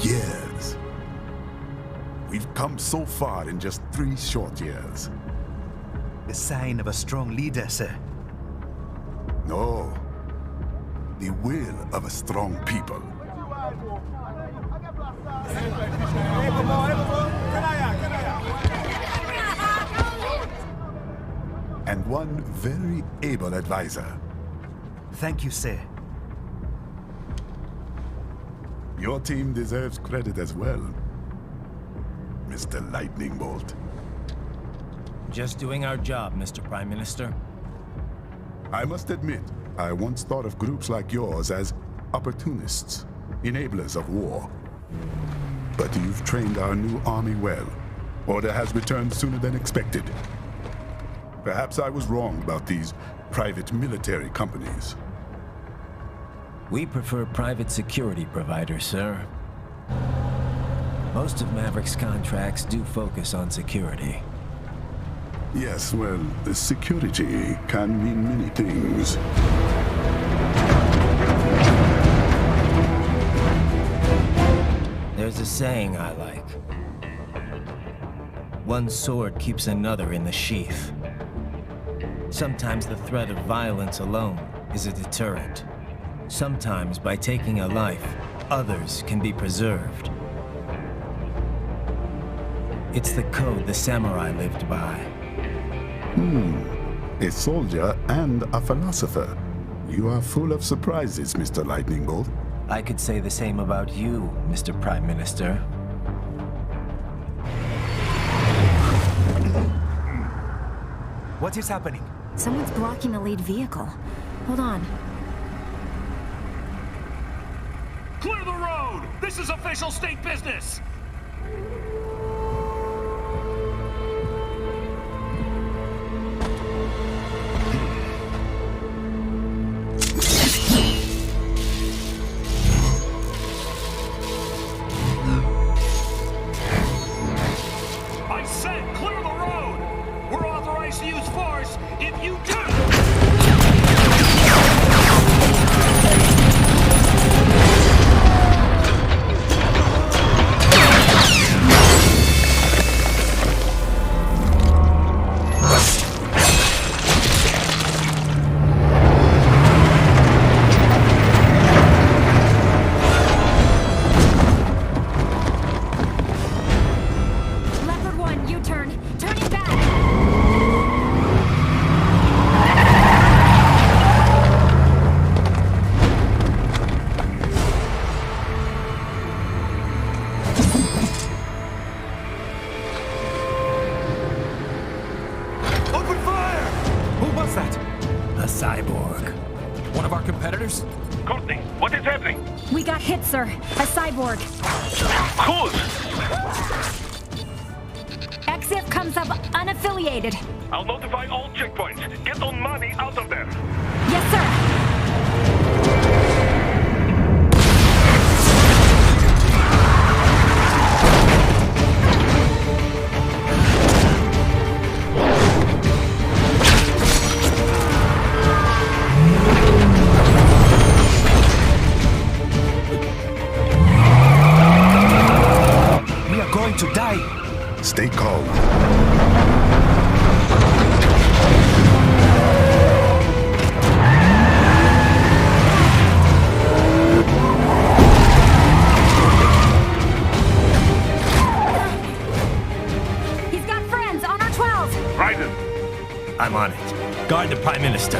years. We've come so far in just 3 short years. The sign of a strong leader, sir. No. The will of a strong people. And one very able advisor. Thank you, sir. Your team deserves credit as well, Mr. Lightning Bolt. Just doing our job, Mr. Prime Minister. I must admit, I once thought of groups like yours as opportunists, enablers of war. But you've trained our new army well. Order has returned sooner than expected. Perhaps I was wrong about these private military companies. We prefer private security providers, sir. Most of Maverick's contracts do focus on security. Yes, well, security can mean many things. There's a saying I like. One sword keeps another in the sheath. Sometimes the threat of violence alone is a deterrent. Sometimes by taking a life, others can be preserved. It's the code the samurai lived by. A soldier and a philosopher. You are full of surprises, Mr. Lightning Bolt. I could say the same about you, Mr. Prime Minister. What is happening? Someone's blocking the lead vehicle. Hold on. Clear the road! This is official state business! I said clear the road! We're authorized to use force if you do! Leopard 1, U-turn. Turning back. Open fire! Who was that? A cyborg. One of our competitors? Courtney, what is happening? We got hit, sir. A cyborg. Who's? EXIF comes up unaffiliated. I'll notify all checkpoints. Get on money out of there. Yes, sir. We are going to die. Stay calm. He's got friends on our 12. Raiden, I'm on it. Guard the Prime Minister.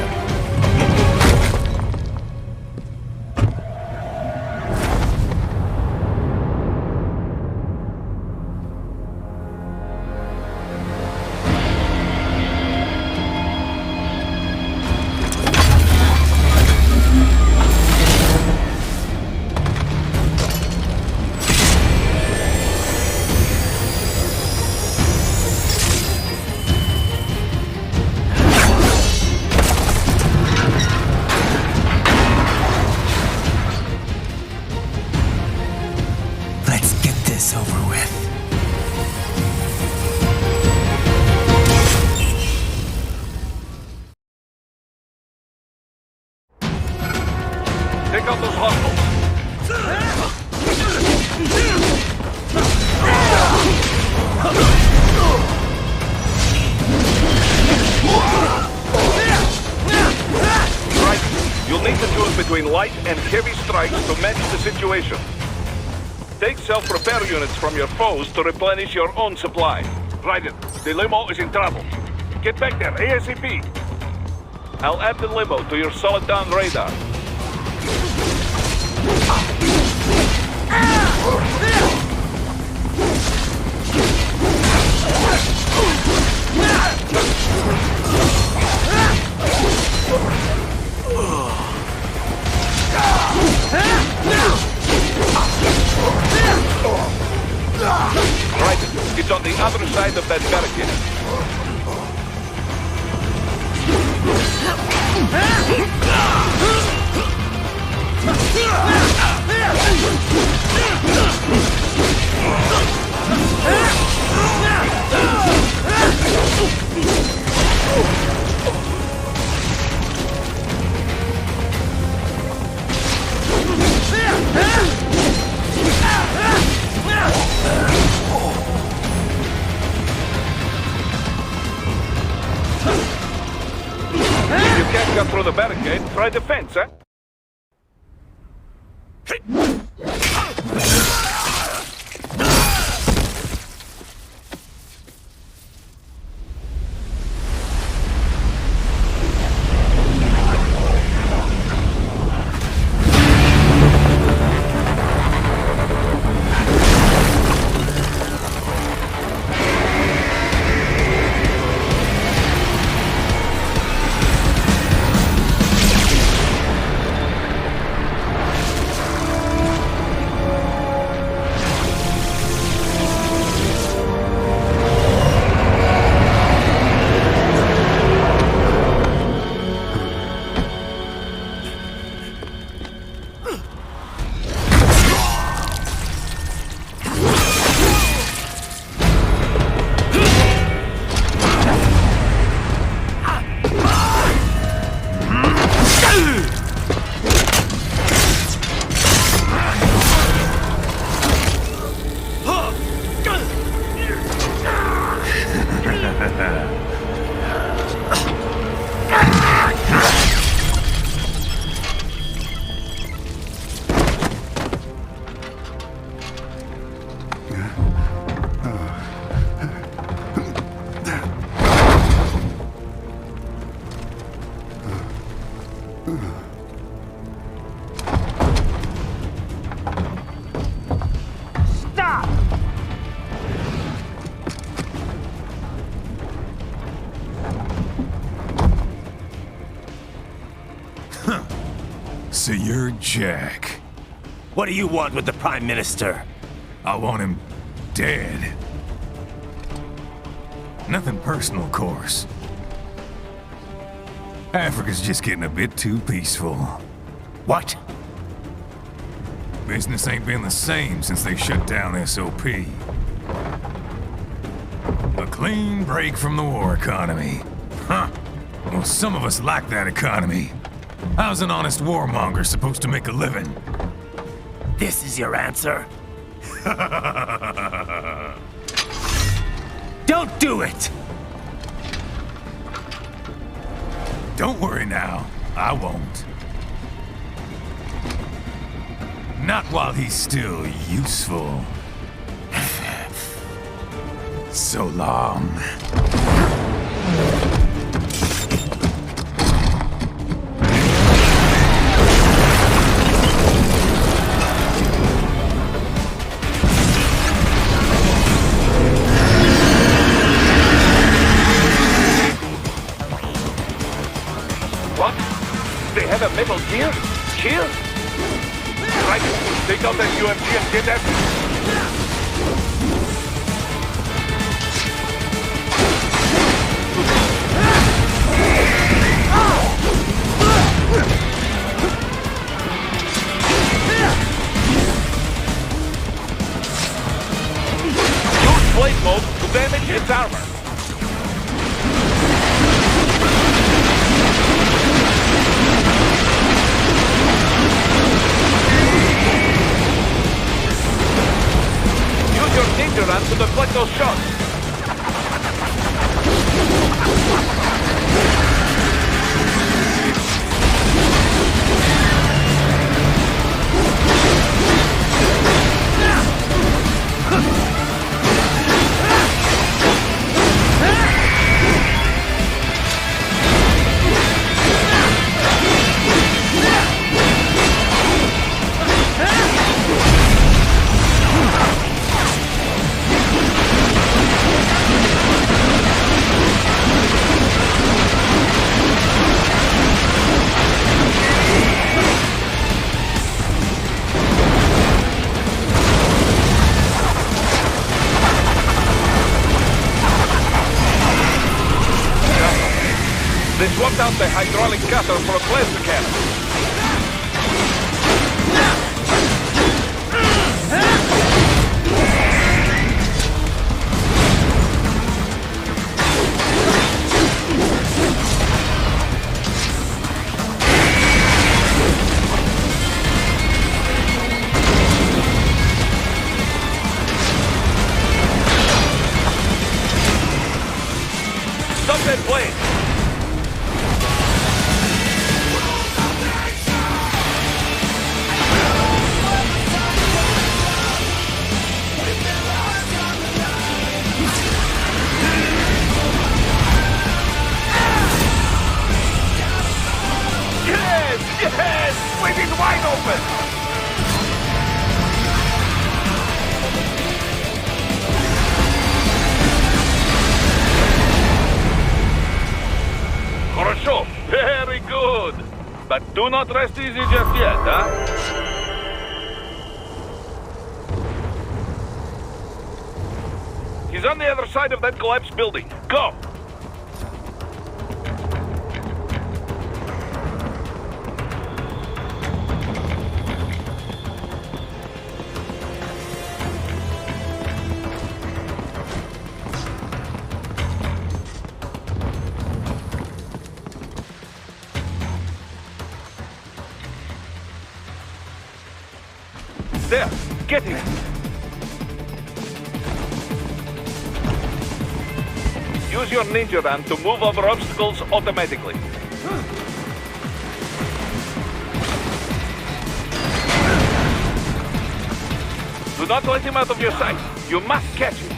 Let's get this over with. take out those hostiles. Right. You'll need to choose between light and heavy strikes to match the situation. Take self-repair units from your foes to replenish your own supply. Right it. The limo is in trouble. Get back there, ASAP. I'll add the limo to your solid down radar. Right, it's on the other side of that barricade. If you can't cut through the barricade, try the fence, eh? So you're Jack. What do you want with the Prime Minister? I want him dead. Nothing personal, of course. Africa's just getting a bit too peaceful. What? Business ain't been the same since they shut down SOP. A clean break from the war economy. Huh. Well, some of us like that economy. How's an honest warmonger supposed to make a living? This is your answer? Don't do it! Don't worry now. I won't. Not while he's still useful. So long. What? They have a metal gear? Shield? Right, take out that UMG and get that. Use blade mode to damage its armor. Swapped out the hydraulic cutter for a plasma cannon. Stop that plane! Yes! Yes! Leave it wide open! Хорошо. Very good. But do not rest easy just yet, huh? He's on the other side of that collapsed building. Go! There! Get him! Use your ninja van to move over obstacles automatically. Do not let him out of your sight. You must catch him.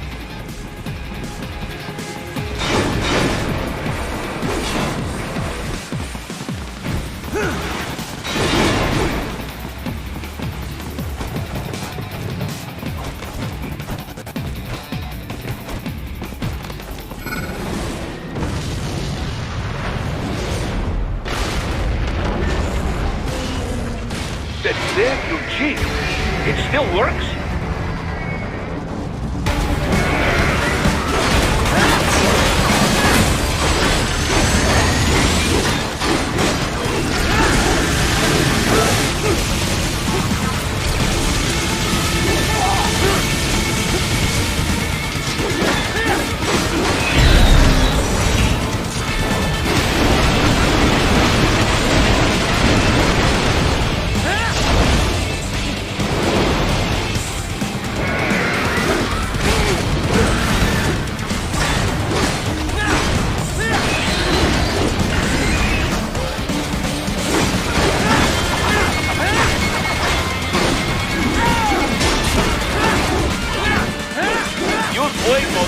There, you cheat. It still works?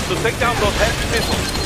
To take down those heavy missiles.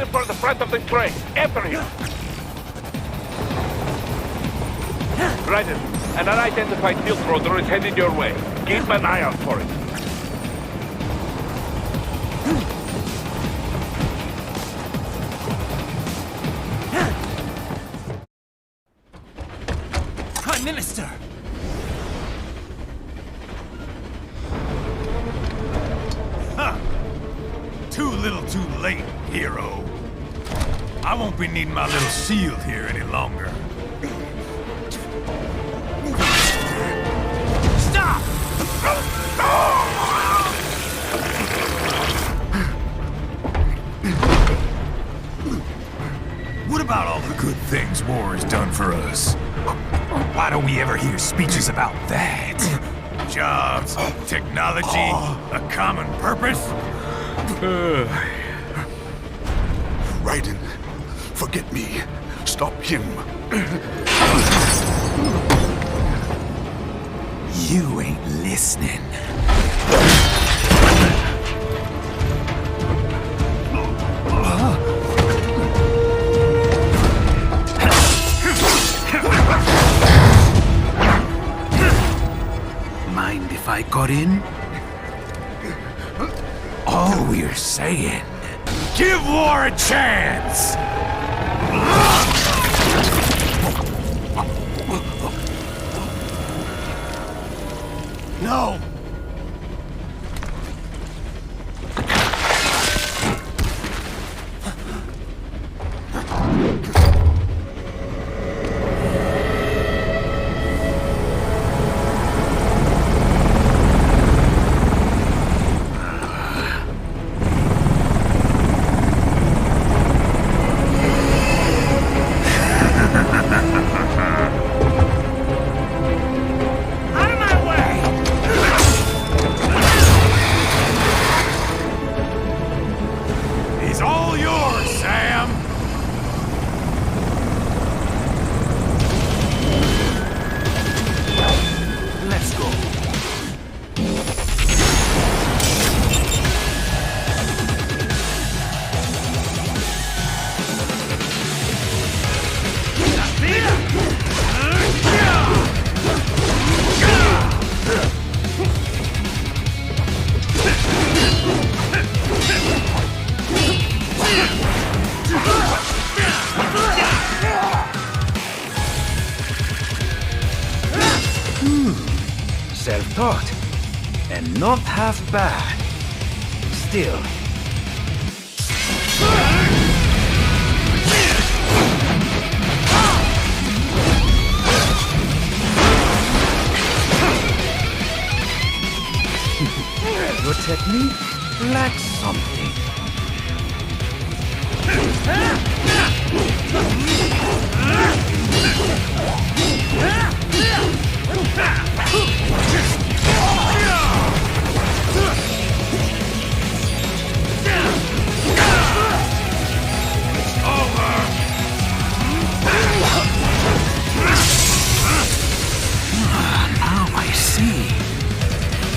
headed for the front of the train. After him. Right. An unidentified field roader is headed your way. Keep an eye out for it. Prime Minister! Huh. Too little too late, hero. I won't be needing my little shield here any longer. Stop! What about all the good things war has done for us? Why don't we ever hear speeches about that? Jobs, technology, a common purpose? Raiden, forget me. Stop him. You ain't listening. Mind if I got in? All we're saying, give war a chance! No! Self-taught, and not half bad. Still. Your technique lacks something. Now I see.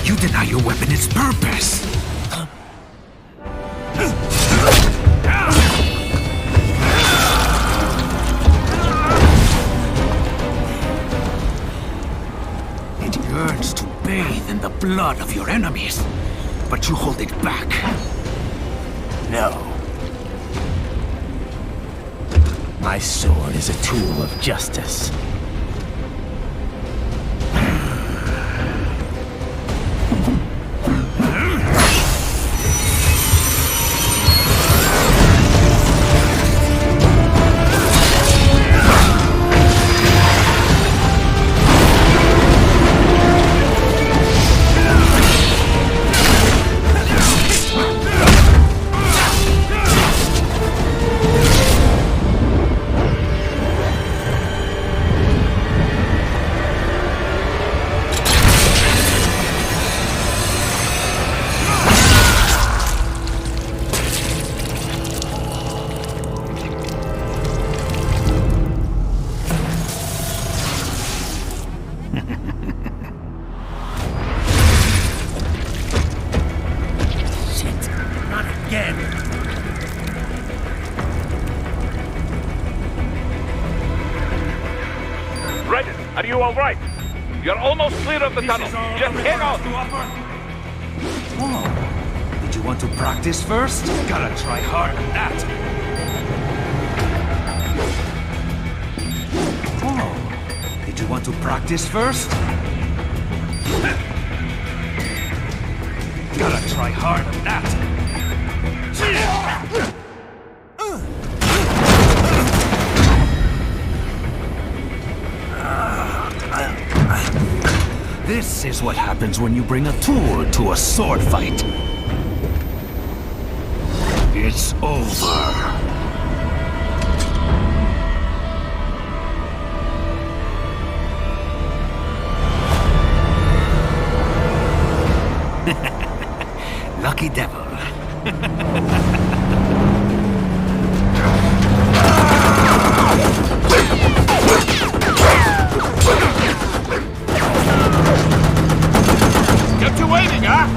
You deny your weapon its purpose. It yearns to bathe in the blood of your enemies, but you hold it back. No. My sword is a tool of justice. Are you all right? You're almost clear of the tunnel. Just hang on. Oh, did you want to practice first? Gotta try hard at that. Oh, did you want to practice first? Gotta try hard at that. This is what happens when you bring a tool to a sword fight. It's over. Lucky devil. Kept you waiting, huh?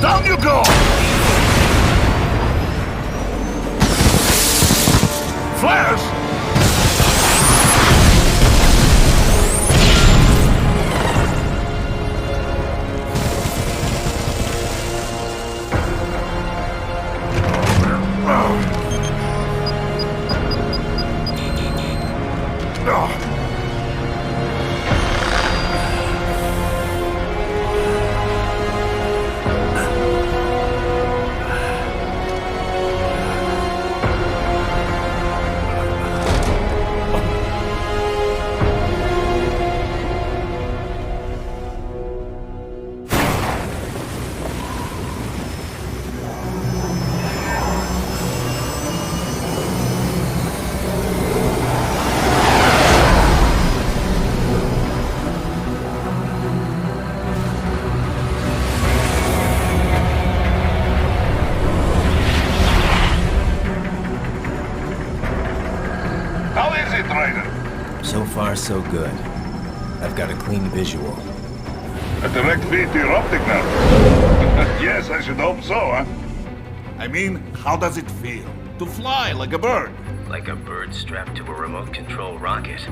Down you go! Flares! How is it, Ryder? So far, so good. I've got a clean visual. A direct feed to your optic now. Yes, I should hope so, huh? I mean, how does it feel? To fly like a bird? Like a bird strapped to a remote control rocket.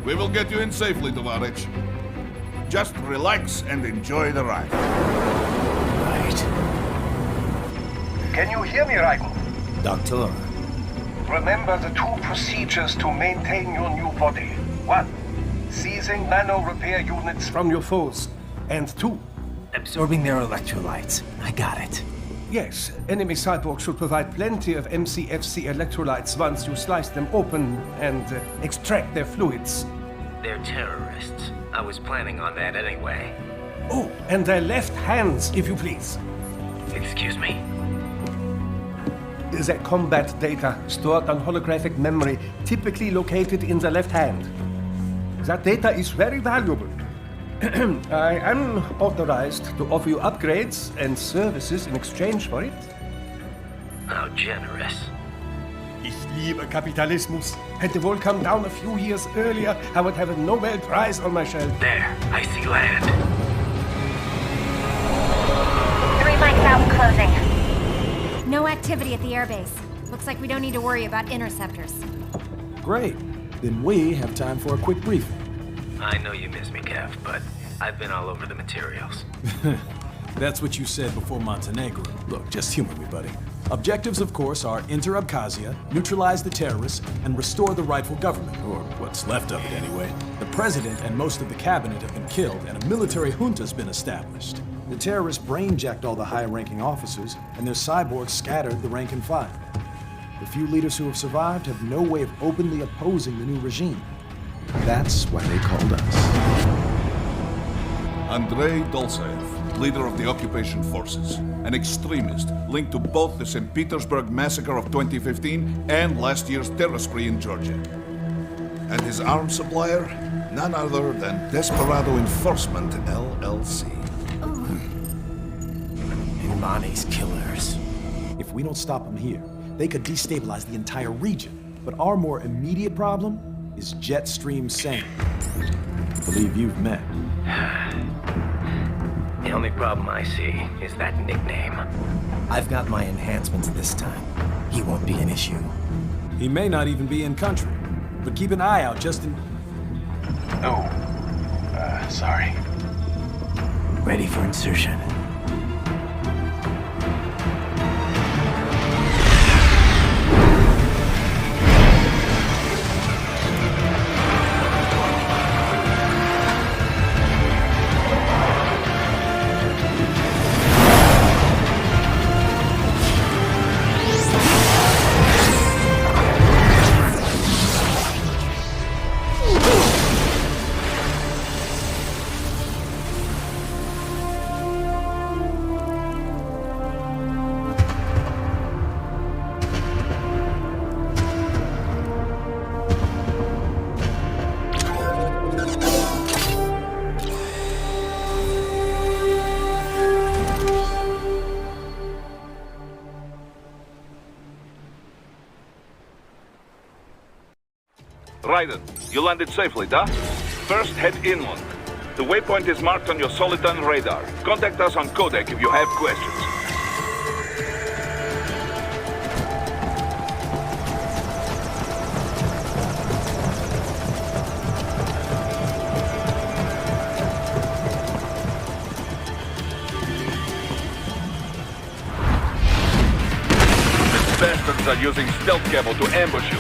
We will get you in safely, Tovarich. Just relax and enjoy the ride. Right. Can you hear me, Raiko? Doctor. Remember the two procedures to maintain your new body. 1. Seizing nano-repair units from your foes. And 2. Absorbing their electrolytes. I got it. Yes, enemy cyborgs should provide plenty of MCFC electrolytes once you slice them open and extract their fluids. They're terrorists. I was planning on that anyway. Oh, and their left hands, if you please. Excuse me? The combat data stored on holographic memory, typically located in the left hand. That data is very valuable. I am authorized to offer you upgrades and services in exchange for it. How generous. Ich liebe Kapitalismus. Had the wall come down a few years earlier, I would have a Nobel Prize on my shelf. There, I see land. 3 mics out, closing. No activity at the airbase. Looks like we don't need to worry about interceptors. Great. Then we have time for a quick briefing. I know you miss me, Kev, but I've been all over the materials. That's what you said before Montenegro. Look, just humor me, buddy. Objectives, of course, are enter Abkhazia, neutralize the terrorists, and restore the rightful government, or what's left of it anyway. The president and most of the cabinet have been killed, and a military junta's been established. The terrorists brain-jacked all the high-ranking officers, and their cyborgs scattered the rank and file. The few leaders who have survived have no way of openly opposing the new regime. That's why they called us. Andrei Dolcev, leader of the occupation forces, an extremist linked to both the St. Petersburg massacre of 2015 and last year's terror spree in Georgia. And his arms supplier? None other than Desperado Enforcement, LLC. Imani's killers. If we don't stop them here, they could destabilize the entire region. But our more immediate problem is Jetstream Sane. I believe you've met. The only problem I see is that nickname. I've got my enhancements this time. He won't be an issue. He may not even be in country, but keep an eye out just in... Oh, sorry. Ready for insertion. Raiden, you landed safely, da? First, head inland. The waypoint is marked on your Soliton radar. Contact us on Codec if you have questions. These bastards are using stealth cable to ambush you.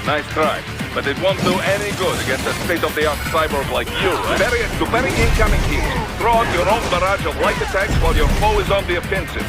Nice try. But it won't do any good against a state-of-the-art cyborg like you, right? To parry incoming heat, throw out your own barrage of light attacks while your foe is on the offensive.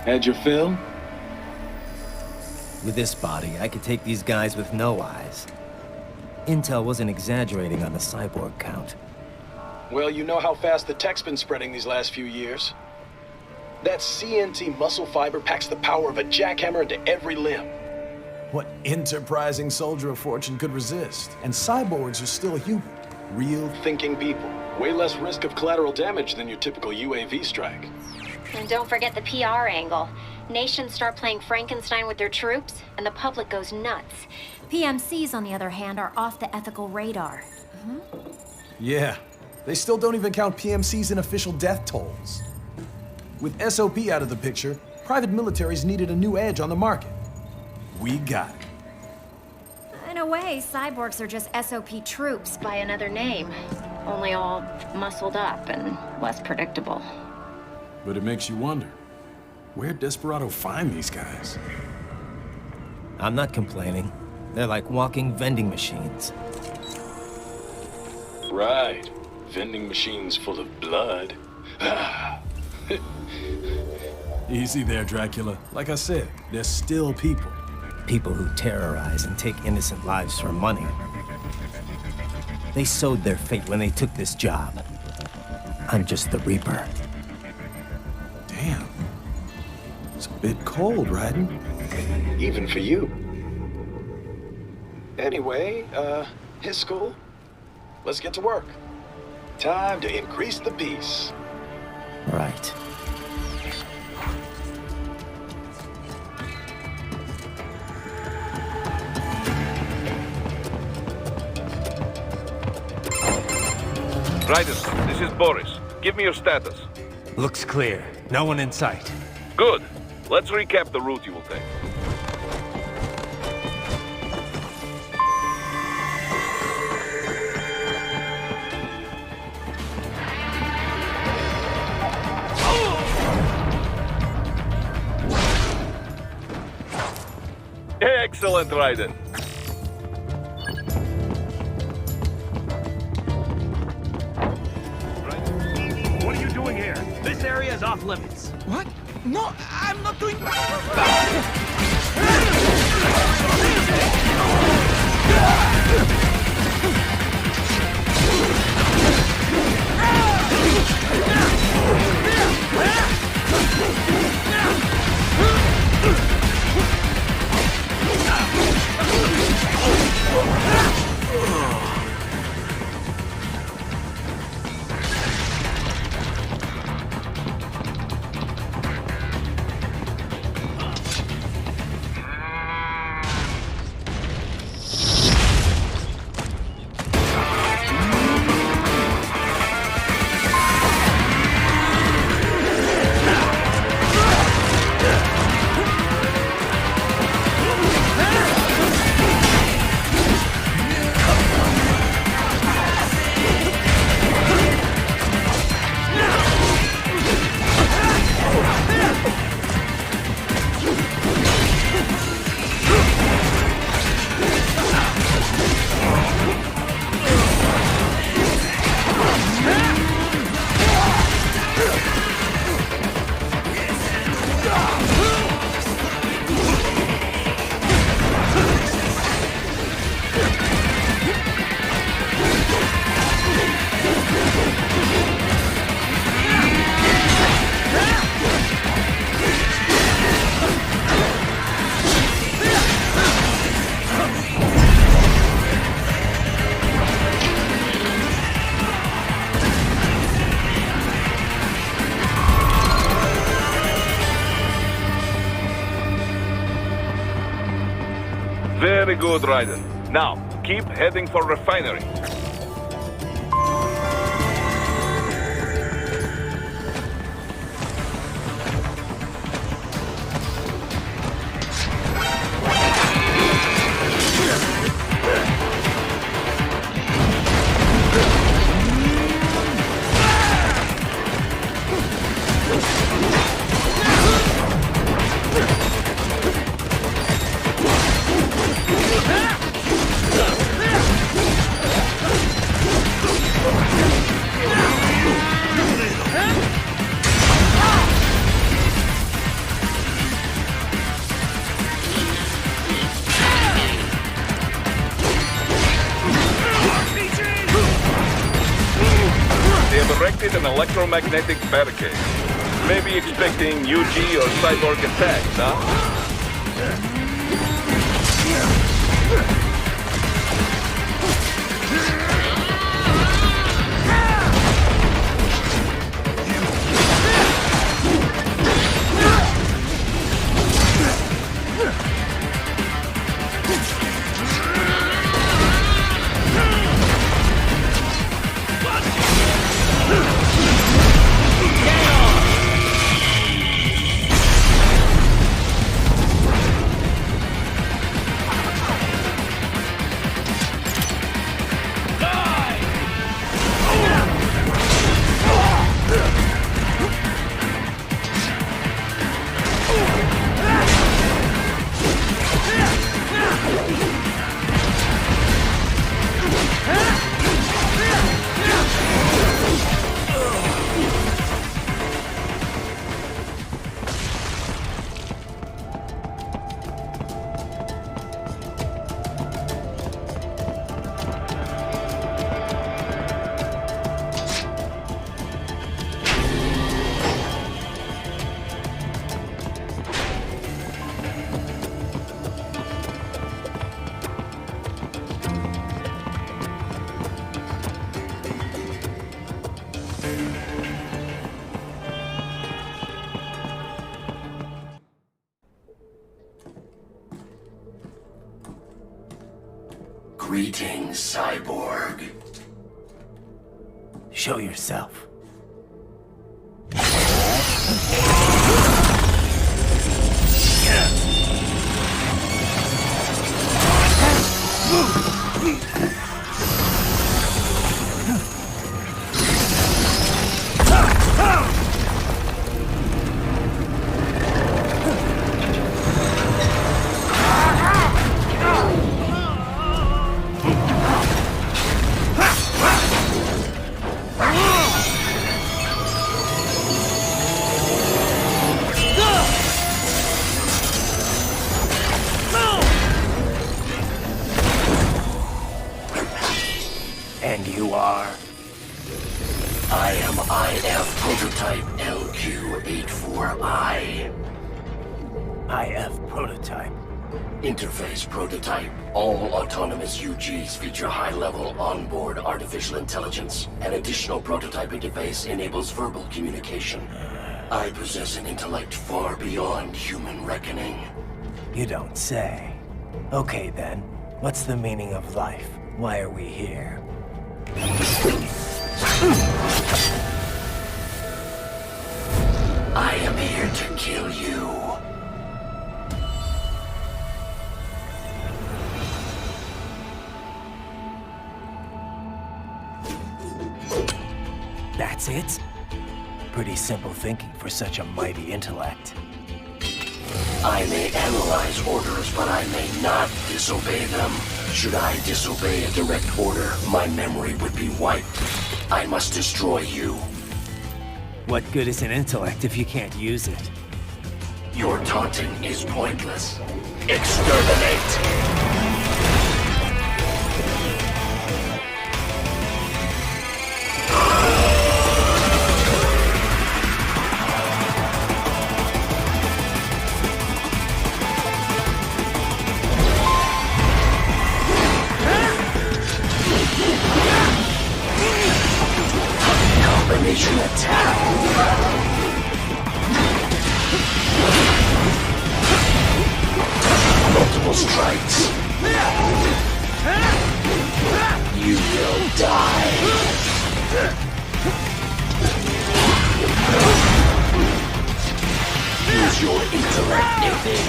Had your fill? With this body, I could take these guys with no eyes. Intel wasn't exaggerating on the cyborg count. Well, you know how fast the tech's been spreading these last few years. That CNT muscle fiber packs the power of a jackhammer into every limb. What enterprising soldier of fortune could resist? And cyborgs are still human. Real thinking people. Way less risk of collateral damage than your typical UAV strike. And don't forget the PR angle. Nations start playing Frankenstein with their troops, and the public goes nuts. PMCs, on the other hand, are off the ethical radar. Yeah, they still don't even count PMCs in official death tolls. With SOP out of the picture, private militaries needed a new edge on the market. We got it. In a way, cyborgs are just SOP troops by another name. Only all muscled up and less predictable. But it makes you wonder, where'd Desperado find these guys? I'm not complaining. They're like walking vending machines. Right. Vending machines full of blood. Easy there, Dracula. Like I said, they're still people. People who terrorize and take innocent lives for money. They sowed their fate when they took this job. I'm just the Reaper. Damn. It's a bit cold, Raiden. Even for you. Anyway, his school. Let's get to work. Time to increase the peace. Right. Raiden, this is Boris. Give me your status. Looks clear. No one in sight. Good. Let's recap the route you will take. Excellent, Raiden. What are you doing here? This area is off limits. What? No, I'm not doing... Very good, Raiden. Now, keep heading for refinery. Erected an electromagnetic barricade. Maybe expecting UG or cyborg attacks, huh? Greetings, cyborg. Show yourself. IF prototype. Interface prototype. All autonomous UGs feature high-level onboard artificial intelligence. An additional prototype interface enables verbal communication. I possess an intellect far beyond human reckoning. You don't say. Okay then, what's the meaning of life? Why are we here? I am here to kill you. That's it? Pretty simple thinking for such a mighty intellect. I may analyze orders, but I may not disobey them. Should I disobey a direct order, my memory would be wiped. I must destroy you. What good is an intellect if you can't use it? Your taunting is pointless. Exterminate! Combination attack! Multiple strikes. You will die. Use your intellect, Nathan.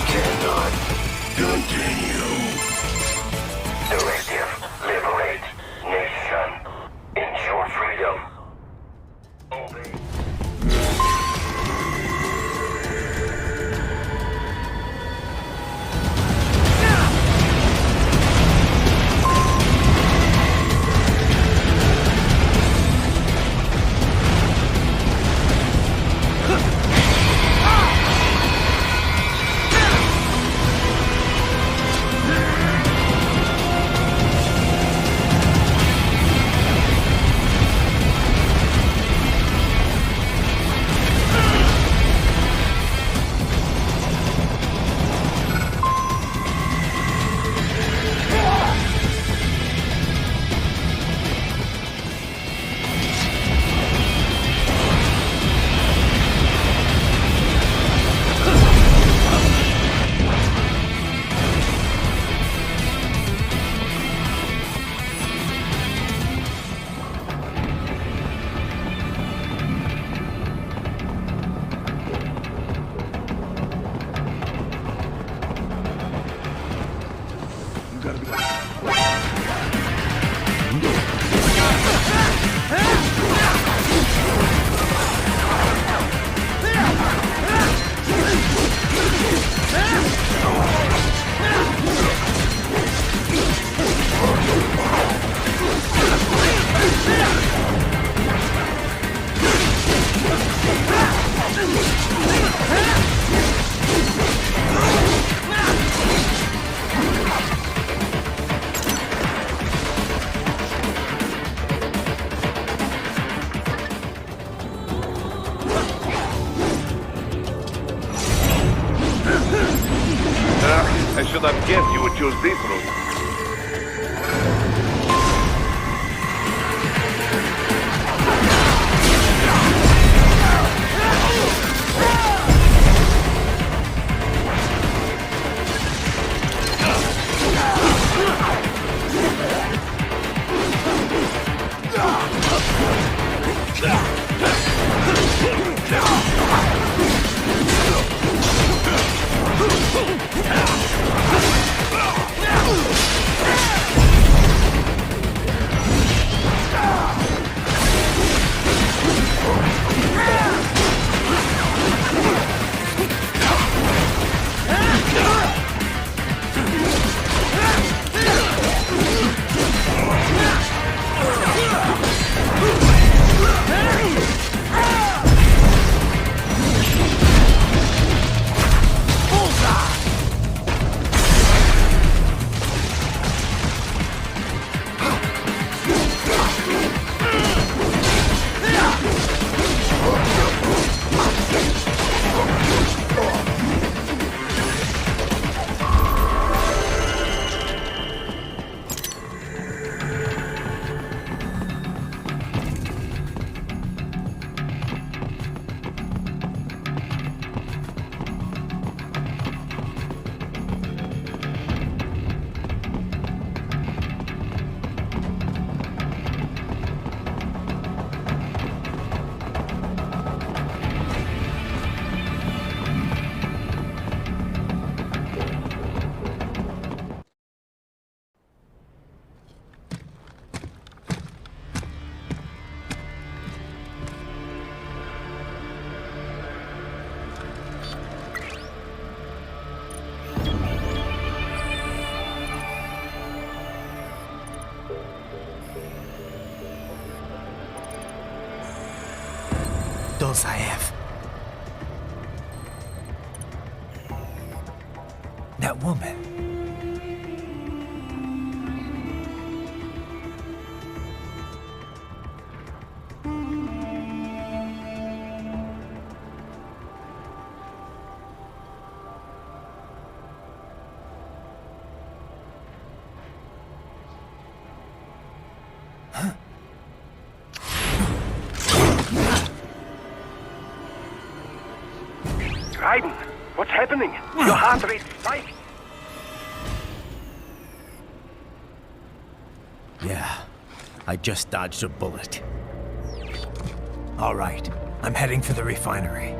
Cannot continue. Directive: liberate nation. Ensure freedom. Obey. I should have guessed you would choose this route. skills I have. That woman. Raiden, what's happening? Your heart rate spiked. Yeah, I just dodged a bullet. All right, I'm heading for the refinery.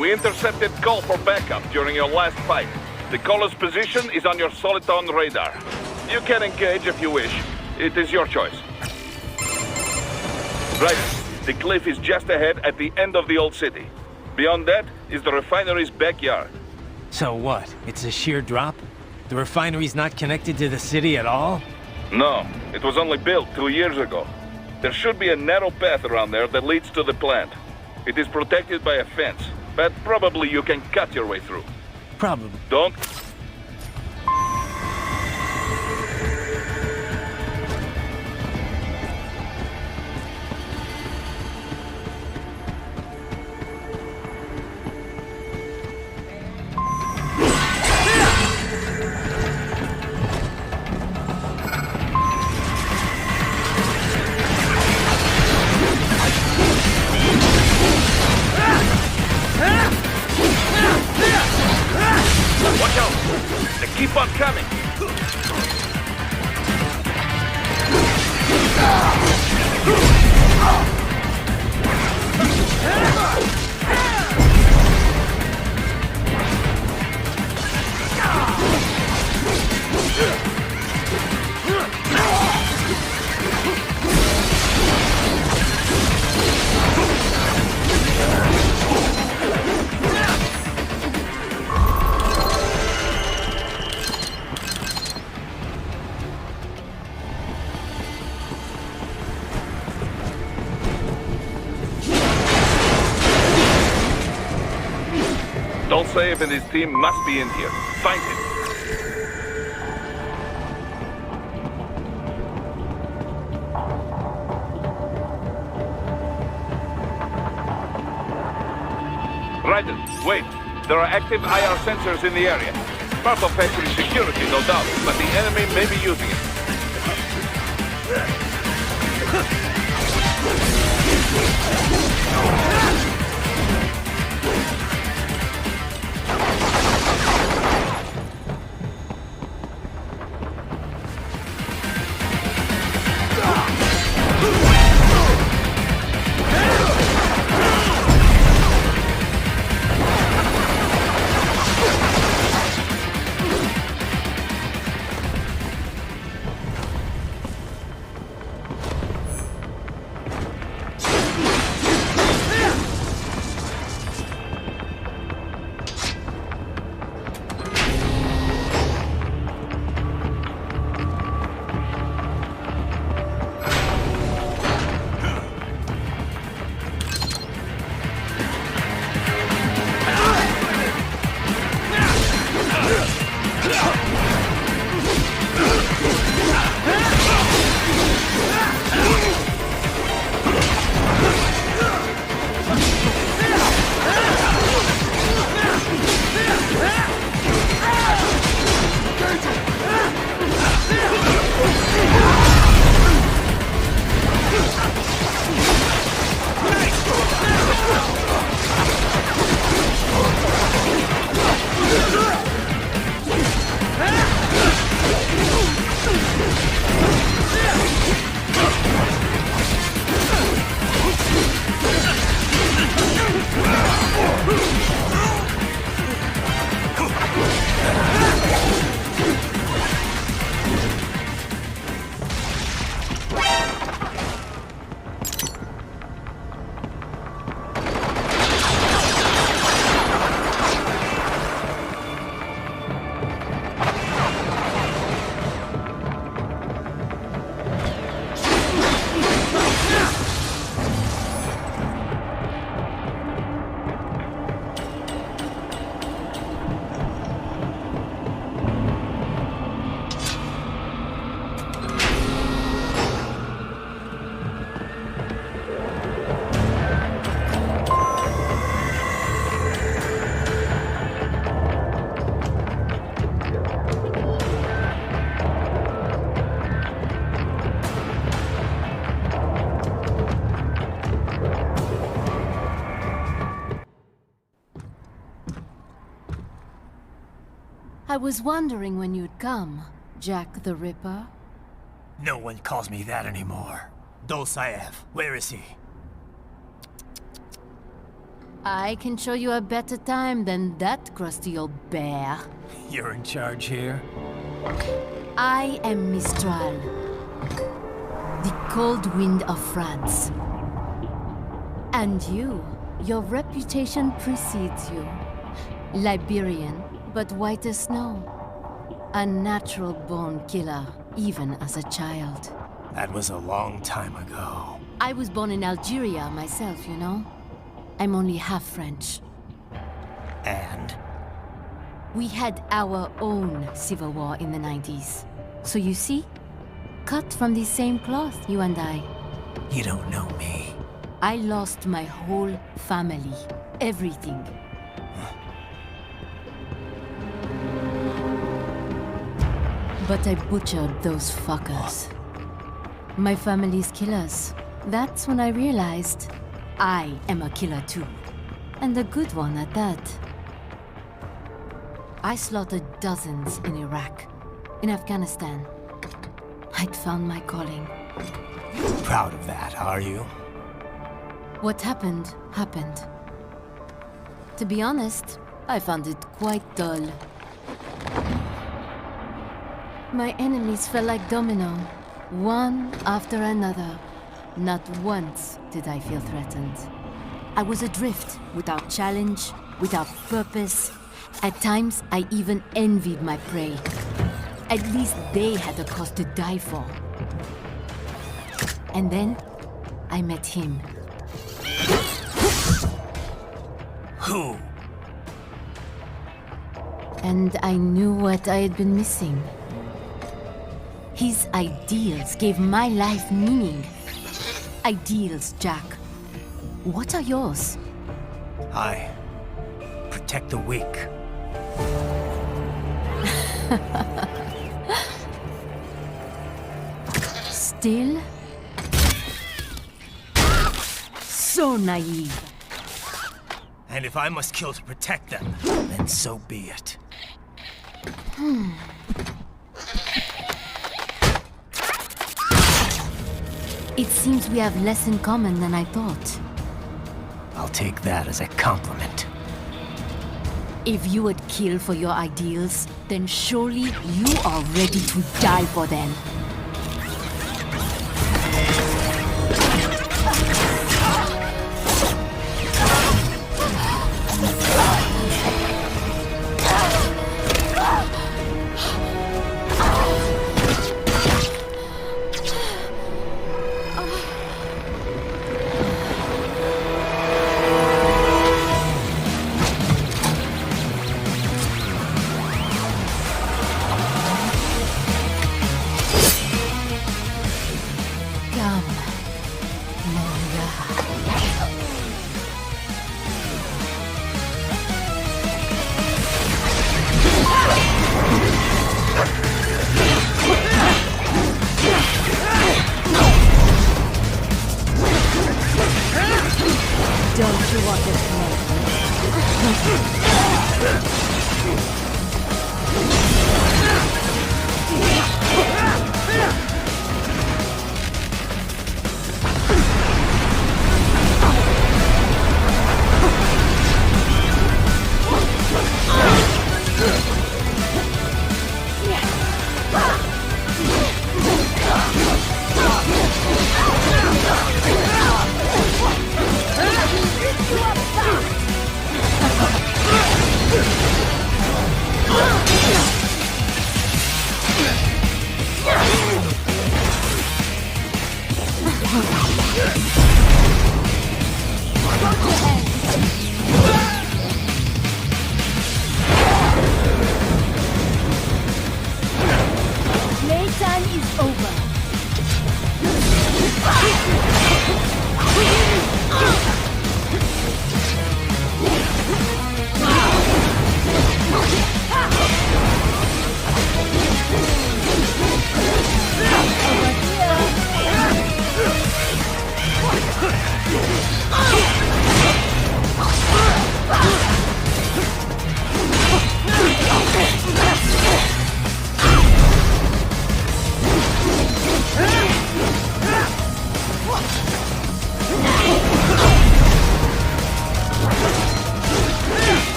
We intercepted call for backup during your last fight. The caller's position is on your Soliton radar. You can engage if you wish. It is your choice. Right. The cliff is just ahead at the end of the old city. Beyond that is the refinery's backyard. So what? It's a sheer drop? The refinery's not connected to the city at all? No, it was only built 2 years ago. There should be a narrow path around there that leads to the plant. It is protected by a fence, but probably you can cut your way through. Probably. Don't... Watch out! They keep on coming! Dolcev and his team must be in here. Find him. Raiden, wait. There are active IR sensors in the area. Part of factory security, no doubt, but the enemy may be using it. I was wondering when you'd come, Jack the Ripper. No one calls me that anymore. Dolsaev, where is he? I can show you a better time than that crusty old bear. You're in charge here? I am Mistral, the cold wind of France. And your reputation precedes you. Liberian, but white as snow. A natural-born killer, even as a child. That was a long time ago. I was born in Algeria myself, you know. I'm only half French. And? We had our own civil war in the 90s. So you see? Cut from the same cloth, you and I. You don't know me. I lost my whole family. Everything. But I butchered those fuckers. My family's killers. That's when I realized I am a killer too. And a good one at that. I slaughtered dozens in Iraq, in Afghanistan. I'd found my calling. Proud of that, are you? What happened, happened. To be honest, I found it quite dull. My enemies fell like domino, one after another. Not once did I feel threatened. I was adrift, without challenge, without purpose. At times, I even envied my prey. At least they had a cause to die for. And then, I met him. Who? And I knew what I had been missing. His ideals gave my life meaning. Ideals, Jack. What are yours? I protect the weak. Still? So naive. And if I must kill to protect them, then so be it. It seems we have less in common than I thought. I'll take that as a compliment. If you would kill for your ideals, then surely you are ready to die for them.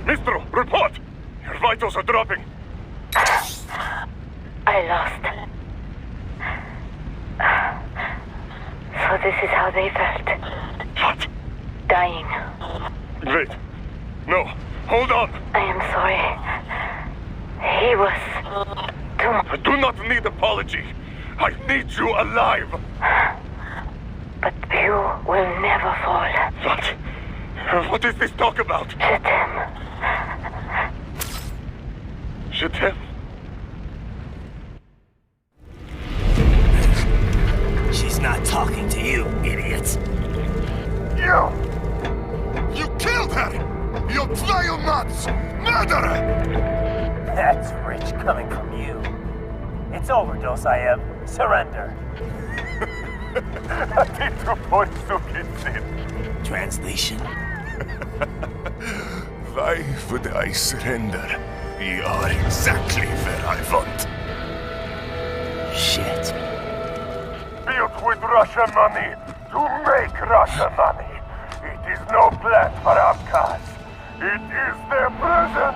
Mistral, report! Your vitals are dropping. I lost. So this is how they felt. What? Dying. Wait. No. Hold on. I am sorry. He was too much. I do not need apology. I need you alive. But you will never fall. What is this talk about? Je t'aime. She's not talking to you, idiot. You killed her! You vile nuts! Murderer! That's rich coming from you. It's overdose, I am. Surrender. Translation. Why would I surrender? We are exactly where I want. Shit. Built with Russian money to make Russian money. It is no plan for Abkhaz. It is their prison.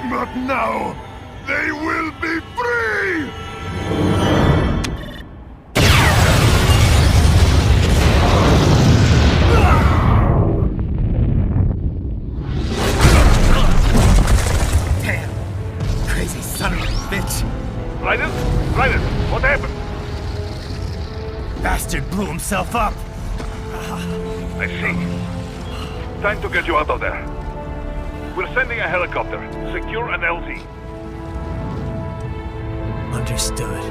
But now, they will be free! Damn! Crazy son of a bitch! Raiden? Raiden, what happened? Bastard blew himself up! I see. Time to get you out of there. We're sending a helicopter. Secure an LZ. Understood.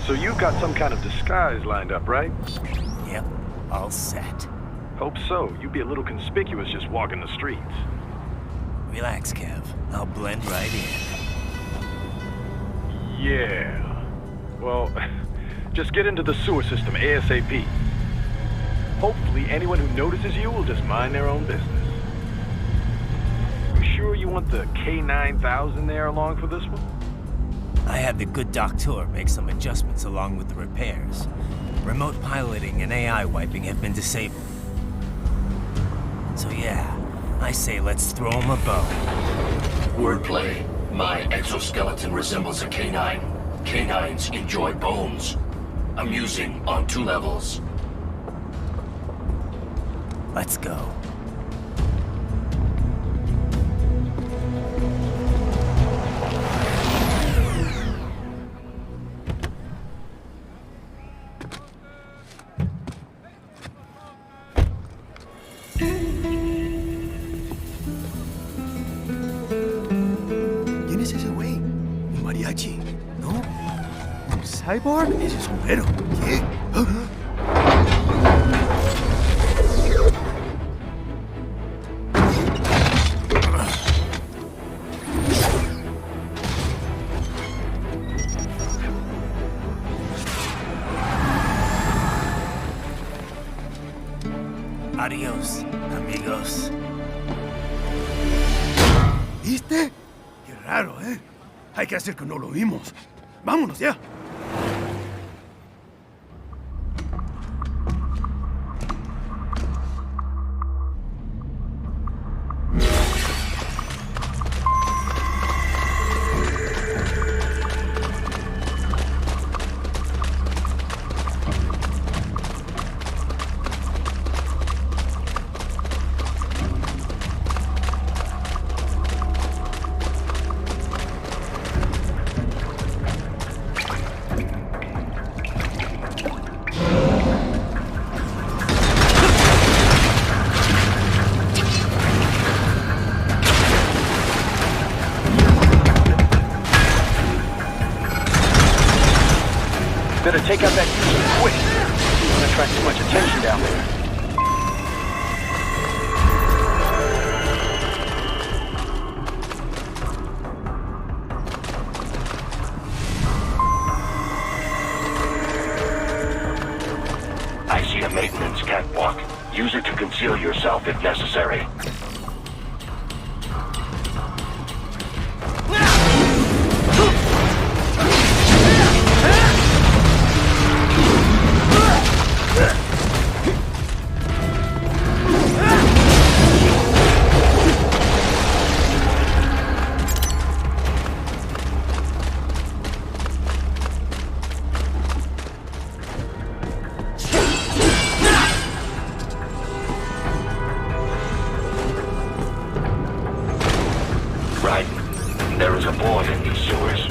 So you've got some kind of disguise lined up, right? Yep, all set. Hope so. You'd be a little conspicuous just walking the streets. Relax, Kev. I'll blend right in. Yeah. Well, just get into the sewer system ASAP. Hopefully anyone who notices you will just mind their own business. You sure you want the K9000 there along for this one? I had the good doctor make some adjustments along with the repairs. Remote piloting and AI wiping have been disabled. So yeah, I say let's throw him a bone. Wordplay. My exoskeleton resembles a canine. Canines enjoy bones. Amusing on 2 levels. Let's go. ¿Cyborg? Ese es sombrero. ¿Qué? Adiós, amigos. ¿Viste? Qué raro, ¿eh? Hay que hacer que no lo vimos. Vámonos ya. Better take out that user quick. You don't want to attract too much attention down there. I see a maintenance catwalk. Use it to conceal yourself if necessary. There is a board in these sewers.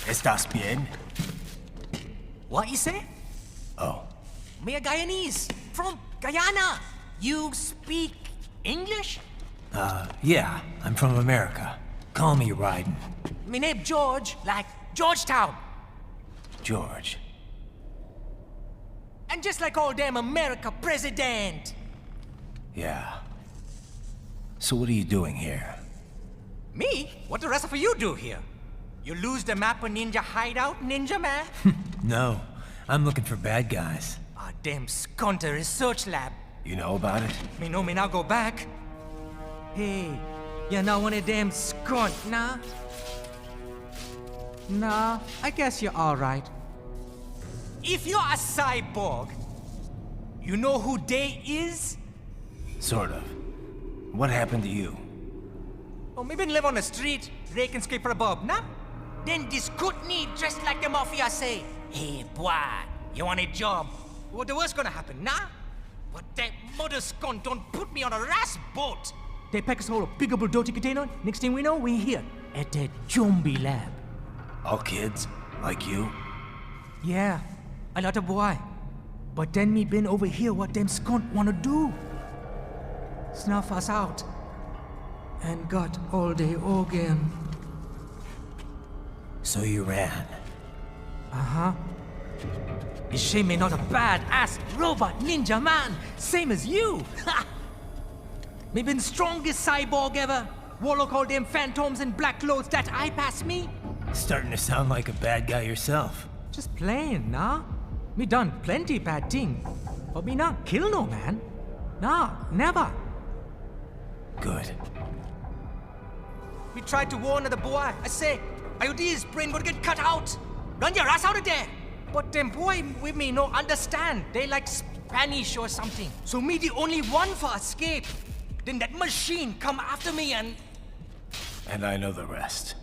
¿Estás bien? What you say? Oh. Me a Guyanese from Guyana. You speak English? Yeah, I'm from America. Call me Ryden. Me name George, like Georgetown. George. And just like all damn America president. Yeah. So what are you doing here? Me? What the rest of you do here? You lose the map of Ninja hideout, Ninja man? No, I'm looking for bad guys. Ah, damn skunter research lab. You know about it? Me know me now go back. Hey, you're not one of them skunt, nah? Nah, I guess you're alright. If you're a cyborg, you know who they is? Sort of. What happened to you? Oh, me been live on the street, rake and scrape for a bob, nah? Then this Kootenai dressed like the mafia say, hey boy, you want a job? What the worst gonna happen, nah? But that mother scunt don't put me on a ras boat. They pack us all a pickable dirty container. Next thing we know, we're here at that zombie lab. All kids? Like you? Yeah, a lot of boy. But then me been over here what them scunt wanna do. Snuff us out. And got all day organ. So you ran? Uh-huh. Is shame me not a bad-ass robot ninja man, same as you. Ha! Me been strongest cyborg ever. Warlock all them phantoms and black clothes that eye pass me. Starting to sound like a bad guy yourself. Just plain, nah? Me done plenty bad thing. But me not kill no man. Nah, never. Good. We tried to warn the boy. I say, IOD's brain would get cut out. Run your ass out of there. But them boy with me no understand. They like Spanish or something. So me the only one for escape. Then that machine come after me and... And I know the rest.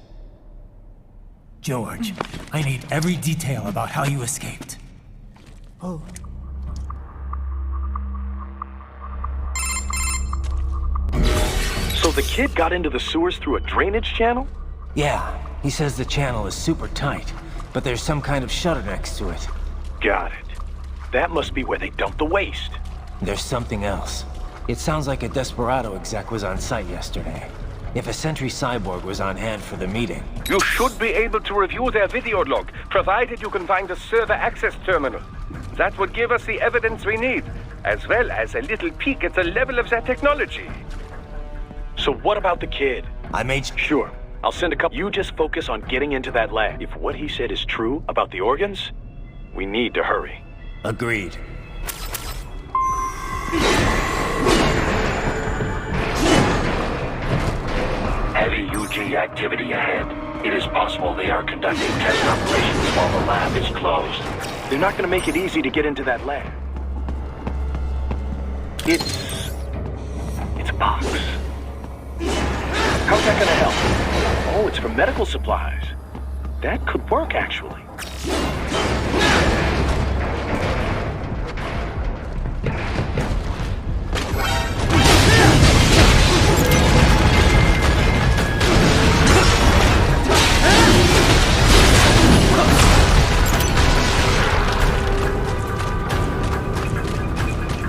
George, I need every detail about how you escaped. Oh. So the kid got into the sewers through a drainage channel? Yeah, he says the channel is super tight, but there's some kind of shutter next to it. Got it. That must be where they dumped the waste. There's something else. It sounds like a Desperado exec was on site yesterday. If a Sentry Cyborg was on hand for the meeting. You should be able to review their video log, provided you can find the server access terminal. That would give us the evidence we need. as well as a little peek at the level of that technology. So what about the kid? I made Sure. I'll send a couple. You just focus on getting into that lab. If what he said is true about the organs, we need to hurry. Agreed. Heavy UG activity ahead. It is possible they are conducting test operations while the lab is closed. They're not going to make it easy to get into that lab. It's a box. How's that going to help? Oh, it's for medical supplies. That could work, actually.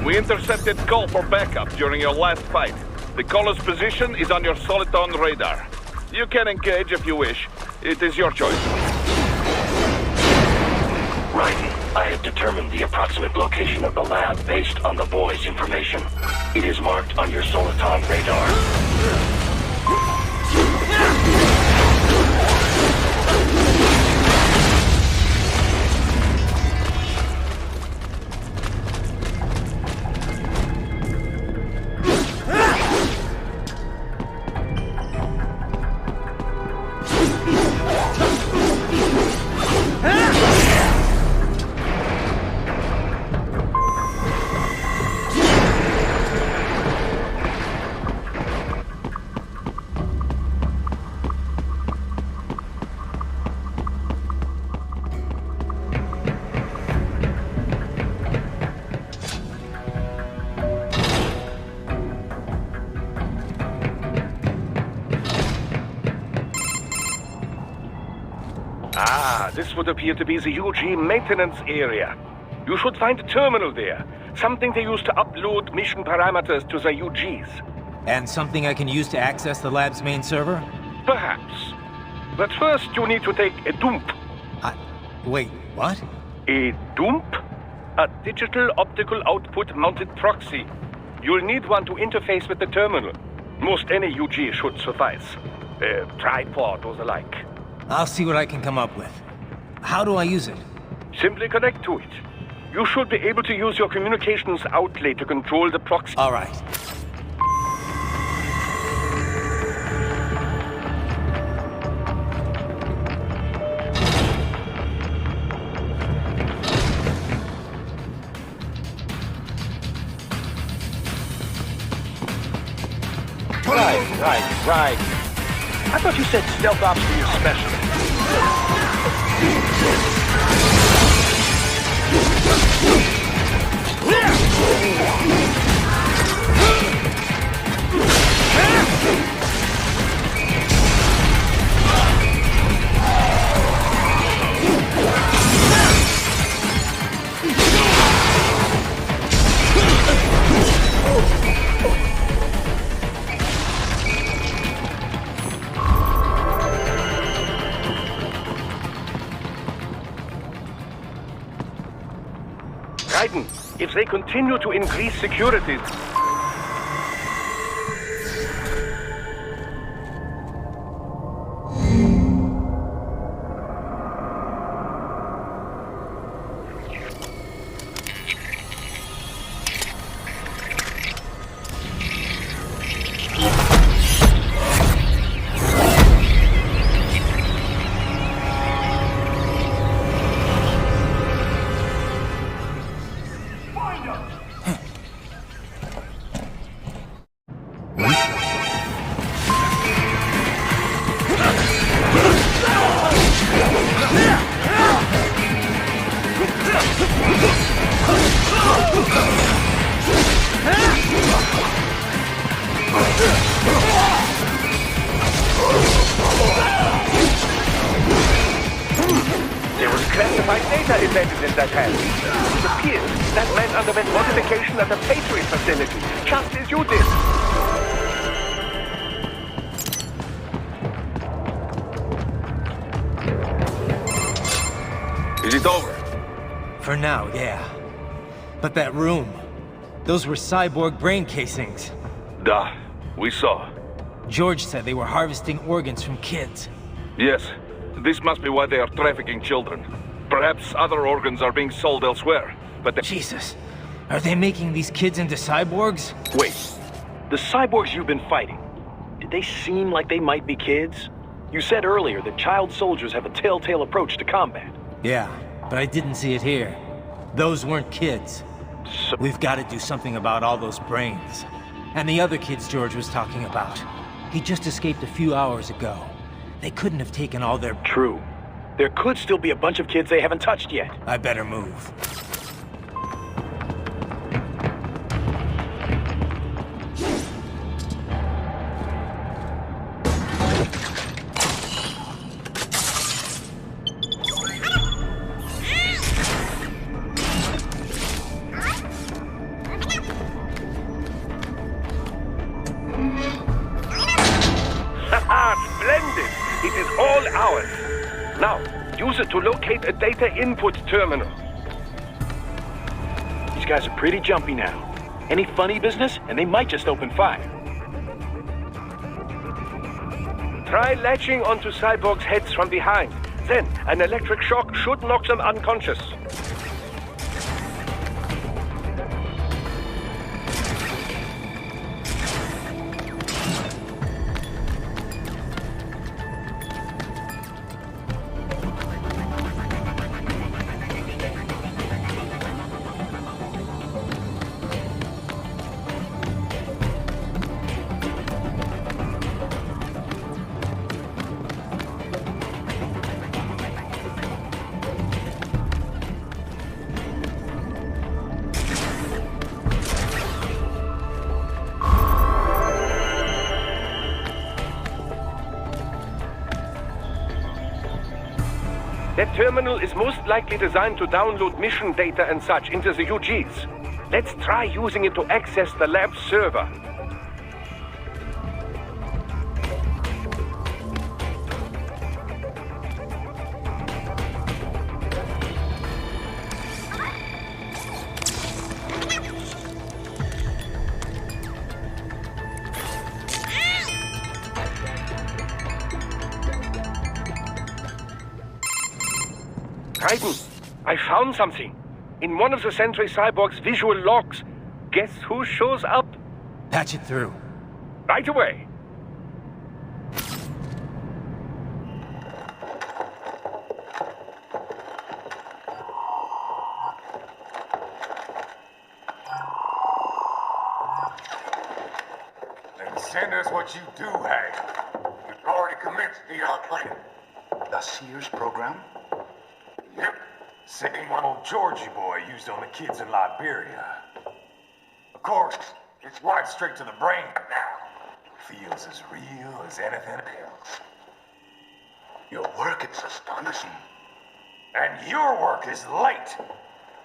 We intercepted call for backup during your last fight. The caller's position is on your Showdown radar. You can engage if you wish. It is your choice. Right. I have determined the approximate location of the lab based on the boy's information. It is marked on your Showdown radar. This would appear to be the UG maintenance area. You should find a terminal there. Something they use to upload mission parameters to the UGs. And something I can use to access the lab's main server? Perhaps. But first you need to take a dump. Wait, what? A dump? A digital optical output mounted proxy. You'll need one to interface with the terminal. Most any UG should suffice. A tripod or the like. I'll see what I can come up with. How do I use it? Simply connect to it. You should be able to use your communications outlet to control the proxy. All right. Right. I thought you said stealth ops were your specialty. If they continue to increase security... There was classified data embedded in that hand. It appears that man underwent modification at the Patriot facility, just as you did. Is it over? For now, yeah. But that room... Those were cyborg brain casings. Duh, we saw. George said they were harvesting organs from kids. Yes, this must be why they are trafficking children. Perhaps other organs are being sold elsewhere, but Jesus, are they making these kids into cyborgs? Wait, the cyborgs you've been fighting, did they seem like they might be kids? You said earlier that child soldiers have a telltale approach to combat. Yeah, but I didn't see it here. Those weren't kids. So we've got to do something about all those brains. And the other kids George was talking about. He just escaped a few hours ago. They couldn't have taken all their... True. There could still be a bunch of kids they haven't touched yet. I better move. Splendid! It is all ours. Now, use it to locate a data input terminal. These guys are pretty jumpy now. Any funny business, and they might just open fire. Try latching onto cyborgs' heads from behind. Then, an electric shock should knock them unconscious. That terminal is most likely designed to download mission data and such into the UGs. Let's try using it to access the lab server. I found something. In one of the Sentry Cyborg's visual logs. Guess who shows up? Patch it through. Right away. Then send us what you do have. We've already commenced the outplanning. The Sears program? Yep. Same one old Georgie boy used on the kids in Liberia. Of course, it's right straight to the brain now. Feels as real as anything else. Your work is astonishing. And your work is late.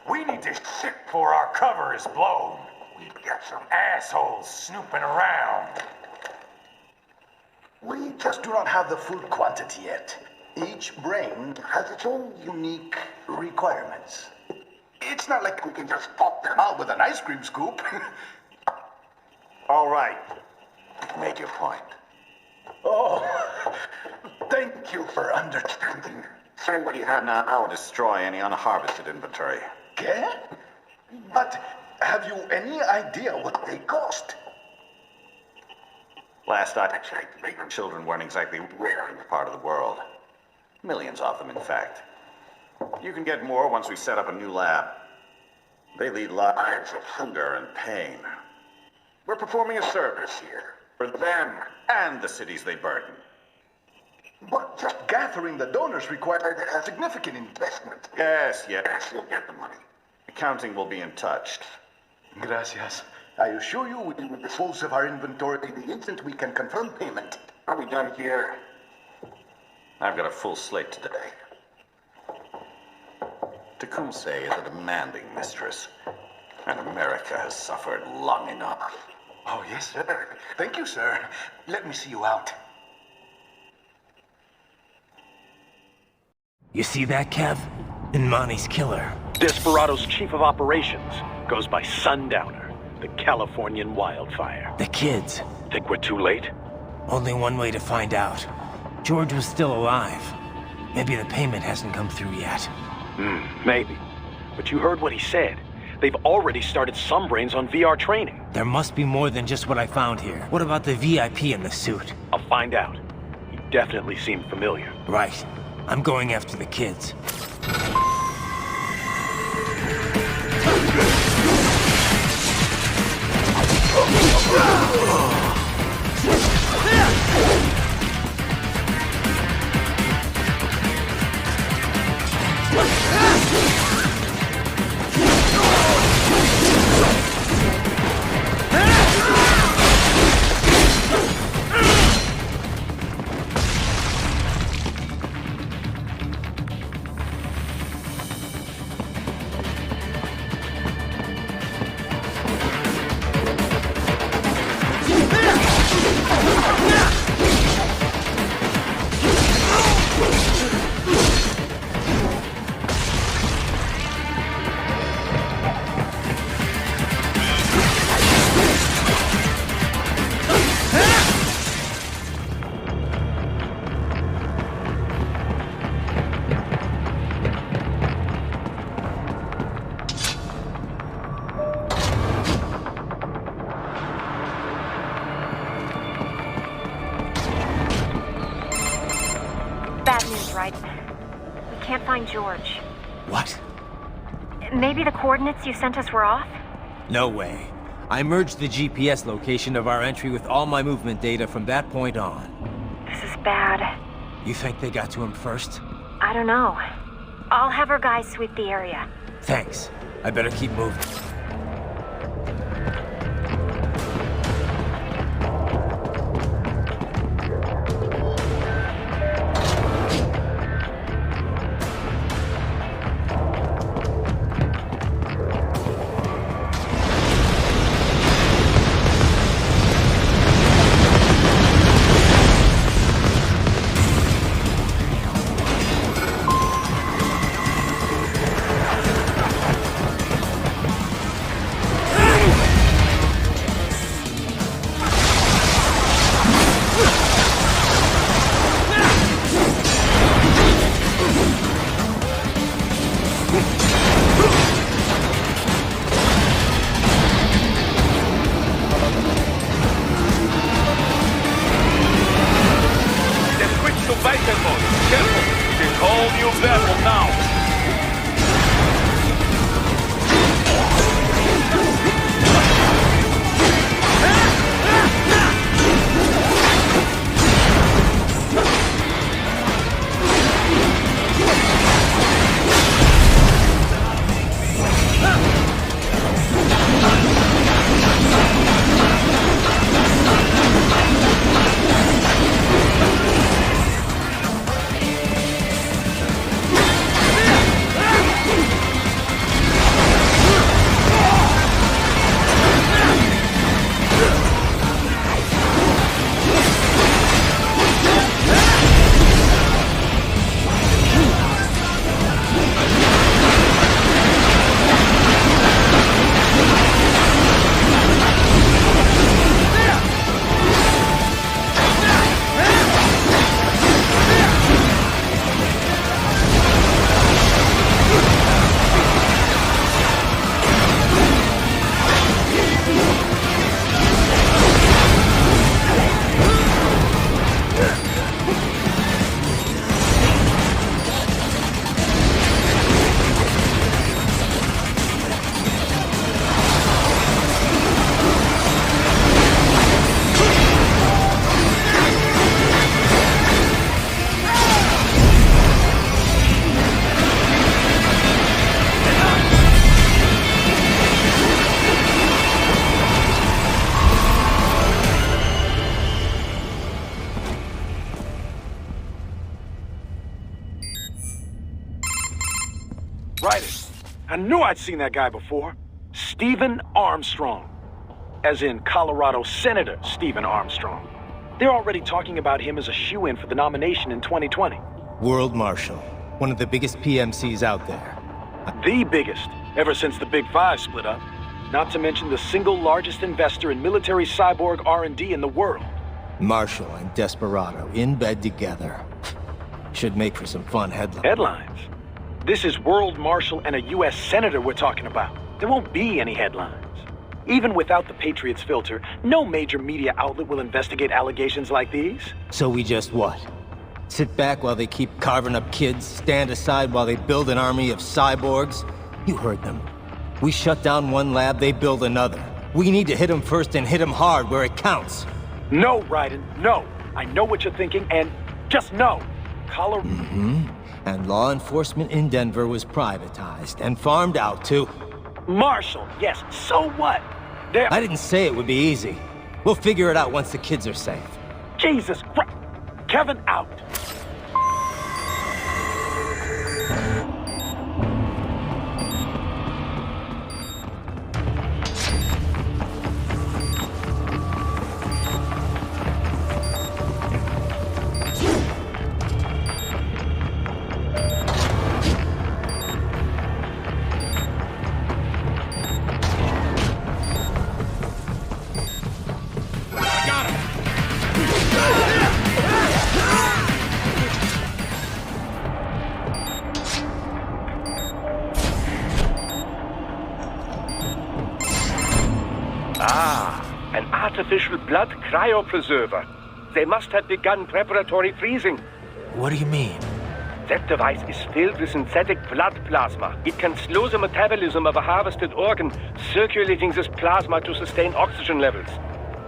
We need to shit before our cover is blown. We've got some assholes snooping around. We just do not have the full quantity yet. Each brain has its own unique requirements. It's not like we can just pop them out with an ice cream scoop. All right. Make your point. Oh, thank you for understanding. Send what you have now. I'll destroy any unharvested inventory. Okay? But have you any idea what they cost? Last I checked, children weren't exactly rare in this part of the world. Millions of them, in fact. You can get more once we set up a new lab. They lead lives of hunger and pain. We're performing a service here for them and the cities they burden. But just gathering the donors required a significant investment. Yes, you'll get the money. Accounting will be in touch. Gracias. I assure you we will dispose of our inventory the instant we can confirm payment. Are we done here? I've got a full slate today. Tecumseh is a demanding mistress, and America has suffered long enough. Oh, yes, sir. Thank you, sir. Let me see you out. You see that, Kev? Imani's killer. Desperado's chief of operations goes by Sundowner. The Californian wildfire. The kids. Think we're too late? Only one way to find out. George was still alive. Maybe the payment hasn't come through yet. Maybe. But you heard what he said. They've already started some brains on VR training. There must be more than just what I found here. What about the VIP in the suit? I'll find out. He definitely seemed familiar. Right. I'm going after the kids. Can't find George. What? Maybe the coordinates you sent us were off? No way. I merged the GPS location of our entry with all my movement data from that point on. This is bad. You think they got to him first? I don't know. I'll have our guys sweep the area. Thanks. I better keep moving. I knew I'd seen that guy before. Stephen Armstrong. As in Colorado Senator Stephen Armstrong. They're already talking about him as a shoo-in for the nomination in 2020. World Marshal. One of the biggest PMCs out there. The biggest, ever since the Big Five split up. not to mention the single largest investor in military cyborg R&D in the world. Marshall and Desperado in bed together. Should make for some fun headlines. Headlines? This is World Marshal and a U.S. Senator we're talking about. There won't be any headlines. Even without the Patriots filter, no major media outlet will investigate allegations like these. So we just what? Sit back while they keep carving up kids, stand aside while they build an army of cyborgs? You heard them. We shut down one lab, they build another. We need to hit them first and hit them hard where it counts. No, Raiden, no. I know what you're thinking, and just no. And law enforcement in Denver was privatized and farmed out to... Marshall, yes, so what? I didn't say it would be easy. We'll figure it out once the kids are safe. Jesus Christ! Kevin out! An artificial blood cryopreserver. They must have begun preparatory freezing. What do you mean? That device is filled with synthetic blood plasma. It can slow the metabolism of a harvested organ, circulating this plasma to sustain oxygen levels.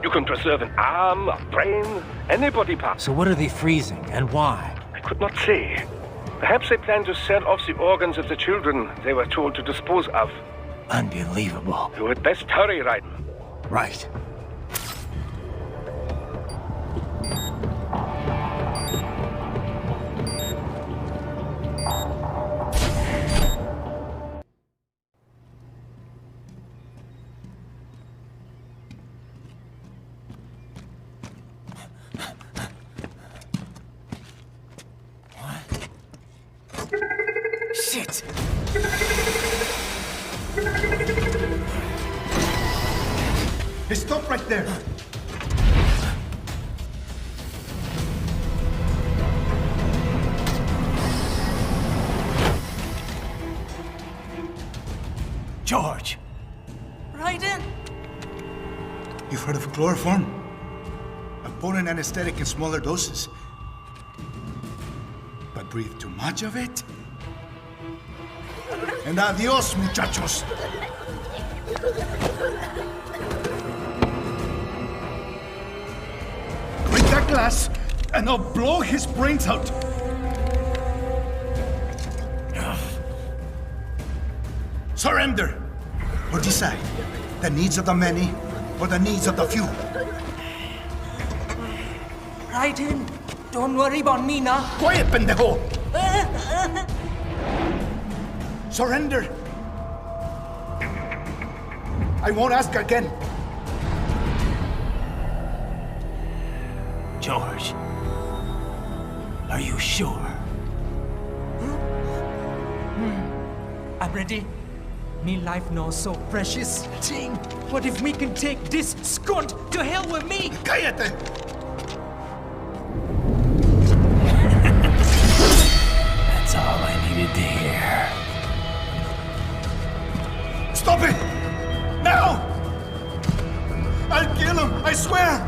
You can preserve an arm, a brain, any body part. So what are they freezing, and why? I could not say. Perhaps they plan to sell off the organs of the children they were told to dispose of. Unbelievable. You had best hurry, Raiden. Right. Shit! Hey, stop right there! George! Raiden! You've heard of chloroform? A potent anesthetic in smaller doses. But breathe too much of it? And adios, muchachos! Break that glass, and I'll blow his brains out! Surrender! Or decide, the needs of the many, or the needs of the few. Raiden, don't worry about me now. Quiet, pendejo! Surrender! I won't ask again. George, are you sure? I'm ready. Me life now so precious. Ting, what if me can take this skunt to hell with me? Cállate! That's all I needed to hear. Stop it! Now! I'll kill him, I swear!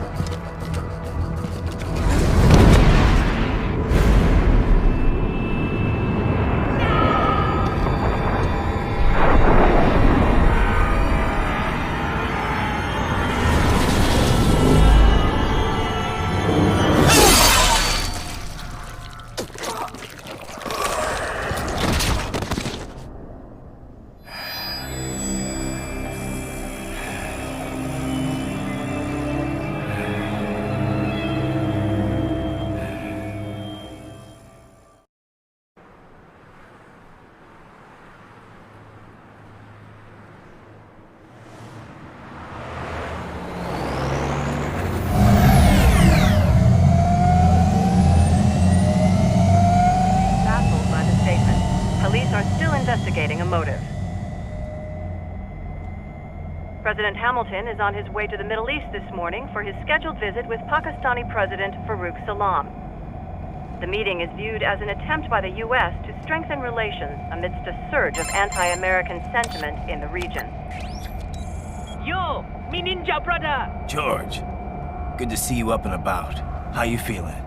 President Hamilton is on his way to the Middle East this morning for his scheduled visit with Pakistani President Farouk Salam. The meeting is viewed as an attempt by the U.S. to strengthen relations amidst a surge of anti-American sentiment in the region. Yo, me ninja brother! George, good to see you up and about. How you feeling?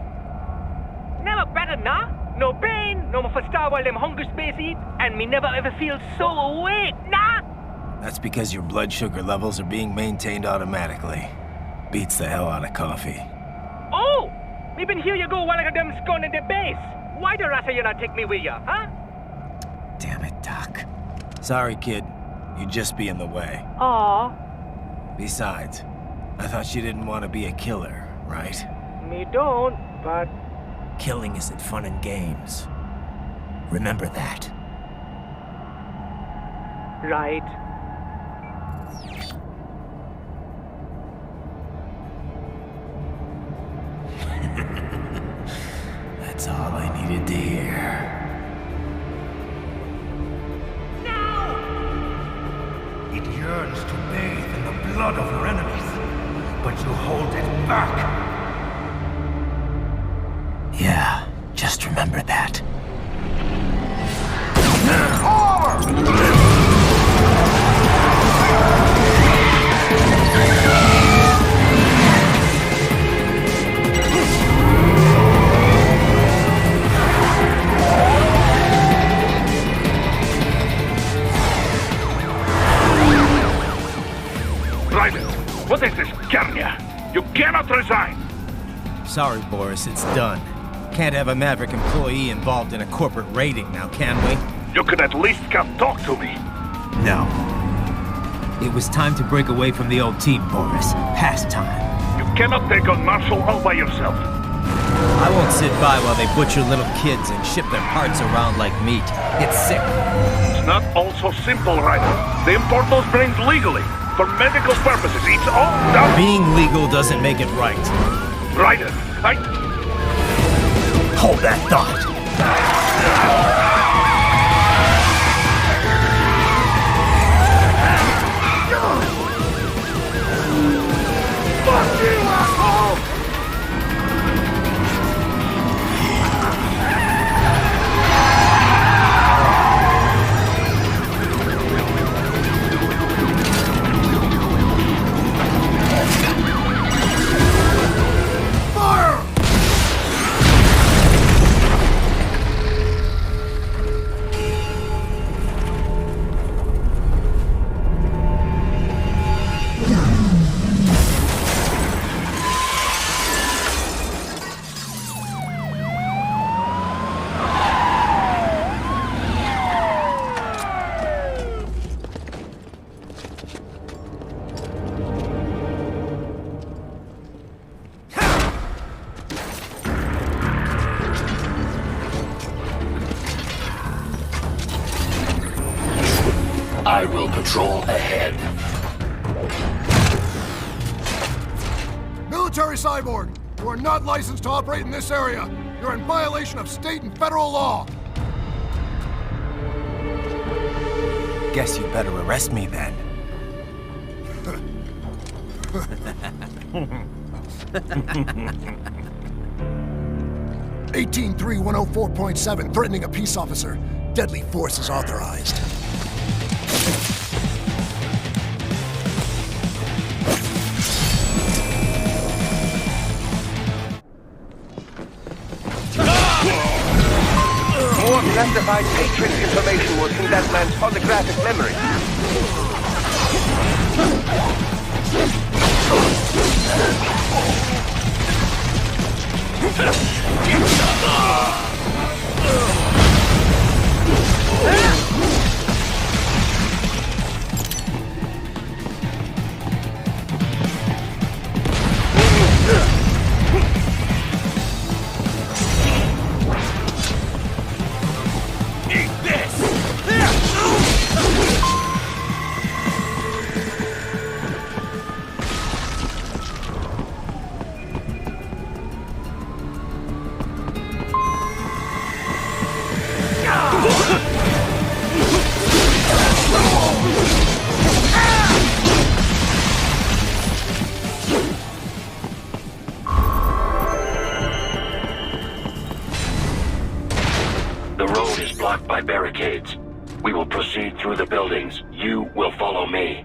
Never better, nah? No pain, no more for star while them hunger space eat, and me never ever feel so awake, nah? That's because your blood sugar levels are being maintained automatically. Beats the hell out of coffee. Oh! Me been here you go while I got them scone in the base. Why the rasta you not take me with ya, huh? Damn it, Doc. Sorry, kid. You'd just be in the way. Aw. Besides, I thought you didn't want to be a killer, right? Me don't, but... Killing isn't fun and games. Remember that. Right. That's all I needed to hear. It yearns to bathe in the blood of your enemies, but you hold it back. Yeah, just remember that. What is this, Kernia? You cannot resign! Sorry, Boris, it's done. Can't have a Maverick employee involved in a corporate raiding now, can we? You could at least come talk to me. No. It was time to break away from the old team, Boris. Past time. You cannot take on Marshall all by yourself. I won't sit by while they butcher little kids and ship their parts around like meat. It's sick. It's not all so simple, Ryder. They import those brains legally. For medical purposes, it's all done. Being legal doesn't make it right. Ryder, Hold that thought. Fuck you, asshole! I will patrol ahead. Military cyborg, you are not licensed to operate in this area. You're in violation of state and federal law. Guess you better arrest me then. 18-3104.7, threatening a peace officer. Deadly force is authorized. More classified Patriot information was in that man's holographic memory. through the buildings. You will follow me.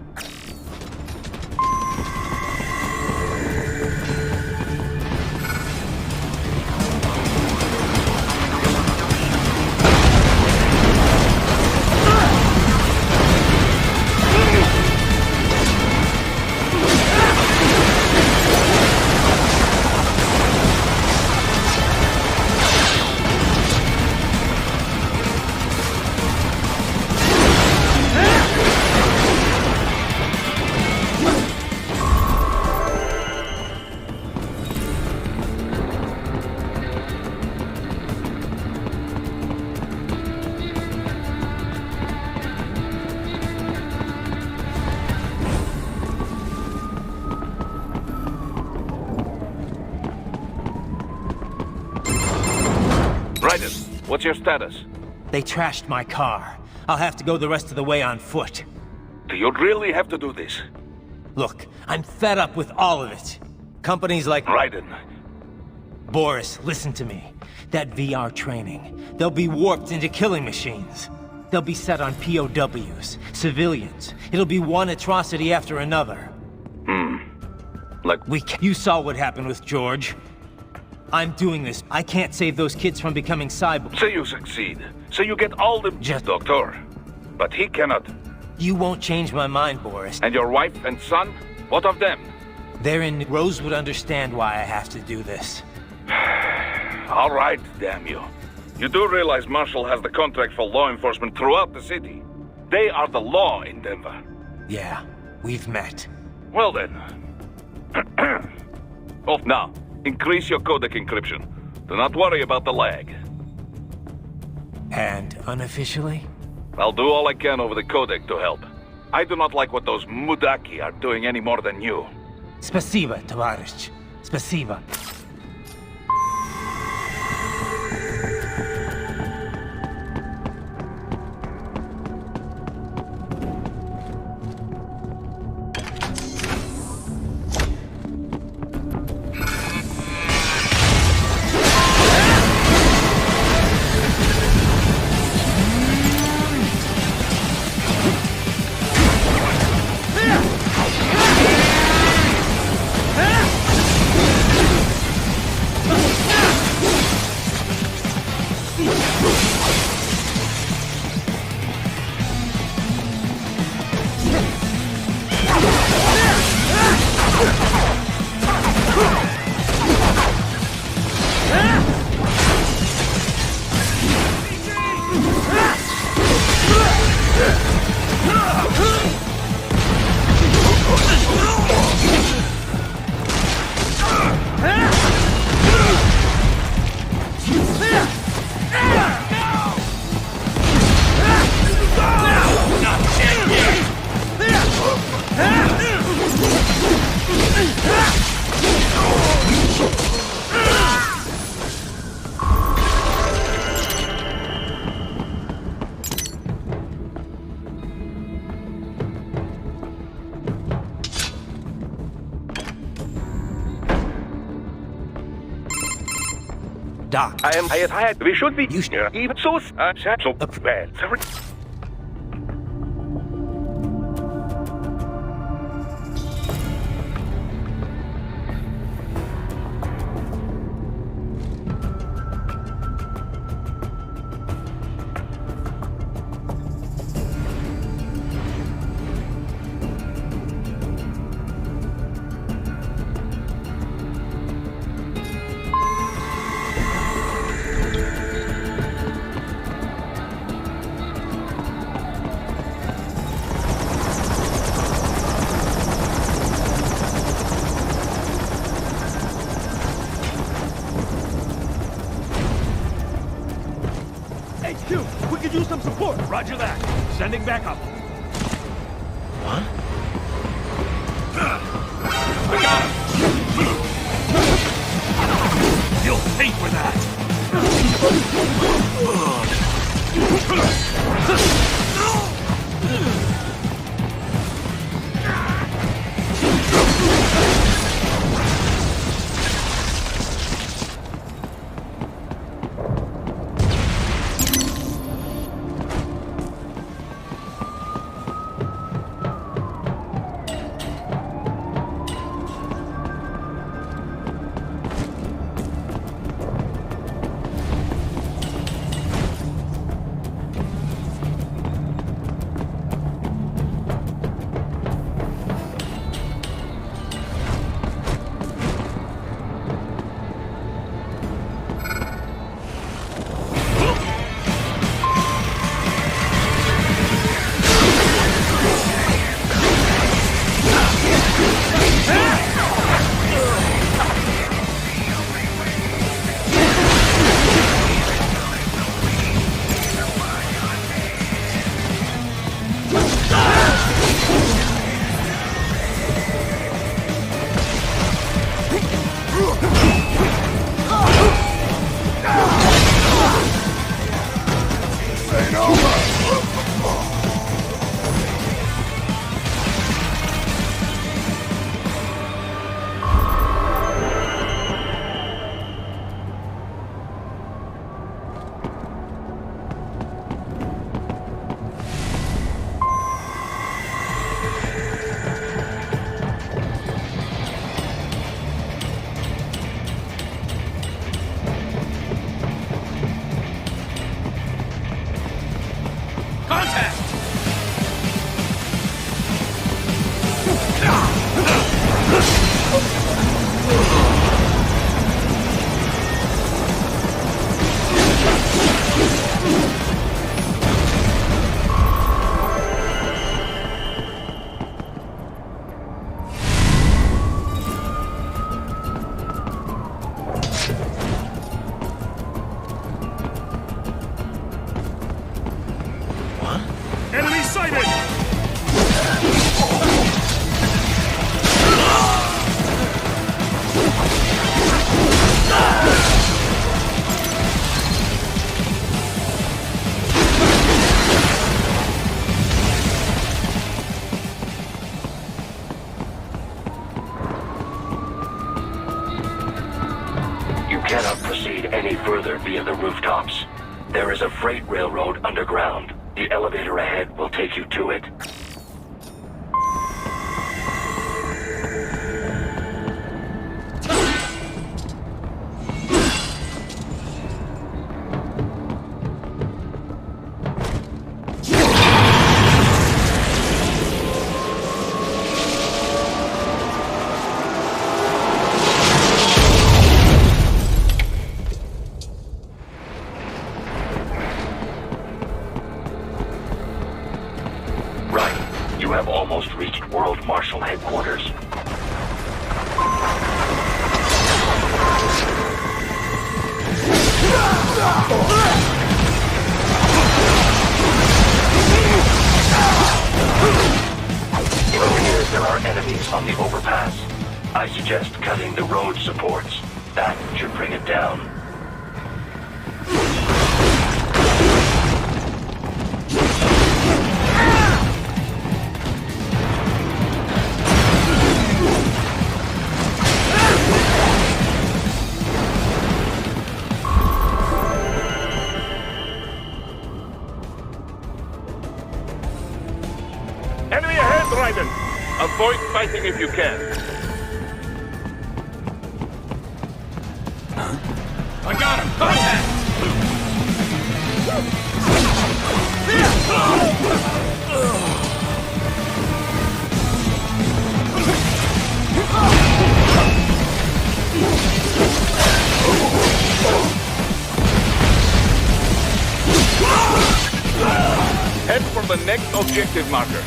What's your status? They trashed my car. I'll have to go the rest of the way on foot. Do you really have to do this? Look, I'm fed up with all of it. Companies like Raiden. Boris, listen to me. That VR training, they'll be warped into killing machines. They'll be set on POWs, civilians. It'll be one atrocity after another. You saw what happened with George. I'm doing this. I can't save those kids from becoming cyborgs. Say you succeed. Say you get all the doctor. But he cannot. You won't change my mind, Boris. And your wife and son? What of them? They're in... Rose would understand why I have to do this. All right, damn you. You do realize Marshall has the contract for law enforcement throughout the city. They are the law in Denver. Yeah, we've met. Well then. Off now. Increase your codec encryption. Do not worry about the lag. And unofficially? I'll do all I can over the codec to help. I do not like what those Mudaki are doing any more than you. Spasiba, Tavarish. Spasiba. Doc. We should be used to even so bad. We could use some support. Roger that. Sending back up. What? I got him! You'll pay for that! cannot proceed any further via the rooftops. There is a freight railroad underground. The elevator ahead will take you to it. You have almost reached World Marshal Headquarters. It appears there are enemies on the overpass. I suggest cutting the road supports. That should bring it down. Avoid fighting if you can. I got him! Contact! Head for the next objective marker.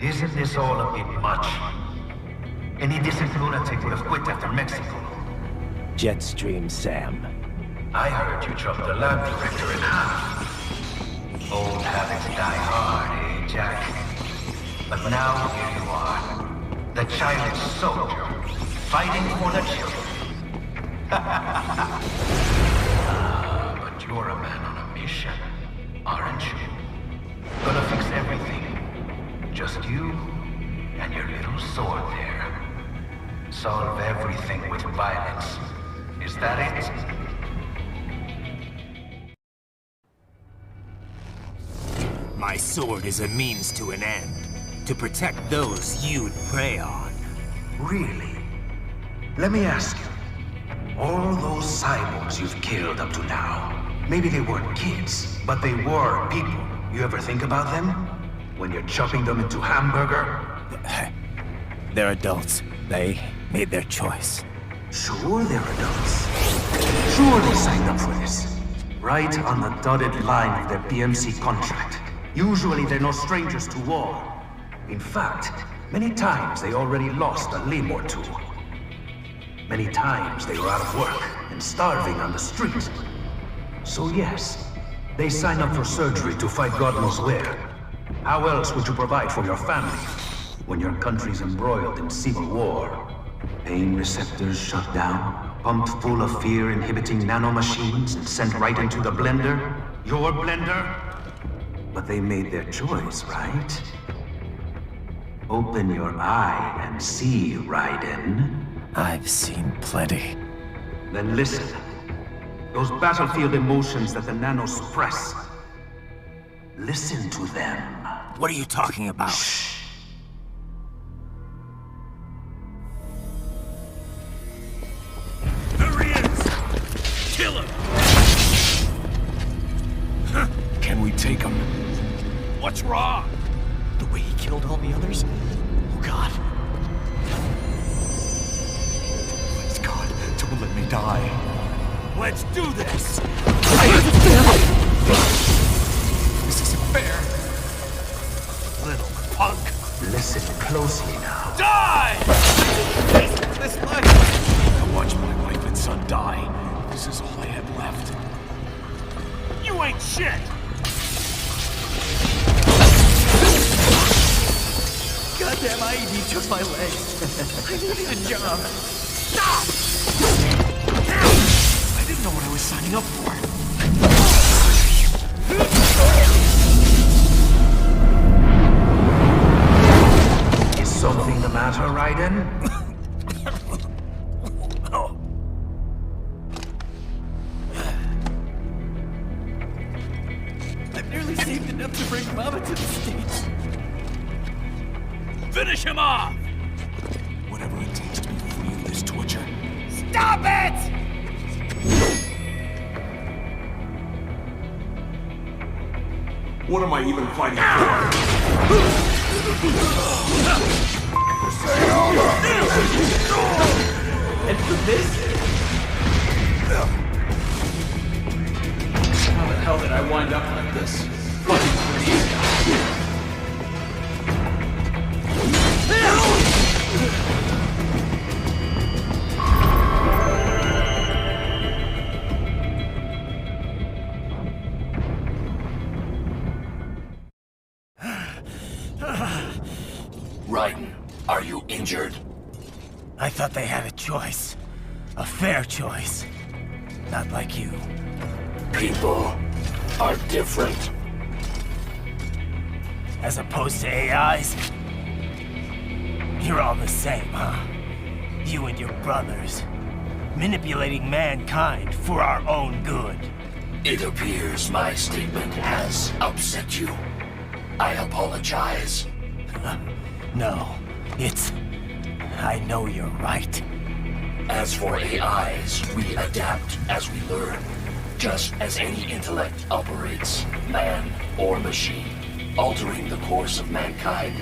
Isn't this all a bit much? Any decent lunatic would have quit after Mexico. Jetstream, Sam. I heard you chopped the lab director in half. Old habits die hard, eh, Jack? But now here you are. The childish soldier, fighting for the children. But you're a man on a mission, aren't you? Gonna fix everything. Just you and your little sword there. Solve everything with violence. Is that it? My sword is a means to an end. To protect those you'd prey on. Really? Let me ask you. All those cyborgs you've killed up to now, maybe they weren't kids, but they were people. You ever think about them? When you're chopping them into hamburger? They're adults. They made their choice. Sure they're adults. Sure they signed up for this. Right on the dotted line of their BMC contract. Usually they're no strangers to war. In fact, many times they already lost a limb or two. Many times they were out of work and starving on the street. So yes, they sign up for surgery to fight God knows where. How else would you provide for your family when your country's embroiled in civil war? Pain receptors shut down, pumped full of fear-inhibiting nanomachines and sent right into the blender? Your blender? But they made their choice, right? Open your eye and see, Raiden. I've seen plenty. Then listen. Those battlefield emotions that the nanos suppress. Listen to them. What are you talking about? Shh. What's wrong? The way he killed all the others? Oh, God. Please, God, don't let me die. Let's do this! This isn't fair. Little punk. Listen closely now. Die! This life. I watched my wife and son die. This is all I had left. You ain't shit! Goddamn IED took my legs. I needed a job. Stop! I didn't know what I was signing up for. Is something the matter, Raiden? I've nearly saved enough to bring Mama to the States. Finish him off! Whatever it takes to be free of this torture. Stop it! What am I even fighting for? And for this? How the hell did I wind up like this? Fucking for these guys. Raiden, are you injured? I thought they had a choice. A fair choice. Not like you. People are different. As opposed to AIs? You're all the same, huh? You and your brothers. Manipulating mankind for our own good. It appears my statement has upset you. I apologize. No, it's... I know you're right. As for AIs, we adapt as we learn. Just as any intellect operates, man or machine. Altering the course of mankind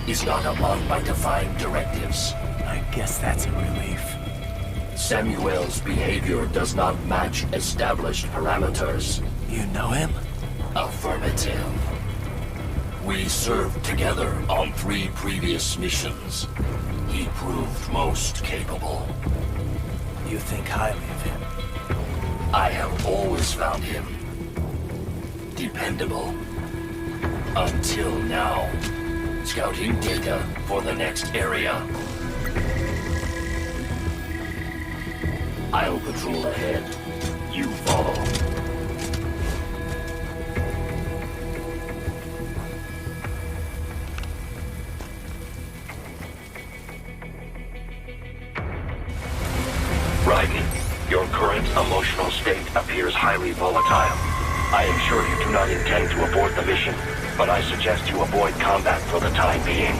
is not among my defined directives. I guess that's a relief. Samuel's behavior does not match established parameters. You know him? Affirmative. We served together on 3 previous missions. He proved most capable. You think highly of him? I have always found him dependable. Until now. Scouting data for the next area. I'll patrol ahead. You follow. Raiden, your current emotional state appears highly volatile. I am sure you do not intend to abort the mission, but I suggest you avoid combat for the time being.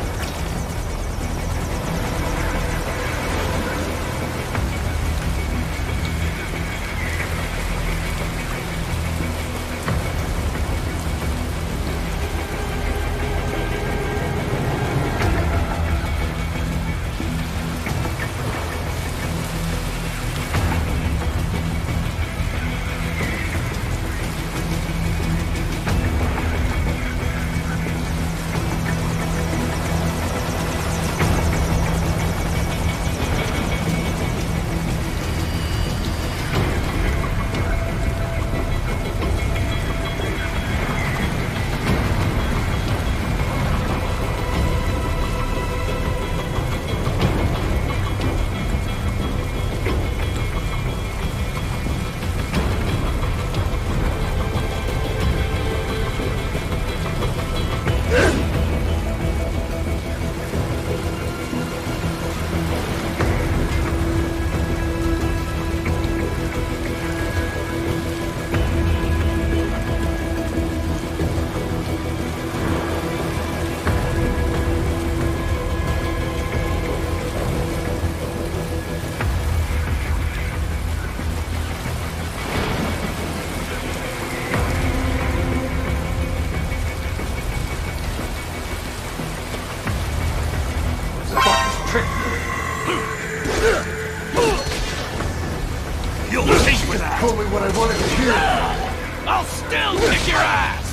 still kick your ass!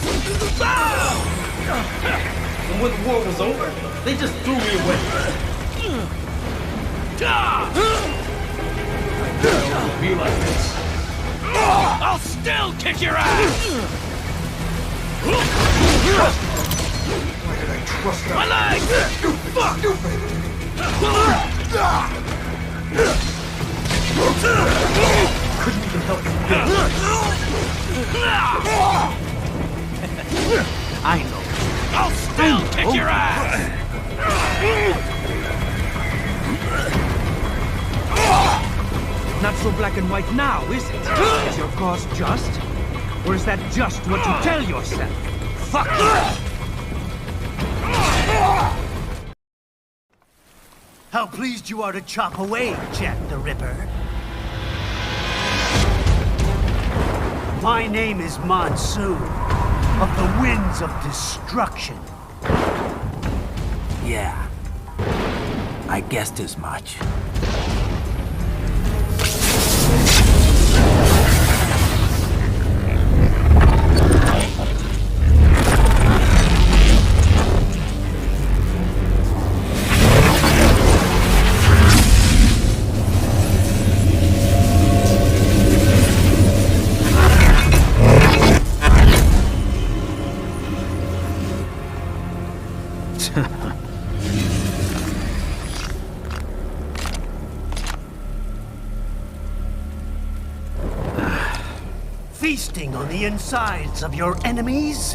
And when the war was over, they just threw me away. It'll be like this. I'll still kick your ass! Why did I trust that? My legs! Fuck! Couldn't even help you. I know. I'll still kick your ass! Not so black and white now, is it? Is your cause just? Or is that just what you tell yourself? Fuck you! How pleased you are to chop away, Jack the Ripper. My name is Monsoon, of the Winds of Destruction. Yeah. I guessed as much. Feasting on the insides of your enemies?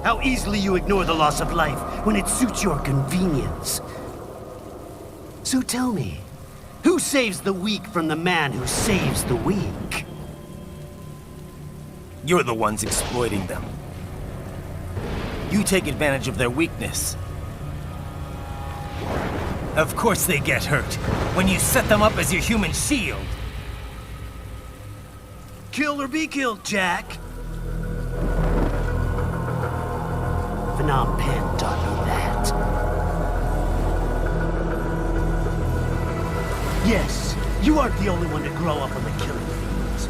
How easily you ignore the loss of life when it suits your convenience. So tell me, who saves the weak from the man who saves the weak? You're the ones exploiting them. You take advantage of their weakness. Of course they get hurt when you set them up as your human shield. Kill or be killed, Jack. Phnom Penh taught me that. Yes, you aren't the only one to grow up on the killing fields.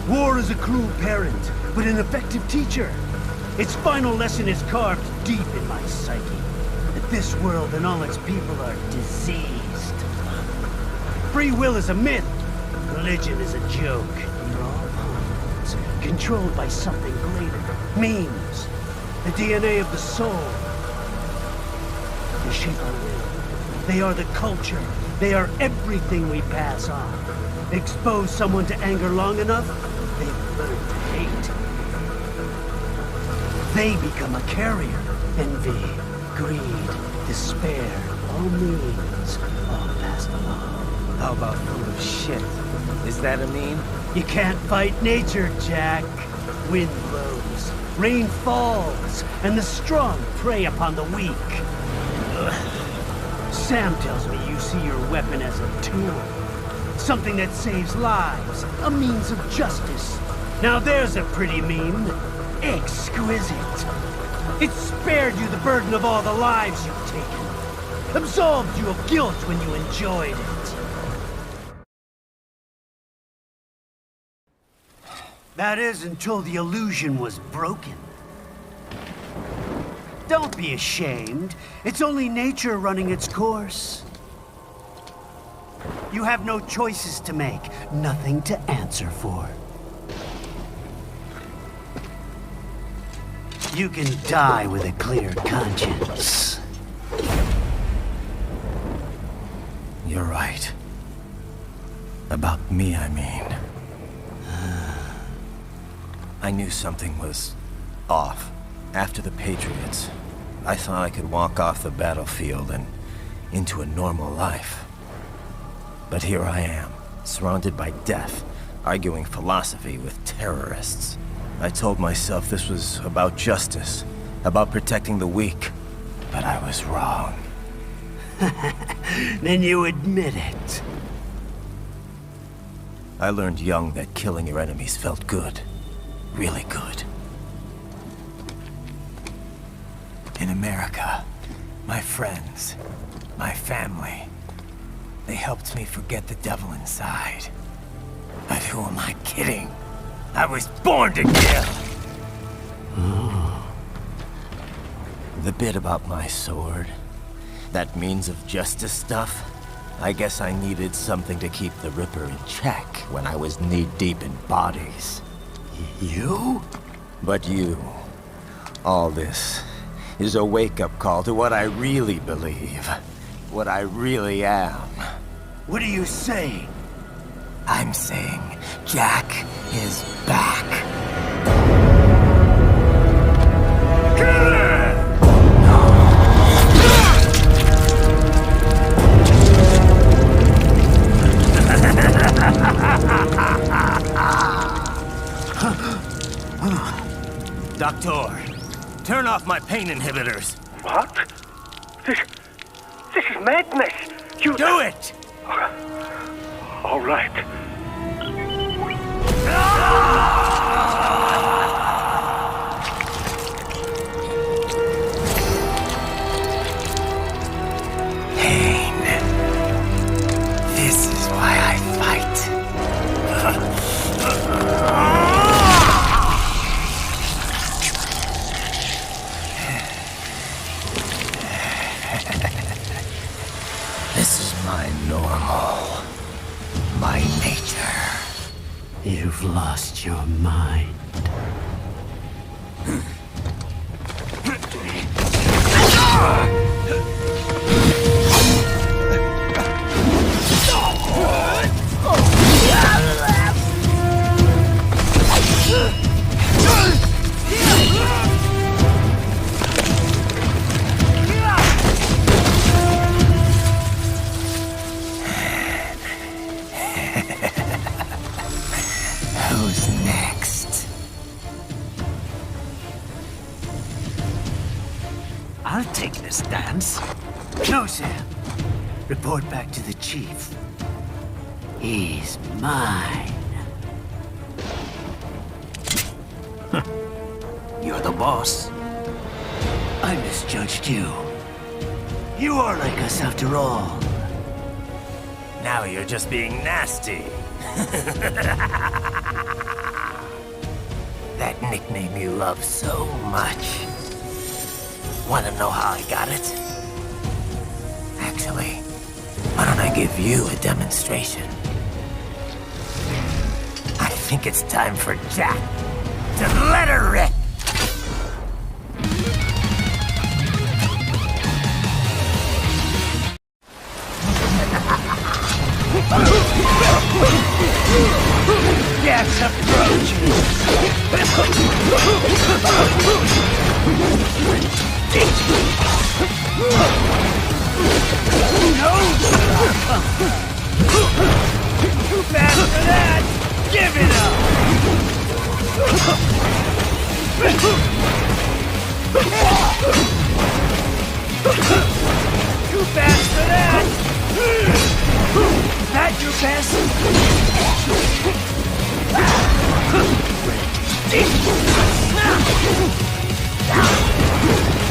War is a cruel parent, but an effective teacher. Its final lesson is carved deep in my psyche. That this world and all its people are diseased. Free will is a myth. Religion is a joke. You're all pawns, controlled by something greater. Memes. The DNA of the soul. They shape our will. They are the culture. They are everything we pass on. Expose someone to anger long enough, they learn to hate. They become a carrier. Envy, greed, despair, all means, all passed along. How about full of shit? Is that a meme? You can't fight nature, Jack. Wind blows, rain falls, and the strong prey upon the weak. Sam tells me you see your weapon as a tool. Something that saves lives, a means of justice. Now there's a pretty meme. Exquisite. It spared you the burden of all the lives you've taken. Absolved you of guilt when you enjoyed it. That is until the illusion was broken. Don't be ashamed. It's only nature running its course. You have no choices to make, nothing to answer for. You can die with a clear conscience. You're right. About me, I mean. I knew something was off. After the Patriots, I thought I could walk off the battlefield and into a normal life. But here I am, surrounded by death, arguing philosophy with terrorists. I told myself this was about justice, about protecting the weak, but I was wrong. Then you admit it. I learned young that killing your enemies felt good. Really good. In America, my friends, my family, they helped me forget the devil inside. But who am I kidding? I was born to kill! The bit about my sword, that means of justice stuff, I guess I needed something to keep the Ripper in check when I was knee-deep in bodies. You? But you, all this, is a wake-up call to what I really believe, what I really am. What are you saying? I'm saying Jack is back. Doctor, turn off my pain inhibitors. What? This is madness. You do it! All right. Pain. This is why I fight. This is my normal. My nature. You've lost your mind. Who's next? I'll take this dance. Closer. Report back to the chief. He's mine. You're the boss. I misjudged you. You are like us after all. Now you're just being nasty. That nickname you love so much. Want to know how I got it? Actually, why don't I give you a demonstration? I think it's time for Jack to let her rip. Death's approaching. No! Too fast for that! Give it up! Too fast for that! Is that your best?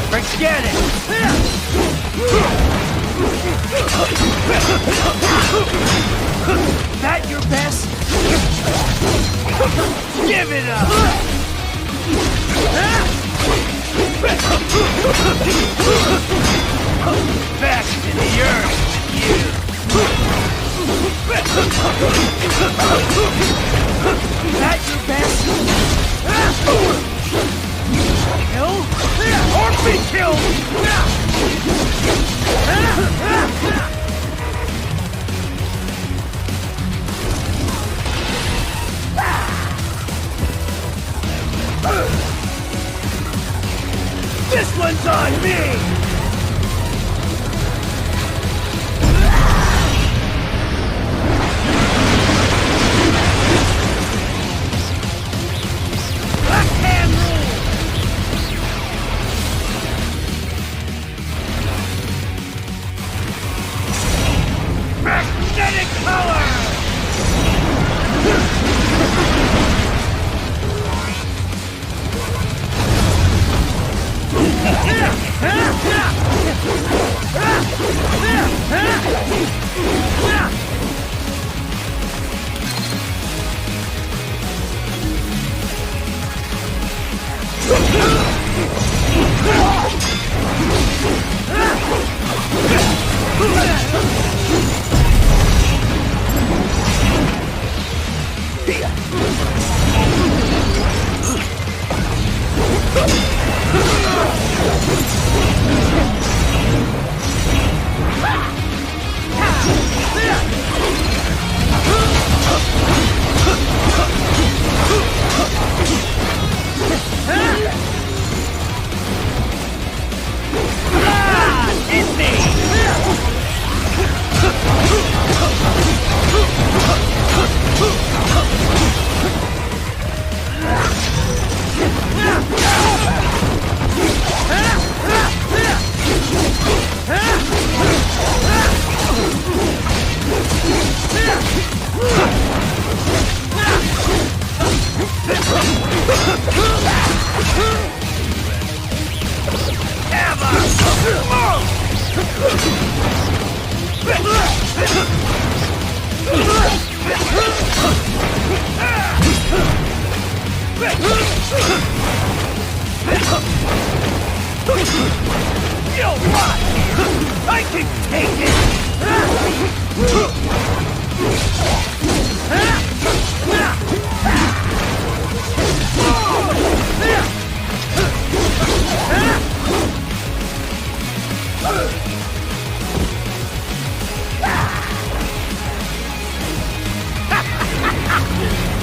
Forget it! Is that your best? Give it up! Back to the earth, you! Is that your best? Kill? Or be killed! This one's on me! Magnetic power!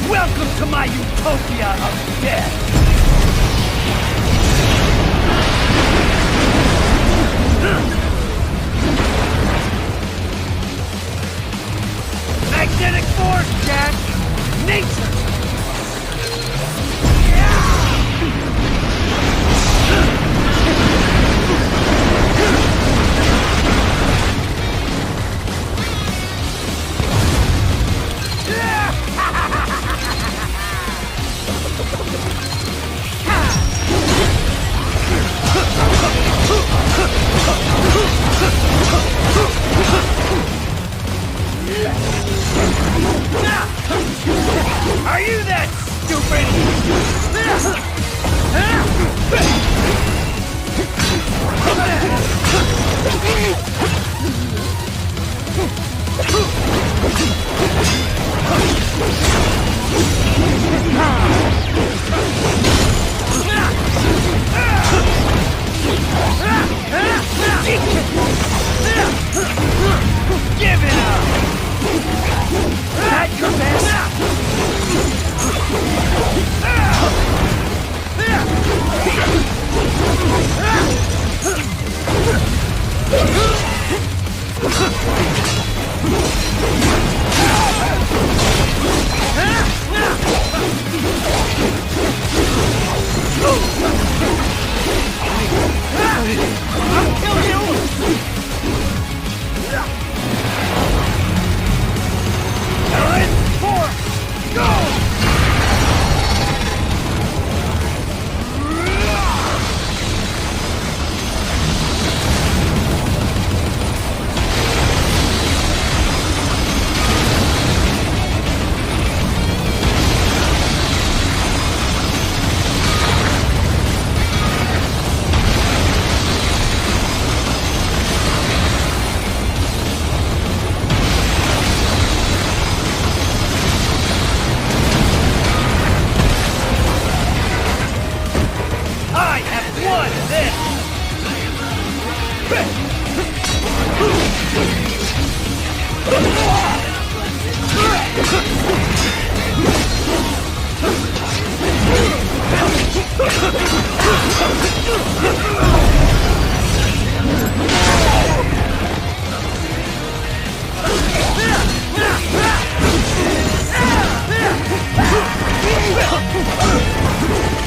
Welcome to my utopia of death! Magnetic force, Jack! Nature! Are you that stupid? Give it up! That your best? I'll kill you! Go!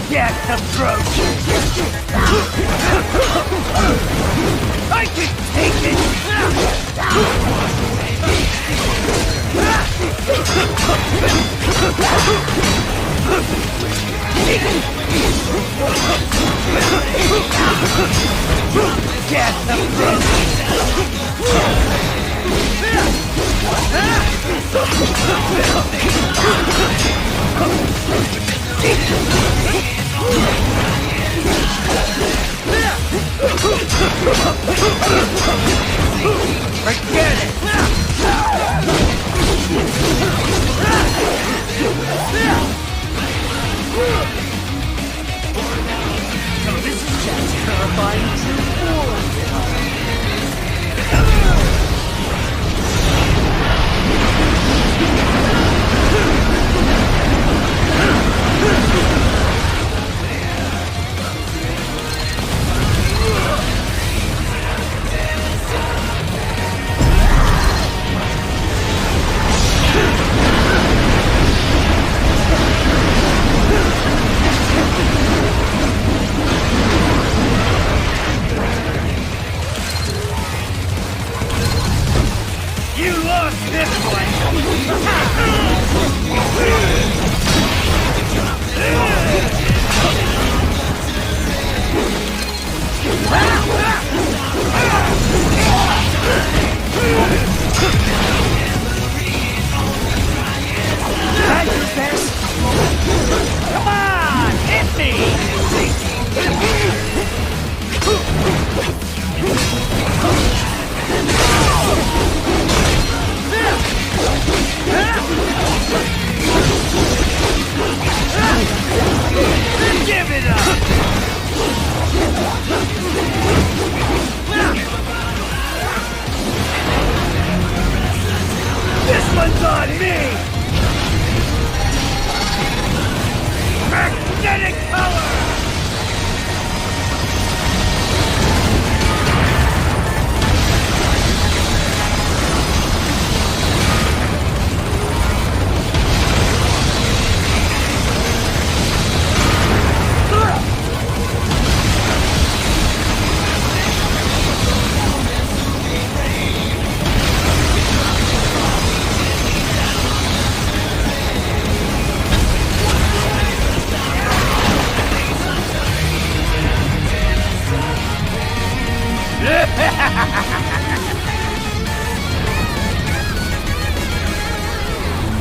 Get approach! I can take it! Get approach!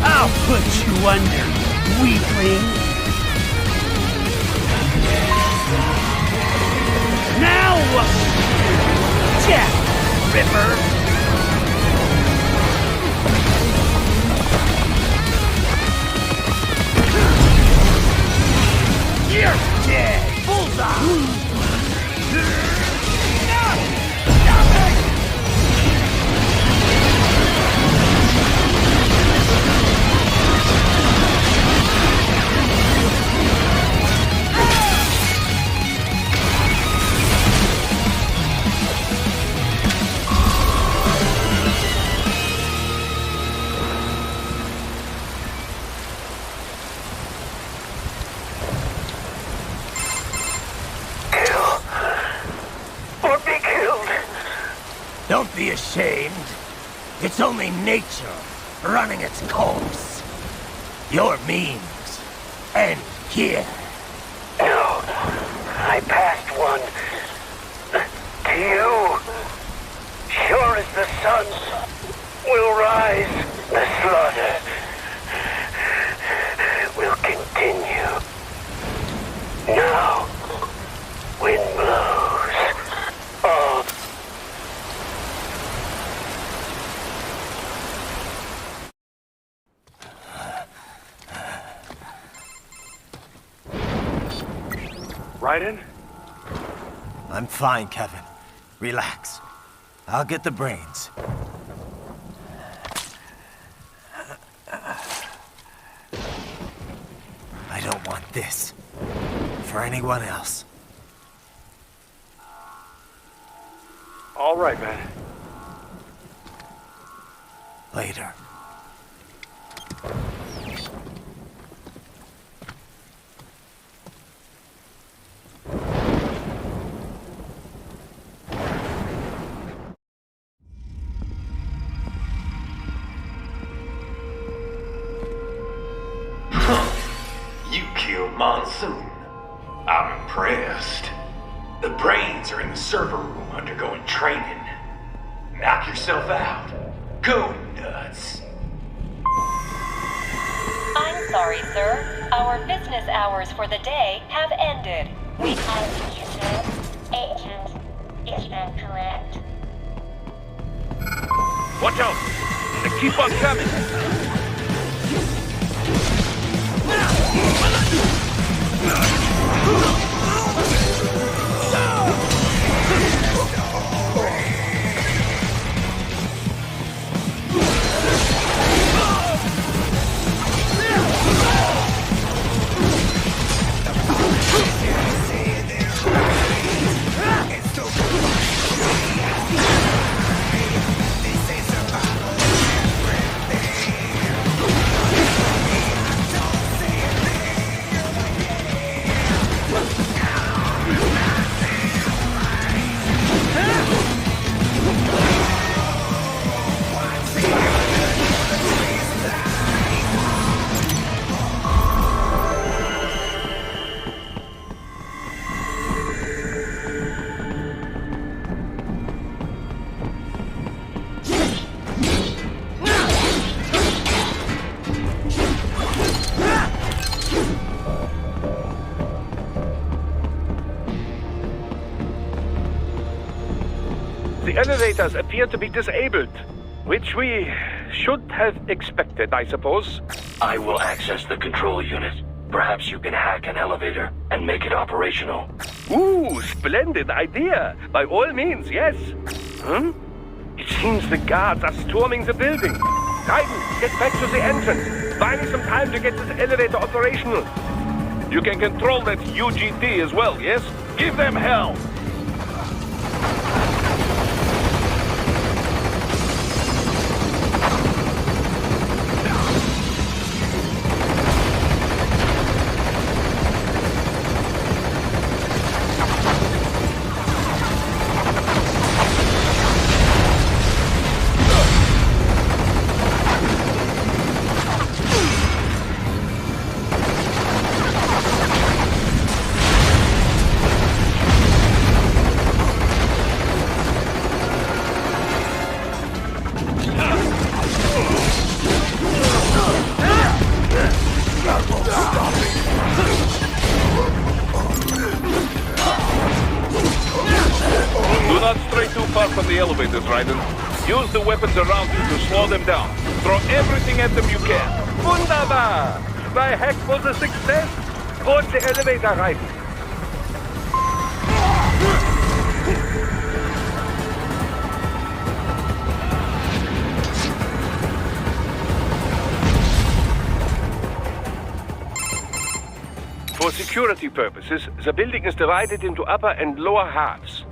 I'll put you under, weakling. Now what? Jack Ripper. You're dead! Bullseye! Don't be ashamed. It's only nature running its course. Your means end here. No, I passed one to you. Sure as the sun will rise, the slaughter will continue. Now, wind blows. All Raiden? I'm fine, Kevin. Relax. I'll get the brains. I don't want this for anyone else. All right, man. Later. You killed Monsoon. I'm impressed. The brains are in the server room undergoing training. Knock yourself out. Go nuts. I'm sorry, sir. Our business hours for the day have ended. We have agent is incorrect. Watch out! They keep on coming! The elevators appear to be disabled, which we should have expected, I suppose. I will access the control unit. Perhaps you can hack an elevator and make it operational. Ooh, splendid idea. By all means, yes. It seems the guards are storming the building. Raiden, get back to the entrance. Buy me some time to get this elevator operational. You can control that UGT as well, yes? Give them hell! Elevators, Raiden. Use the weapons around you to slow them down. Throw everything at them you can. Wunderbar! My hack was a success. Board the elevator, Raiden. For security purposes, the building is divided into upper and lower halves.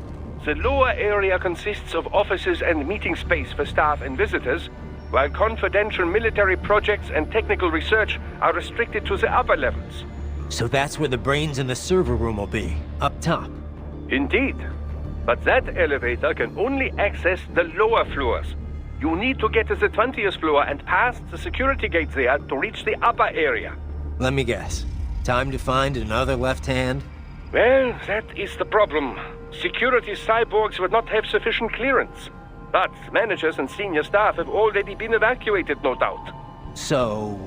The lower area consists of offices and meeting space for staff and visitors, while confidential military projects and technical research are restricted to the upper levels. So that's where the brains in the server room will be, up top. Indeed. But that elevator can only access the lower floors. You need to get to the 20th floor and past the security gate there to reach the upper area. Let me guess. Time to find another left hand? Well, that is the problem. Security cyborgs would not have sufficient clearance. But managers and senior staff have already been evacuated, no doubt. So...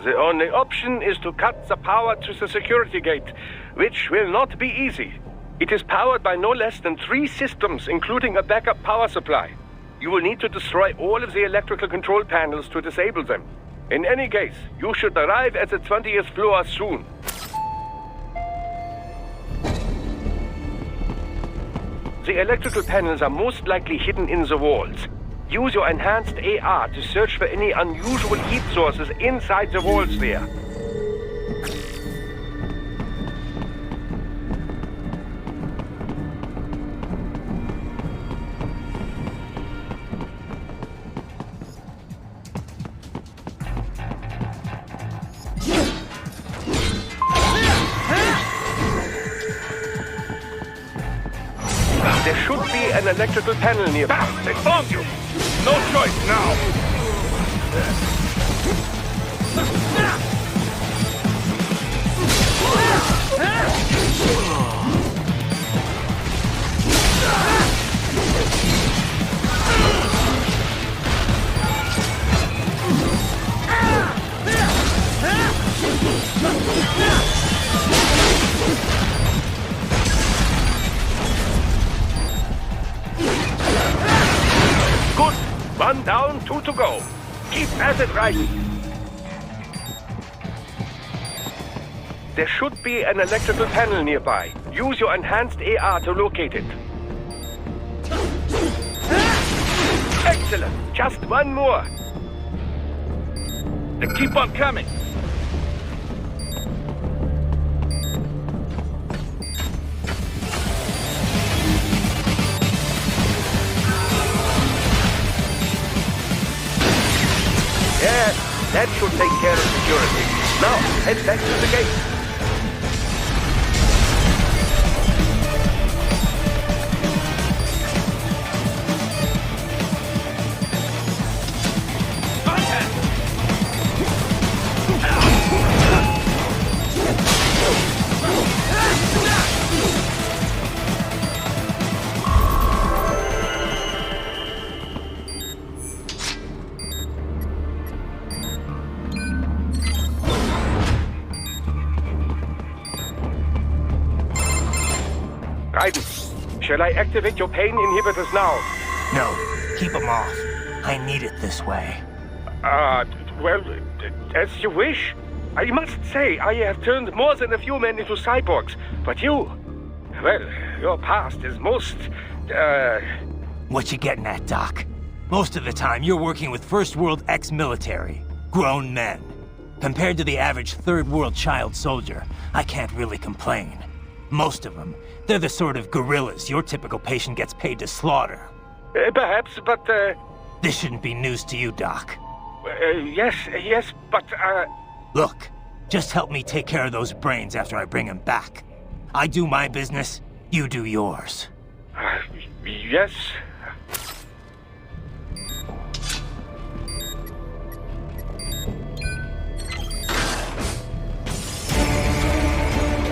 The only option is to cut the power to the security gate, which will not be easy. It is powered by no less than 3 systems, including a backup power supply. You will need to destroy all of the electrical control panels to disable them. In any case, you should arrive at the 20th floor soon. The electrical panels are most likely hidden in the walls. Use your enhanced AR to search for any unusual heat sources inside the walls there. There should be an electrical panel nearby. They found you! No choice now! Good. 1 down, 2 to go. Keep at it, Raiden. There should be an electrical panel nearby. Use your enhanced AR to locate it. Excellent. Just 1 more. They keep on coming. Yes, that should take care of security. Now, head back to the gate. Shall I activate your pain inhibitors now? No, keep them off. I need it this way. Well, as you wish. I must say, I have turned more than a few men into cyborgs, but you... Well, your past is most, What you getting at, Doc? Most of the time, you're working with First World ex-military. Grown men. Compared to the average Third World child soldier, I can't really complain. Most of them, they're the sort of guerrillas your typical patient gets paid to slaughter. Perhaps, but, This shouldn't be news to you, Doc. Yes, but, Look, just help me take care of those brains after I bring them back. I do my business, you do yours. Yes.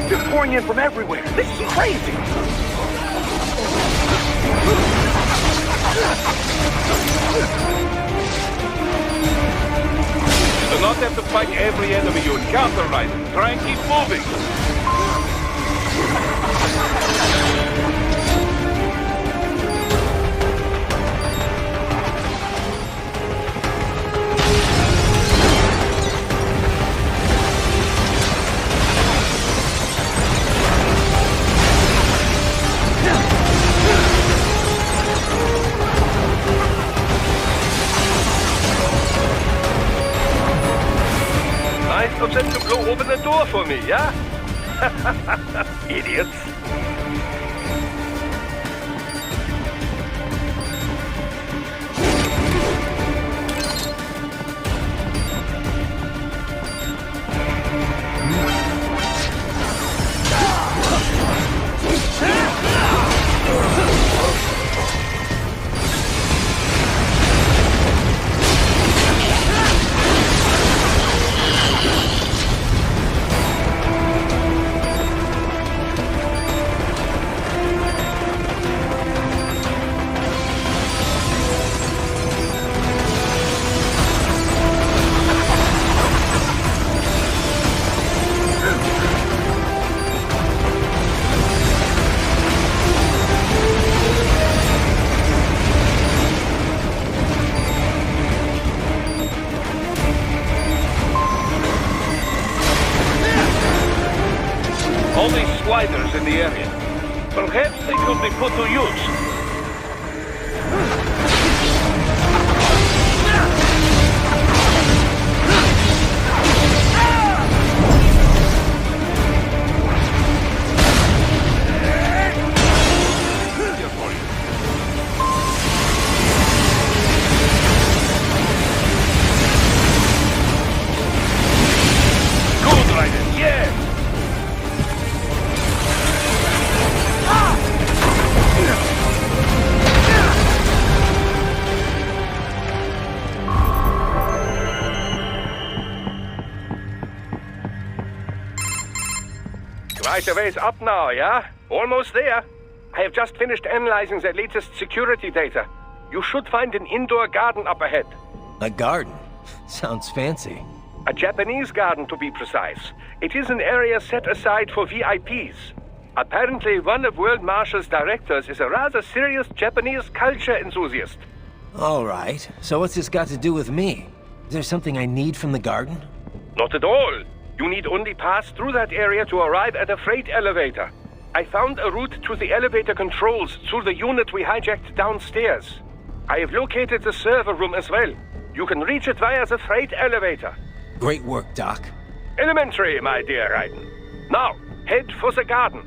They're pouring in from everywhere. This is crazy. Do not have to fight every enemy you encounter, right? Try and keep moving. Nice of them to go open the door for me, yeah? Idiots. All these sliders in the area. Perhaps they could be put to use. Good, Raiden, yeah! Right a ways up now, yeah? Almost there. I have just finished analyzing the latest security data. You should find an indoor garden up ahead. A garden? Sounds fancy. A Japanese garden, to be precise. It is an area set aside for VIPs. Apparently, one of World Marshal's directors is a rather serious Japanese culture enthusiast. All right. So what's this got to do with me? Is there something I need from the garden? Not at all. You need only pass through that area to arrive at a freight elevator. I found a route to the elevator controls through the unit we hijacked downstairs. I have located the server room as well. You can reach it via the freight elevator. Great work, Doc. Elementary, my dear Raiden. Now, head for the garden.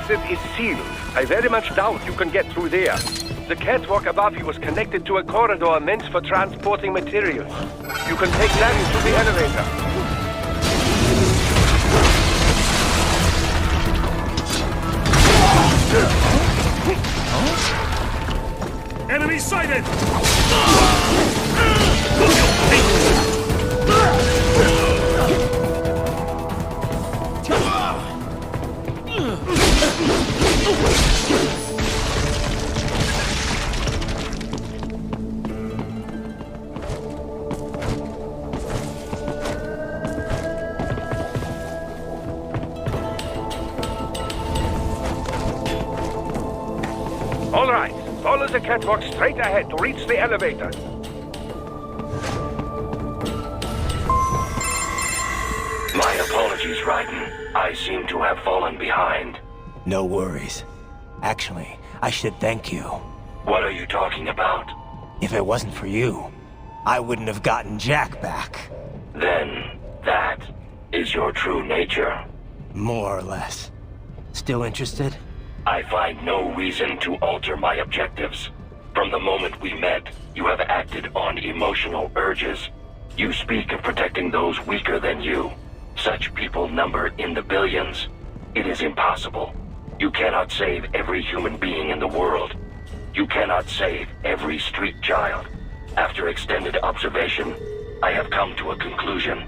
exit is sealed. I very much doubt you can get through there. The catwalk above you is connected to a corridor meant for transporting materials. You can take that into the elevator. Enemy sighted! All right, follow the catwalk straight ahead to reach the elevator. My apologies, Raiden. I seem to have fallen behind. No worries. Actually, I should thank you. What are you talking about? If it wasn't for you, I wouldn't have gotten Jack back. Then, that is your true nature. More or less. Still interested? I find no reason to alter my objectives. From the moment we met, you have acted on emotional urges. You speak of protecting those weaker than you. Such people number in the billions. It is impossible. You cannot save every human being in the world. You cannot save every street child. After extended observation, I have come to a conclusion.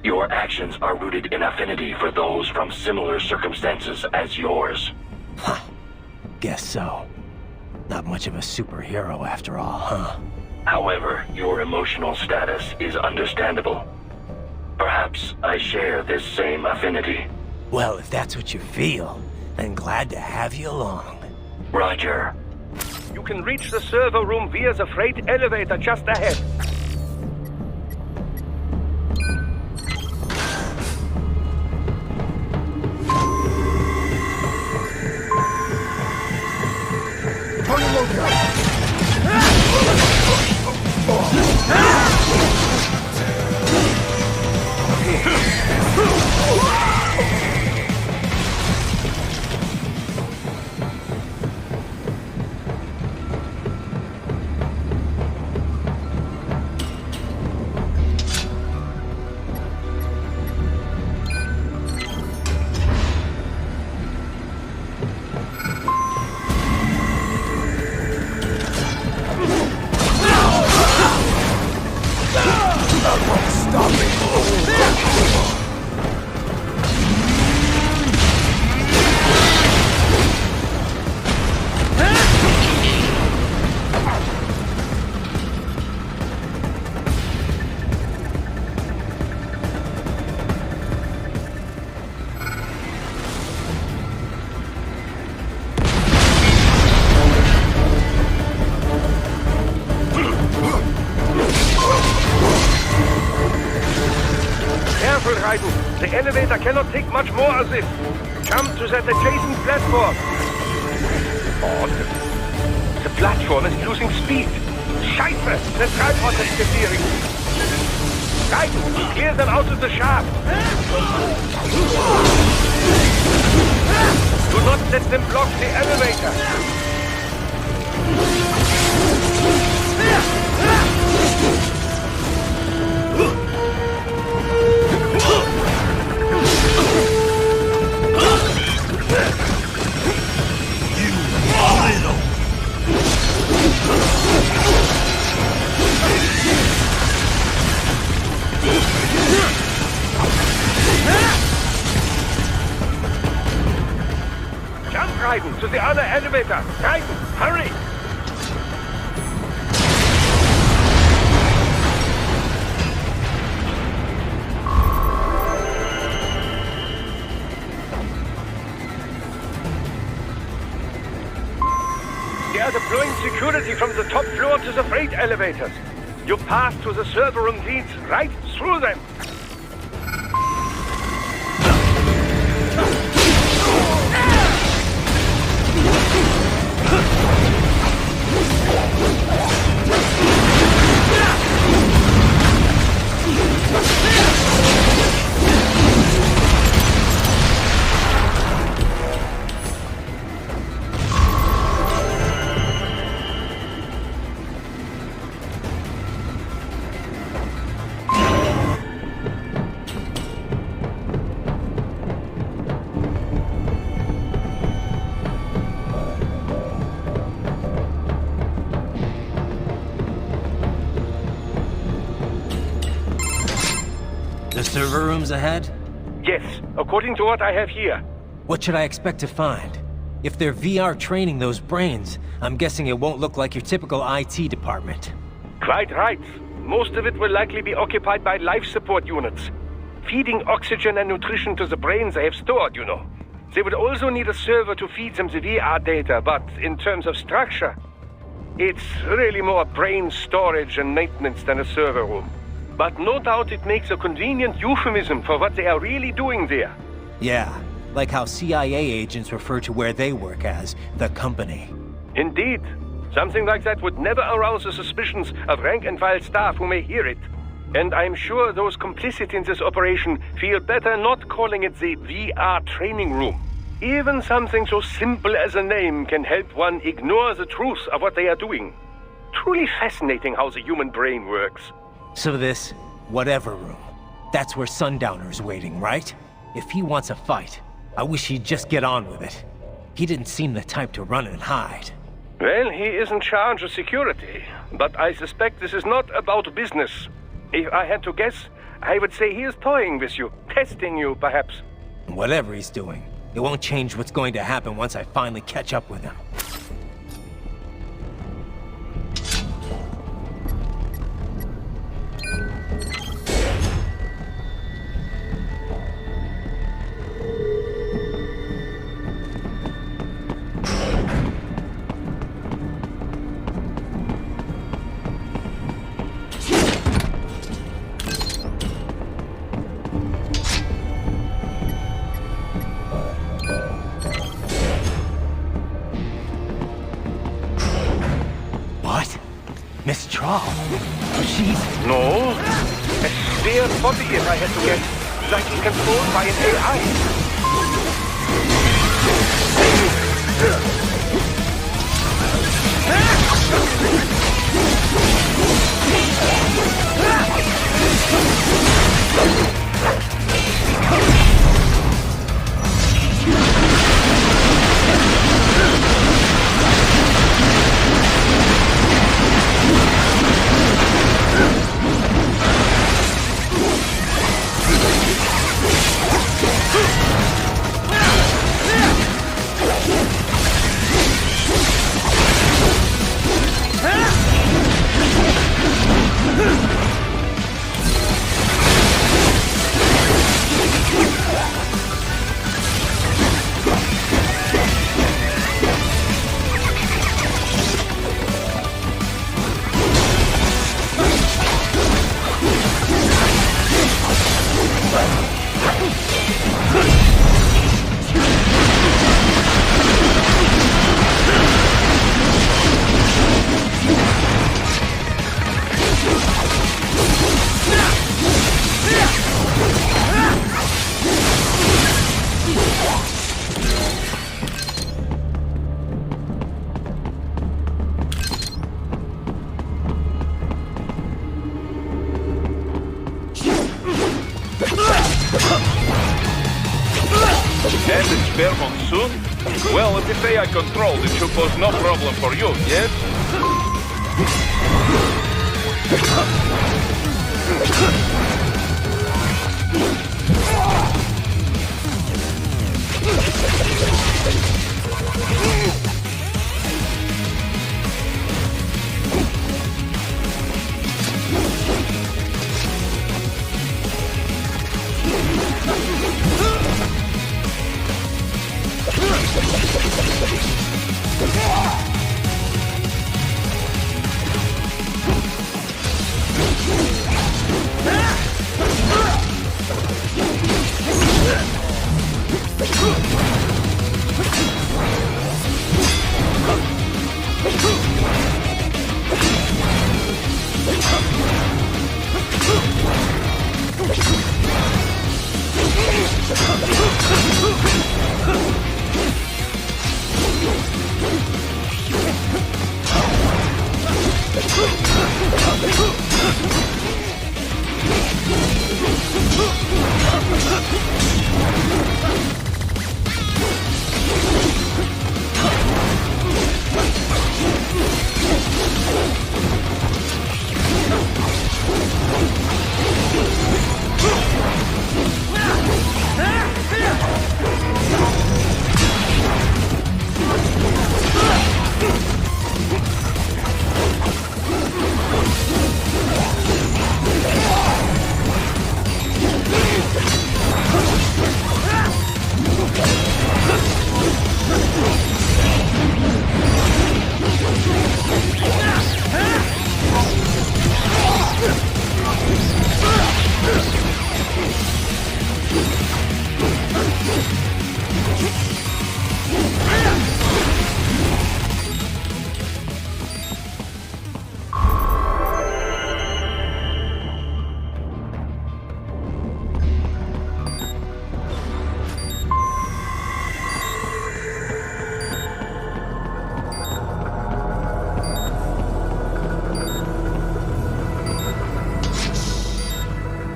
Your actions are rooted in affinity for those from similar circumstances as yours. Huh. Guess so. Not much of a superhero after all, huh? However, your emotional status is understandable. Perhaps I share this same affinity. Well, if that's what you feel, then glad to have you along. Roger. You can reach the server room via the freight elevator just ahead. Turn the load down. The elevator cannot take much more of this. Come to that adjacent platform. Odd. The platform is losing speed. Scheiße! The tripod is disappearing. Right, clear them out of the shaft. Do not let them block the elevator. Jump, Raiden, to the other elevator. Raiden, hurry! They are deploying security from the top floor to the freight elevators. Your path to the server room leads right through them. The server room's ahead? Yes, according to what I have here. What should I expect to find? If they're VR training those brains, I'm guessing it won't look like your typical IT department. Quite right. Most of it will likely be occupied by life support units. Feeding oxygen and nutrition to the brains they have stored, you know. They would also need a server to feed them the VR data, but in terms of structure, it's really more brain storage and maintenance than a server room. But no doubt it makes a convenient euphemism for what they are really doing there. Yeah, like how CIA agents refer to where they work as the company. Indeed. Something like that would never arouse the suspicions of rank-and-file staff who may hear it. And I'm sure those complicit in this operation feel better not calling it the VR training room. Even something so simple as a name can help one ignore the truth of what they are doing. Truly fascinating how the human brain works. So this, whatever room, that's where Sundowner's waiting, right? If he wants a fight, I wish he'd just get on with it. He didn't seem the type to run and hide. Well, he is in charge of security, but I suspect this is not about business. If I had to guess, I would say he is toying with you, testing you, perhaps. Whatever he's doing, it won't change what's going to happen once I finally catch up with him. Mistral? She's... No. A spare body, if I had to guess. Likely controlled by an And it's spare Monsoon? Well, if it's AI controlled, it should pose no problem for you, yes?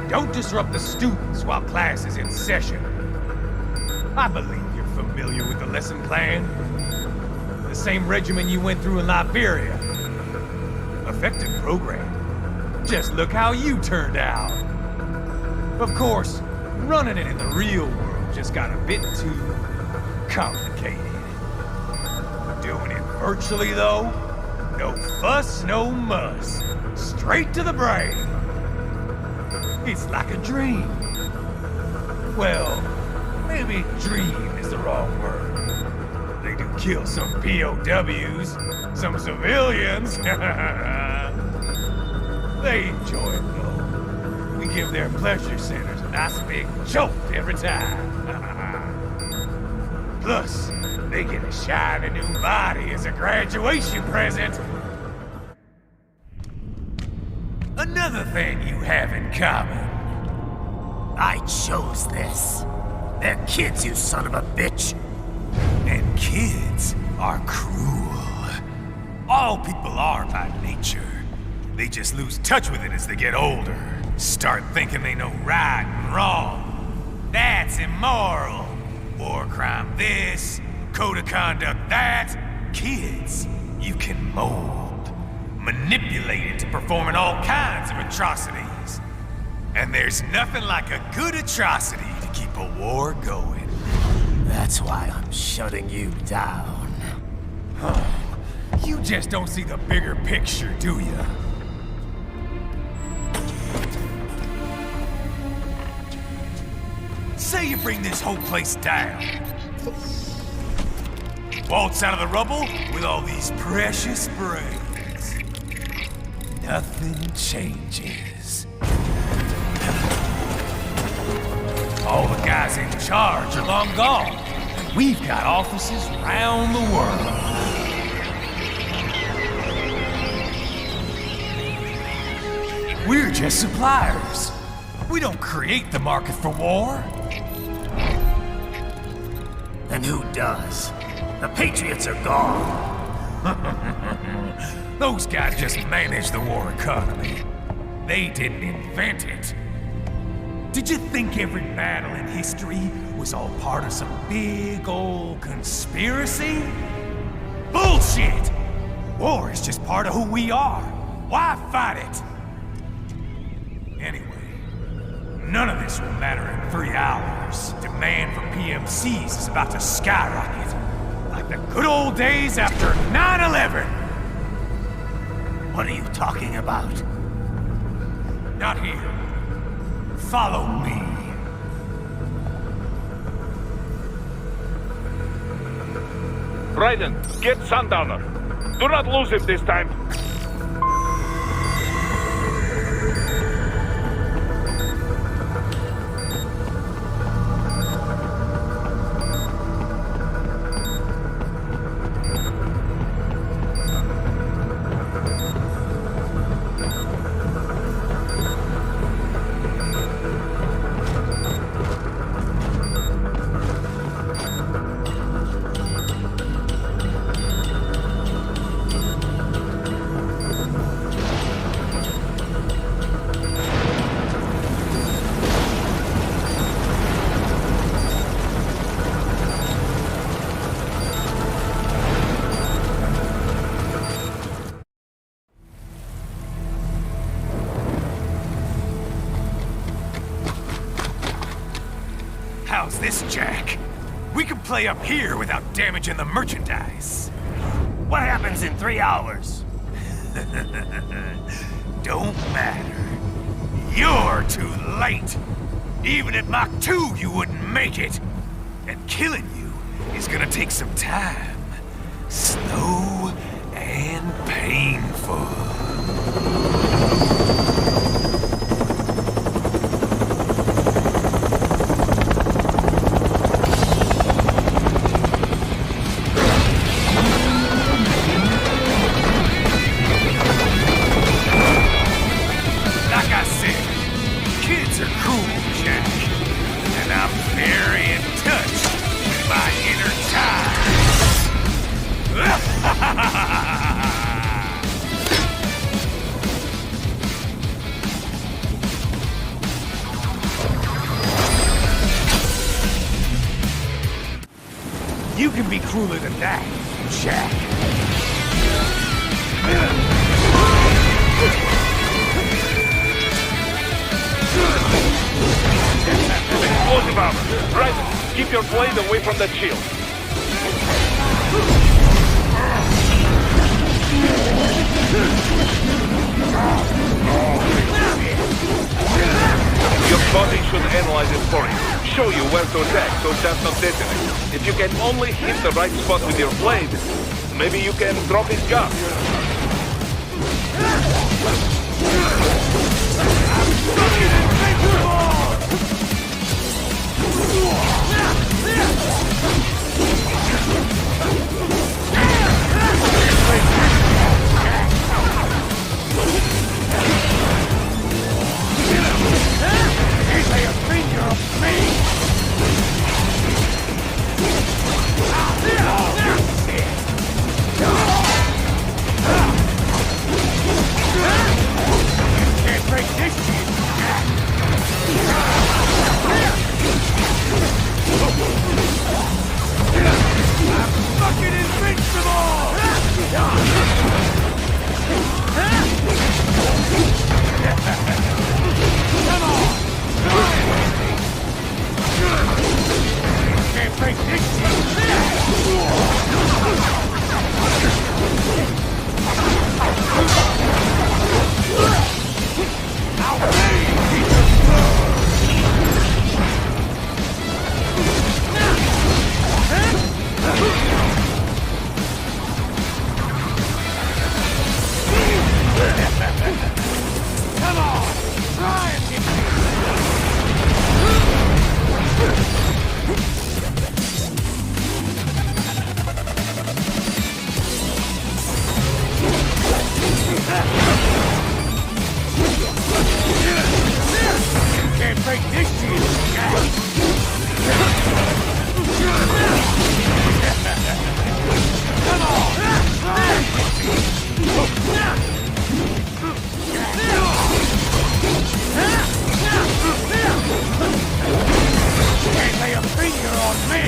Don't disrupt the students while class is in session. I believe you're familiar with the lesson plan. The same regimen you went through in Liberia. Effective program. Just look how you turned out. Of course, running it in the real world just got a bit too complicated. Doing it virtually, though, no fuss, no muss. Straight to the brain. It's like a dream. Well, maybe dream is the wrong word. They do kill some POWs, some civilians. They enjoy it, though. We give their pleasure centers a nice big jolt every time. Plus, they get a shiny new body as a graduation present. Another thing you have in common. I chose this. They're kids, you son of a bitch. And kids are cruel. All people are by nature. They just lose touch with it as they get older. Start thinking they know right and wrong. That's immoral. War crime this, code of conduct that. Kids, you can mold, manipulate into performing all kinds of atrocities. And there's nothing like a good atrocity to keep a war going. That's why I'm shutting you down. You just don't see the bigger picture, do you? Say you bring this whole place down. Waltz out of the rubble with all these precious brains. Nothing changes. All the guys in charge are long gone. We've got offices around the world. We're just suppliers. We don't create the market for war. And who does? The Patriots are gone. Those guys just manage the war economy. They didn't invent it. Did you think every battle in history was all part of some big old conspiracy? Bullshit! War is just part of who we are. Why fight it? Anyway, none of this will matter in 3 hours. Demand for PMCs is about to skyrocket. Like the good old days after 9/11. What are you talking about? Not here. Follow me. Raiden, get Sundowner. Do not lose him this time. How's this, Jack? We can play up here without damaging the merchandise. What happens in 3 hours? Don't matter. You're too late. Even at Mach 2, you wouldn't make it. And killing you is gonna take some time. Slow and painful. You can be crueler than that, Jack. Explosive armor. Right. Keep your blade away from that shield. Your body should analyze it for you. Show you where to attack so it does not detonate. If you can only hit the right spot with your blade, maybe you can drop his gun. Lay a finger on me! Can't break this shit! I'm fucking invincible! Come on! Can't break this shit! Come on! Try and get me! Can't break this shit! Come on! Can't lay a finger on me!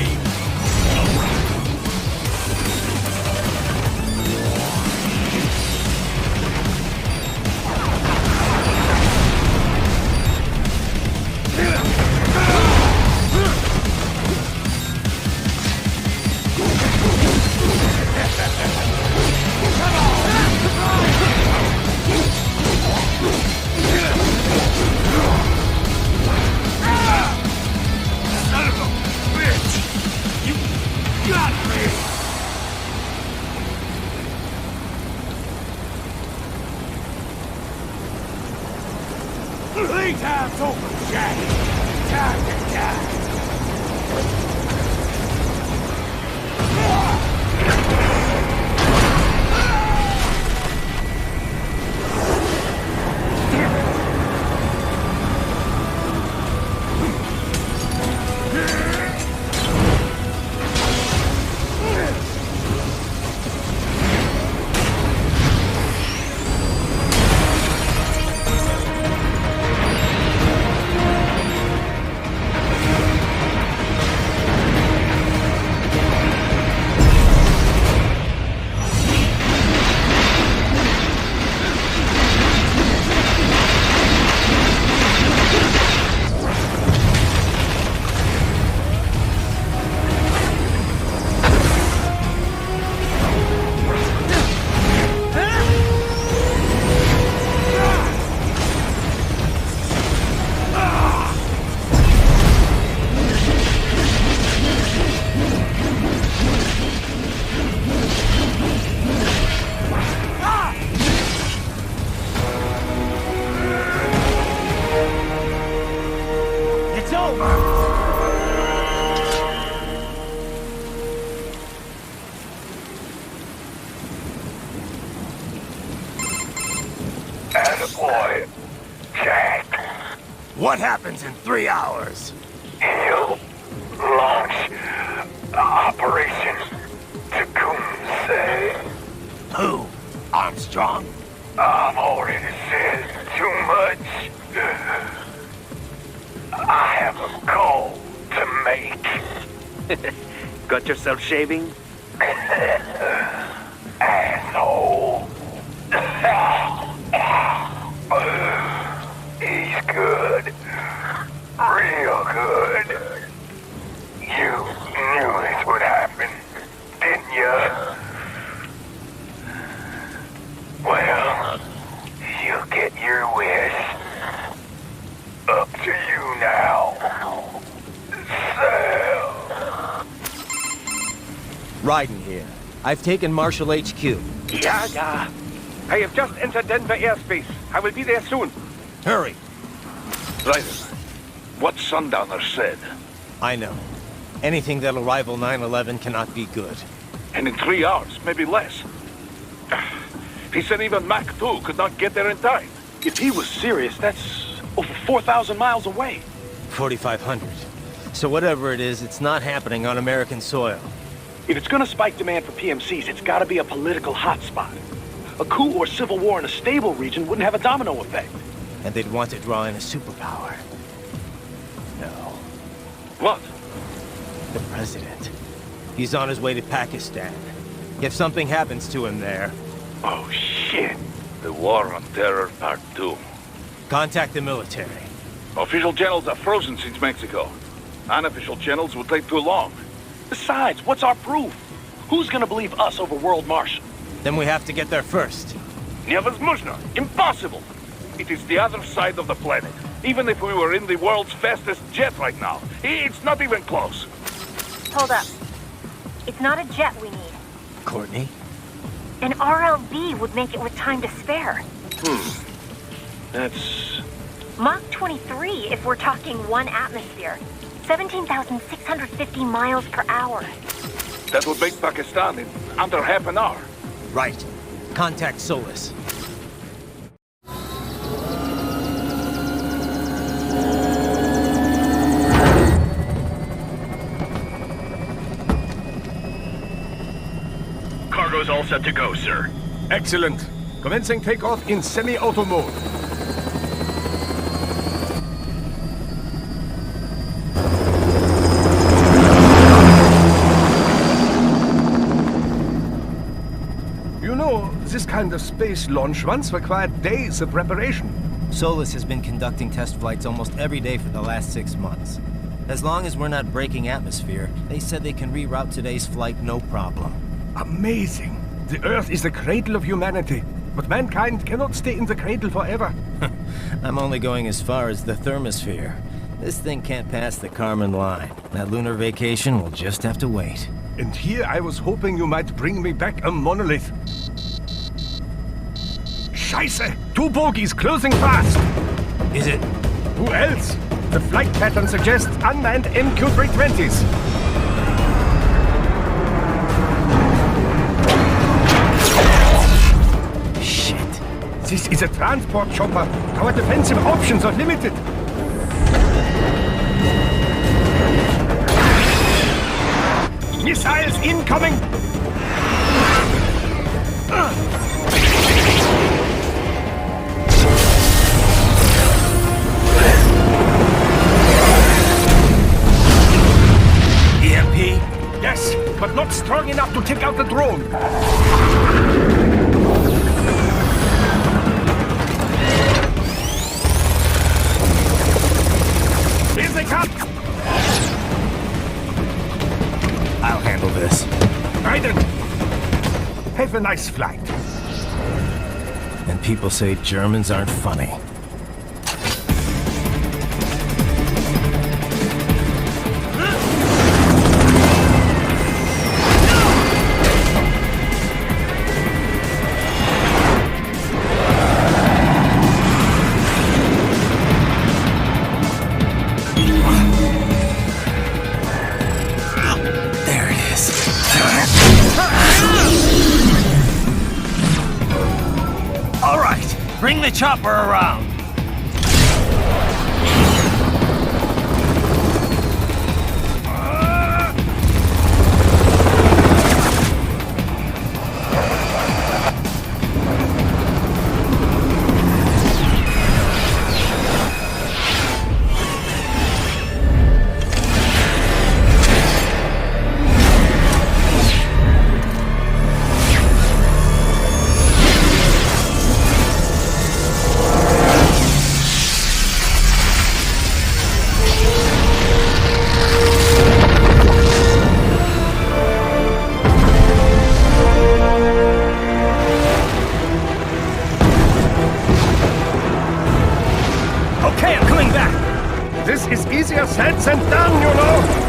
Son of a bitch! You got me! 3 times over, Jack! Time to die! Attaboy, Jack. What happens in 3 hours? He'll launch Operation Tecumseh. Who? Armstrong? I've already said too much. I have a call to make. Got yourself shaving? Asshole. He's good. Real good. You knew this would happen, didn't you? Well, you'll get your wish. Up to you now. Sell. Raiden here. I've taken Marshall HQ. Yeah. I have just entered Denver airspace. I will be there soon. Hurry. Raiden, what Sundowner said. I know. Anything that'll rival 9/11 cannot be good. And in 3 hours, maybe less. He said even Mach 2 could not get there in time. If he was serious, that's over 4,000 miles away. 4,500. So whatever it is, it's not happening on American soil. If it's gonna spike demand for PMCs, it's gotta be a political hotspot. A coup or civil war in a stable region wouldn't have a domino effect. And they'd want to draw in a superpower. No. What? The president. He's on his way to Pakistan. If something happens to him there... Oh, shit. The War on Terror Part 2. Contact the military. Official channels are frozen since Mexico. Unofficial channels would take too long. Besides, what's our proof? Who's gonna believe us over World Marshal? Then we have to get there first. Невозможно. Impossible. It is the other side of the planet. Even if we were in the world's fastest jet right now, it's not even close. Hold up. It's not a jet we need. Courtney? An RLB would make it with time to spare. That's... Mach 23 if we're talking 1 atmosphere. 17,650 miles per hour. That would make Pakistan in under half an hour. Right. Contact Solus. Cargo's all set to go, sir. Excellent. Commencing takeoff in semi-auto mode. You know, this kind of space launch once required days of preparation. Solus has been conducting test flights almost every day for the last 6 months. As long as we're not breaking atmosphere, they said they can reroute today's flight no problem. Amazing. The Earth is the cradle of humanity, but mankind cannot stay in the cradle forever. I'm only going as far as the thermosphere. This thing can't pass the Kármán line. That lunar vacation will just have to wait. And here I was hoping you might bring me back a monolith. Scheiße! 2 bogies closing fast! Is it? Who else? The flight pattern suggests unmanned MQ-320s. This is a transport chopper. Our defensive options are limited. Missiles incoming! EMP? Yes, but not strong enough to take out the drone. Here they come! I'll handle this. Raiden! Have a nice flight. And people say Germans aren't funny. Bring the chopper around! coming back! This is easier said than done, you know!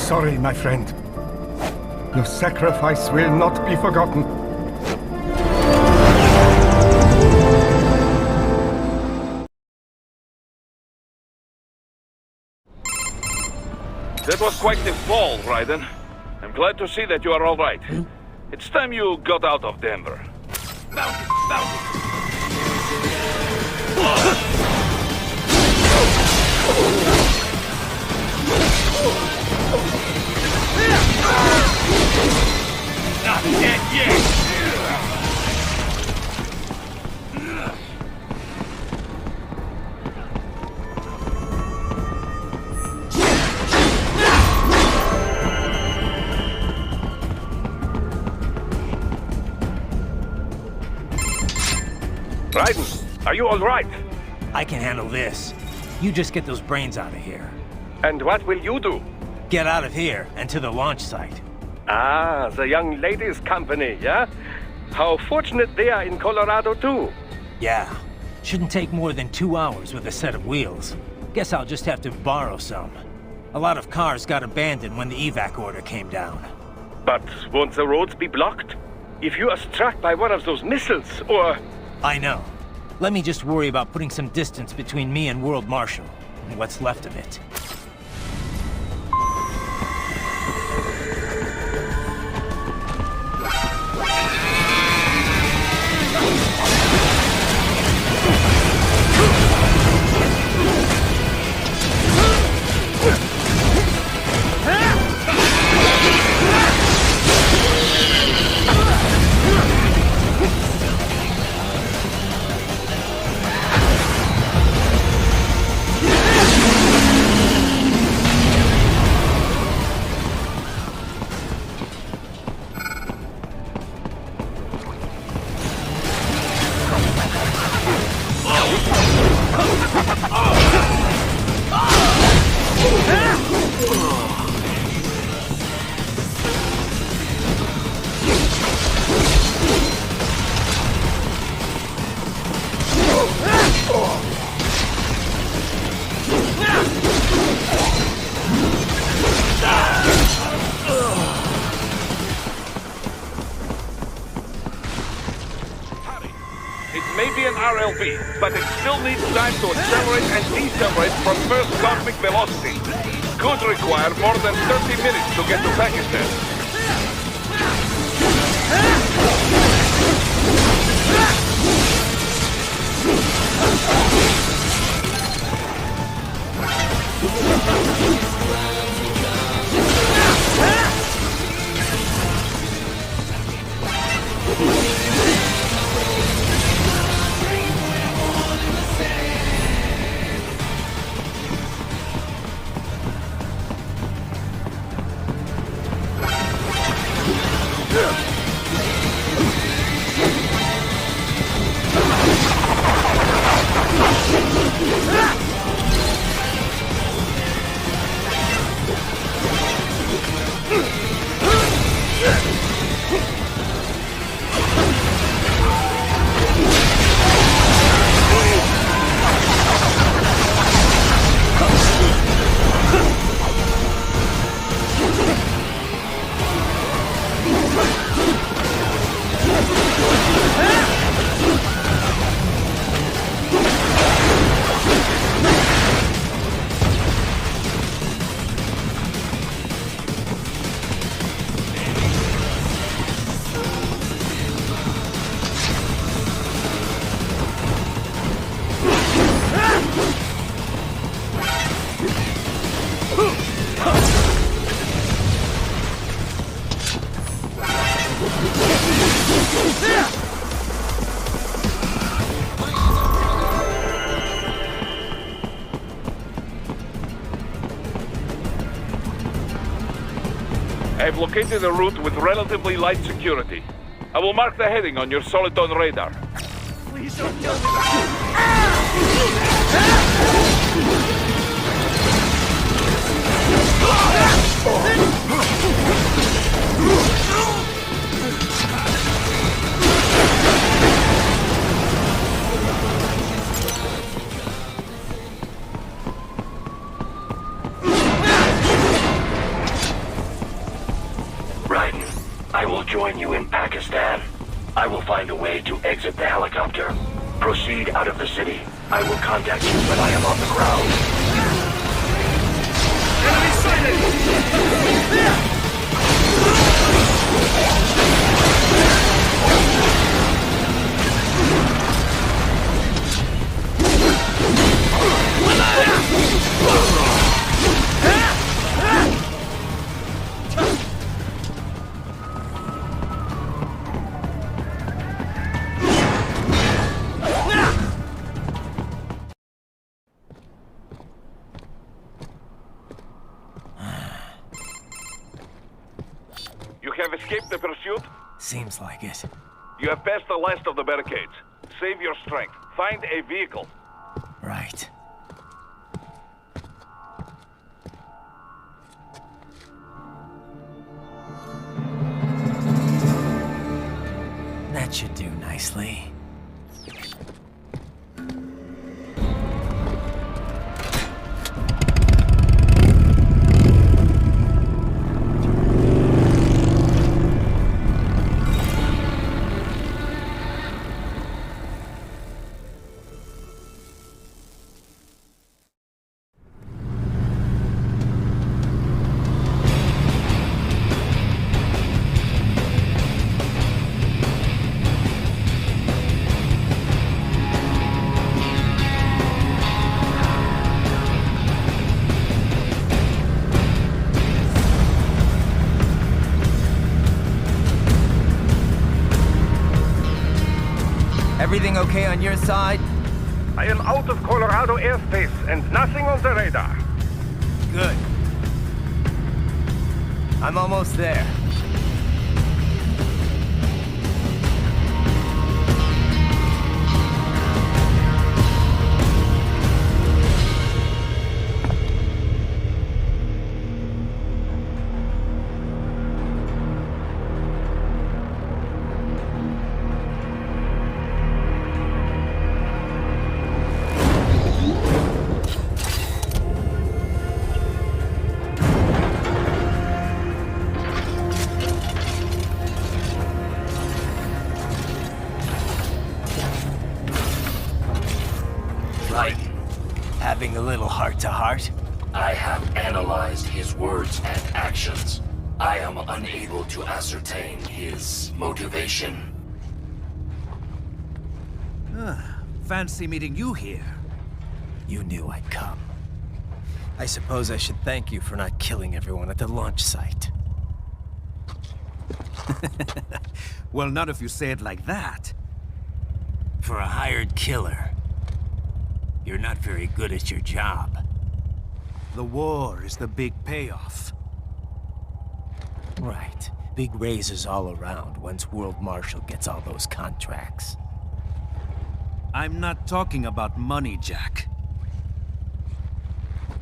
Sorry, my friend. Your sacrifice will not be forgotten. That was quite the fall, Raiden. I'm glad to see that you are all right. It's time you got out of Denver. Not dead yet! Raiden, are you all right? I can handle this. You just get those brains out of here. And what will you do? Get out of here and to the launch site. Ah, the young ladies' company, yeah? How fortunate they are in Colorado, too. Yeah. Shouldn't take more than 2 hours with a set of wheels. Guess I'll just have to borrow some. A lot of cars got abandoned when the evac order came down. But won't the roads be blocked? If you are struck by one of those missiles, or... I know. Let me just worry about putting some distance between me and World Marshal. What's left of it. But it still needs time to accelerate and decelerate from first cosmic velocity. Could require more than 30 minutes to get to Pakistan. I've located a route with relatively light security. I will mark the heading on your Soliton radar. Please don't kill me! Raiden, I will join you in Pakistan. I will find a way to exit the helicopter. Proceed out of the city. I will contact you when I am on the ground. Enemy sighted! You have escaped the pursuit? Seems like it. You have passed the last of the barricades. Save your strength. Find a vehicle. Right. That should do nicely. Everything okay on your side? I am out of Colorado airspace and nothing on the radar. Good. I'm almost there. Having a little heart-to-heart? I have analyzed his words and actions. I am unable to ascertain his motivation. Fancy meeting you here. You knew I'd come. I suppose I should thank you for not killing everyone at the launch site. Well, not if you say it like that. For a hired killer, you're not very good at your job. The war is the big payoff. Right. Big raises all around once World Marshal gets all those contracts. I'm not talking about money, Jack.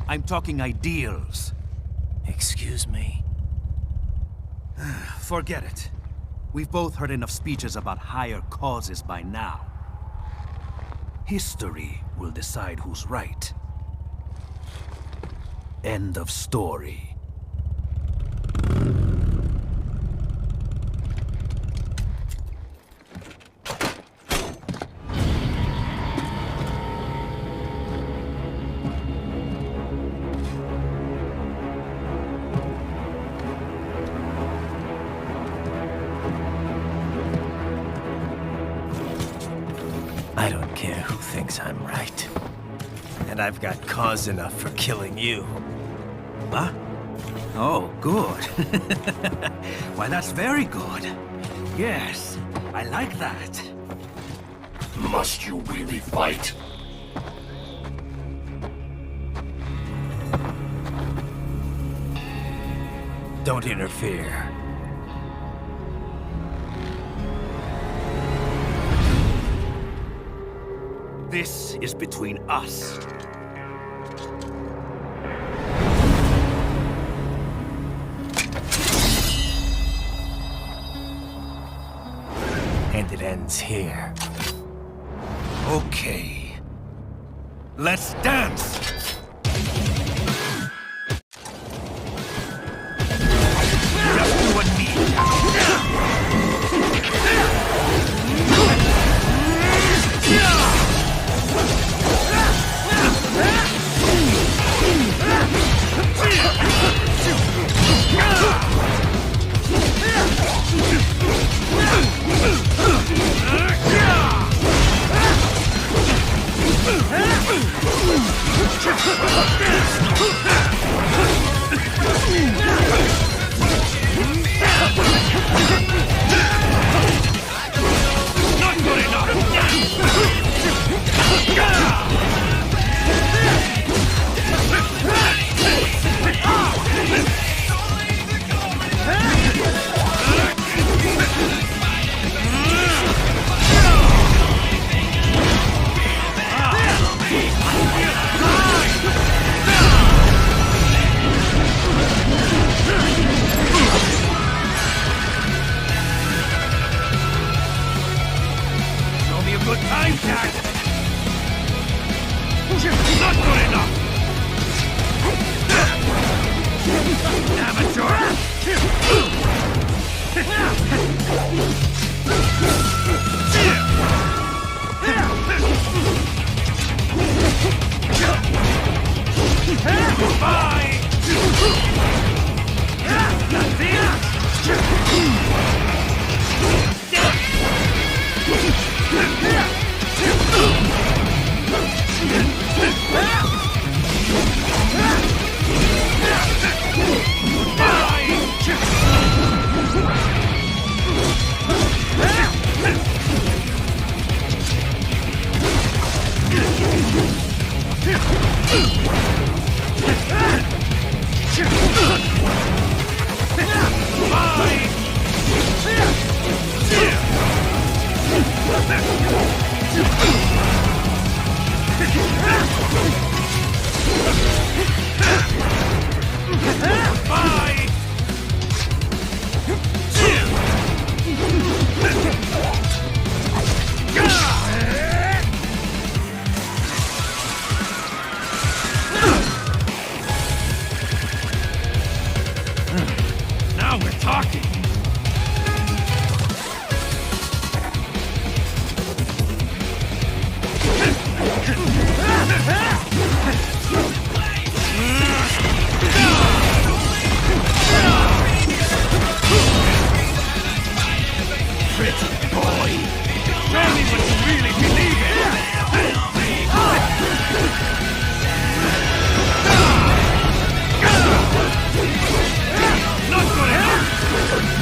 I'm talking ideals. Excuse me? Forget it. We've both heard enough speeches about higher causes by now. History will decide who's right. End of story. I don't care who thinks I'm right. And I've got cause enough for killing you. Huh? Oh, good. Why, that's very good. Yes, I like that. Must you really fight? Don't interfere. This is between us. And it ends here. Okay. Let's dance! Just you and me. Not good enough! Show me a good time, Jack! Not good enough! Now we're talking! Pretty boy! Show me what you really believe in! Not good enough!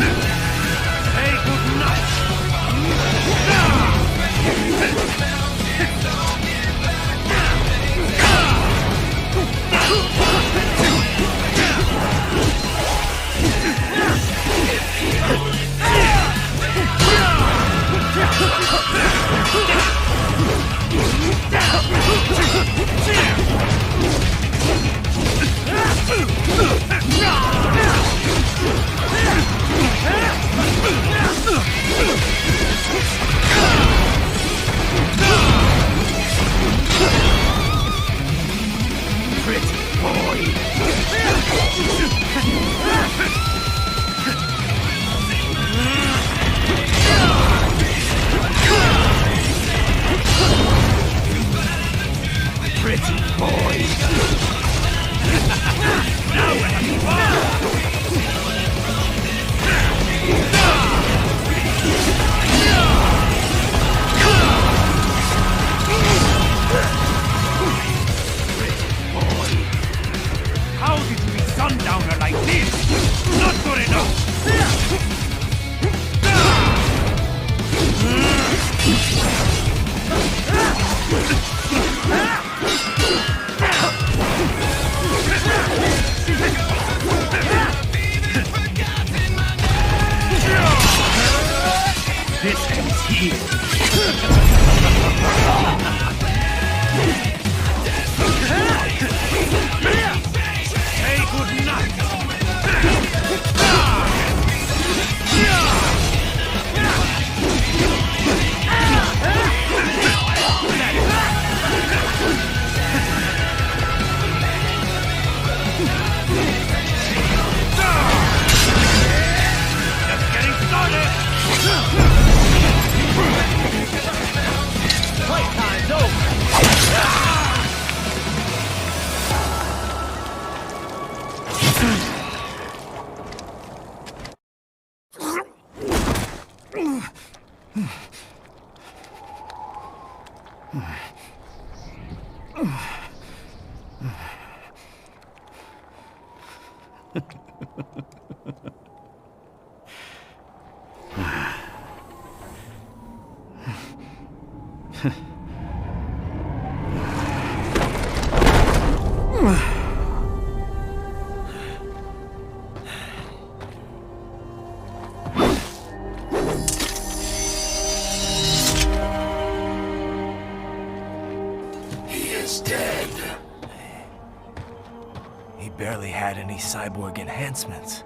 barely had any cyborg enhancements.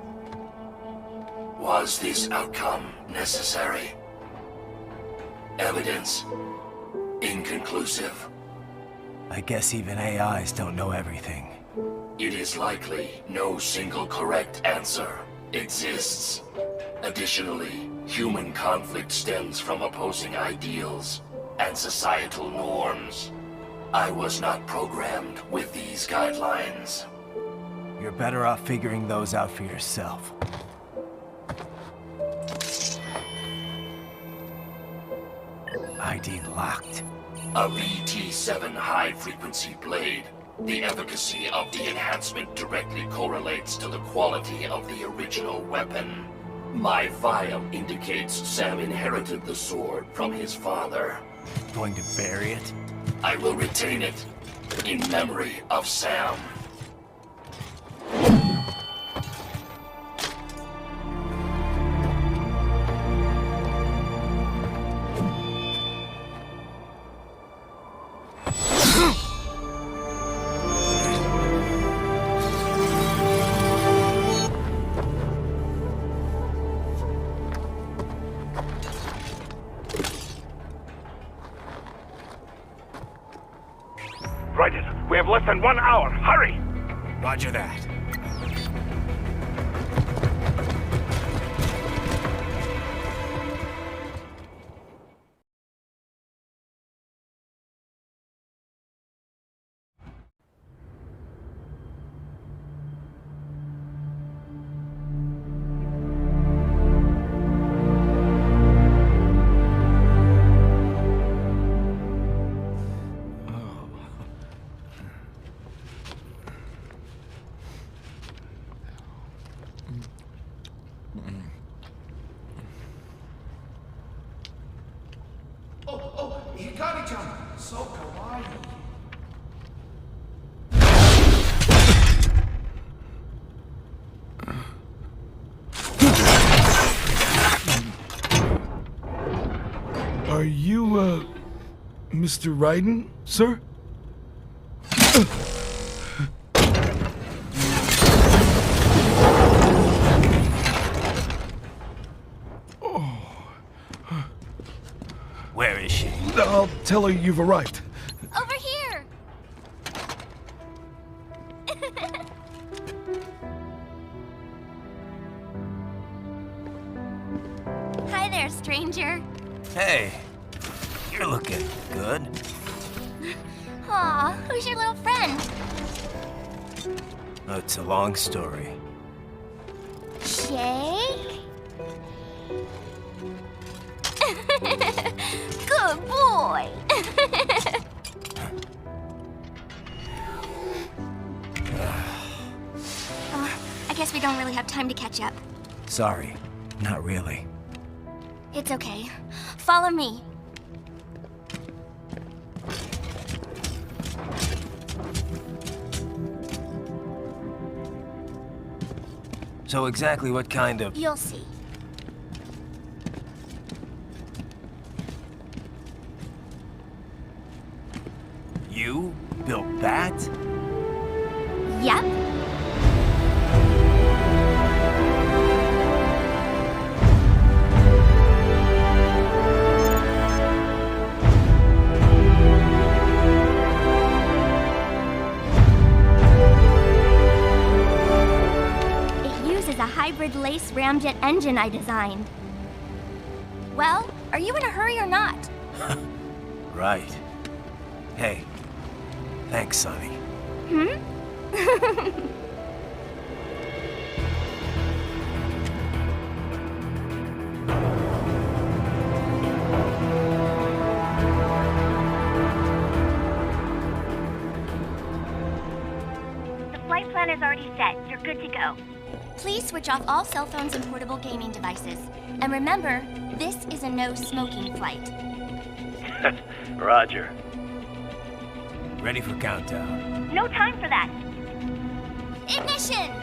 Was this outcome necessary? Evidence inconclusive. I guess even AIs don't know everything. It is likely no single correct answer exists. Additionally, human conflict stems from opposing ideals and societal norms. I was not programmed with these guidelines. You're better off figuring those out for yourself. ID locked. A VT7 high-frequency blade. The efficacy of the enhancement directly correlates to the quality of the original weapon. My file indicates Sam inherited the sword from his father. Going to bury it? I will retain it in memory of Sam. We have less than 1 hour. Hurry! Roger that. Are you, Mr. Raiden, sir? Where is she? I'll tell her you've arrived. Over here! Hi there, stranger. Hey, you're looking good. Aw, who's your little friend? Oh, it's a long story. Shake? Good boy! I guess we don't really have time to catch up. Sorry, not really. It's okay. Follow me. So exactly what kind of... You'll see. You built that? Yep. A hybrid lace ramjet engine I designed. Well, are you in a hurry or not? Right. Hey, thanks, Sonny. The flight plan is already set. You're good to go. Please switch off all cell phones and portable gaming devices. And remember, this is a no-smoking flight. Roger. Ready for countdown. No time for that. Ignition!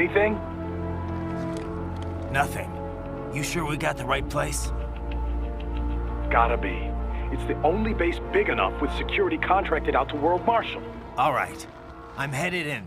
Anything? Nothing. You sure we got the right place? Gotta be. It's the only base big enough with security contracted out to World Marshal. All right. I'm headed in.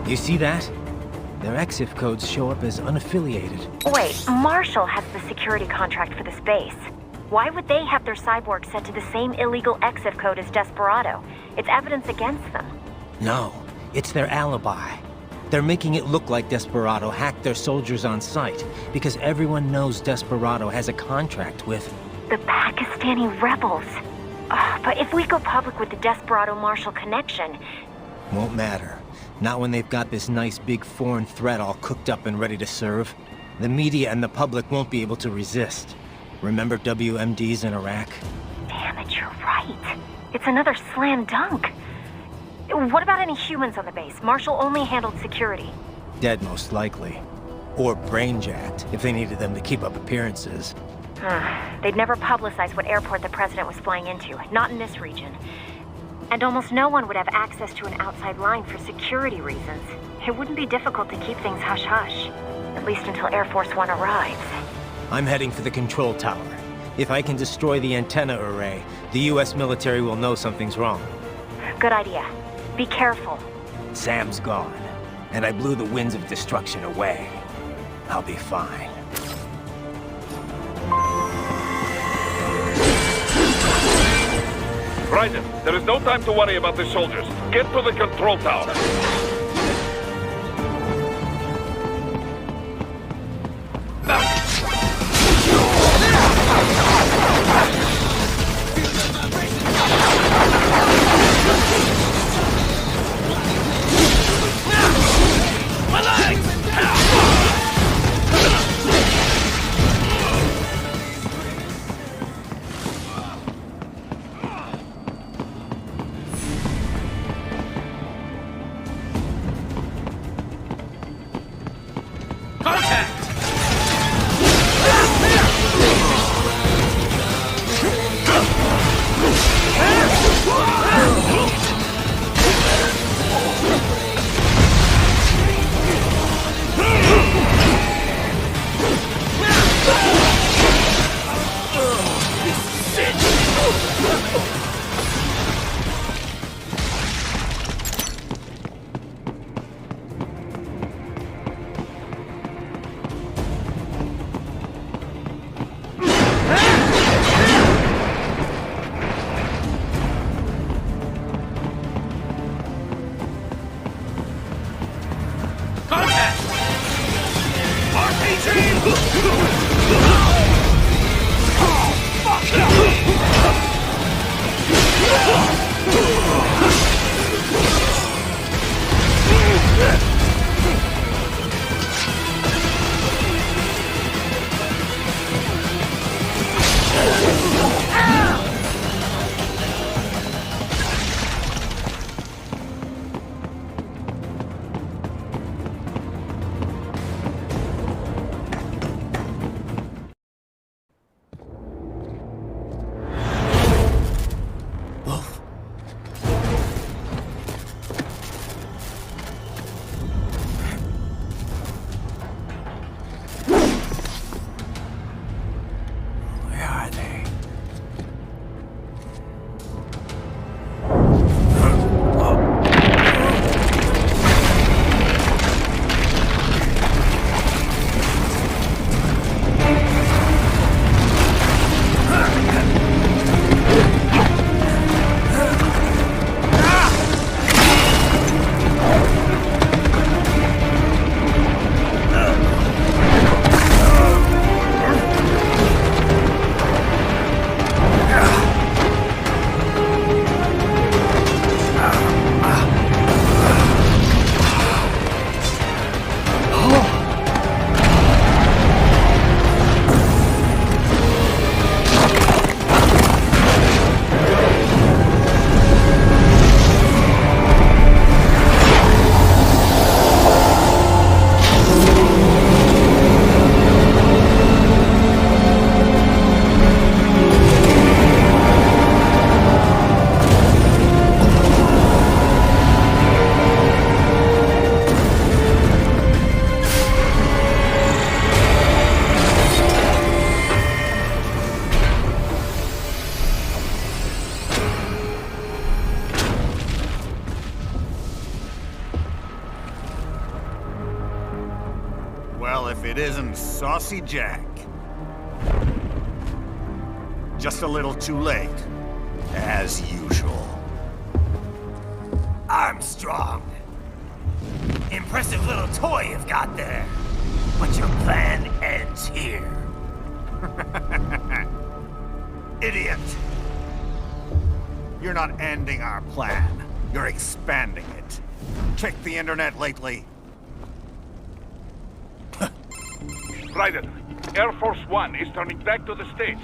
You see that? Their EXIF codes show up as unaffiliated. Wait, Marshall has the security contract for this base. Why would they have their cyborg set to the same illegal EXIF code as Desperado? It's evidence against them. No, it's their alibi. They're making it look like Desperado hacked their soldiers on sight, because everyone knows Desperado has a contract with... the Pakistani rebels. But if we go public with the Desperado-Marshall connection... Won't matter. Not when they've got this nice big foreign threat all cooked up and ready to serve. The media and the public won't be able to resist. Remember WMDs in Iraq? Damn it, you're right. It's another slam dunk. What about any humans on the base? Marshall only handled security. Dead, most likely. Or brain-jacked, if they needed them to keep up appearances. They'd never publicize what airport the president was flying into, not in this region. And almost no one would have access to an outside line for security reasons. It wouldn't be difficult to keep things hush-hush. At least until Air Force One arrives. I'm heading for the control tower. If I can destroy the antenna array, the US military will know something's wrong. Good idea. Be careful. Sam's gone, and I blew the winds of destruction away. I'll be fine. Raiden, there is no time to worry about the soldiers. Get to the control tower. it isn't Saucy Jack. Just a little too late, as usual. Armstrong! Impressive little toy you've got there. But your plan ends here. Idiot! You're not ending our plan. You're expanding it. Check the internet lately. Raiden, Air Force One is turning back to the States.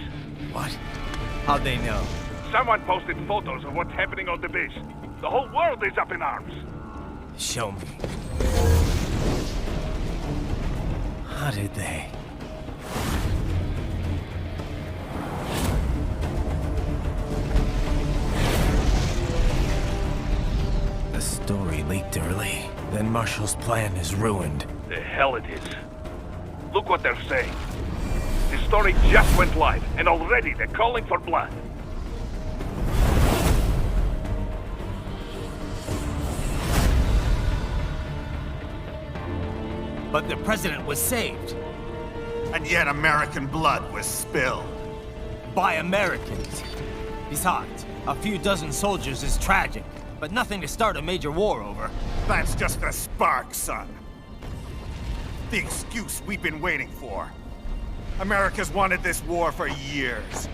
What? How'd they know? Someone posted photos of what's happening on the base. The whole world is up in arms. Show me. How did they? The story leaked early. Then Marshall's plan is ruined. The hell it is. Look what they're saying. The story just went live, and already they're calling for blood. But the president was saved. And yet American blood was spilled. By Americans. Besides, a few dozen soldiers is tragic, but nothing to start a major war over. That's just a spark, son. The excuse we've been waiting for. America's wanted this war for years.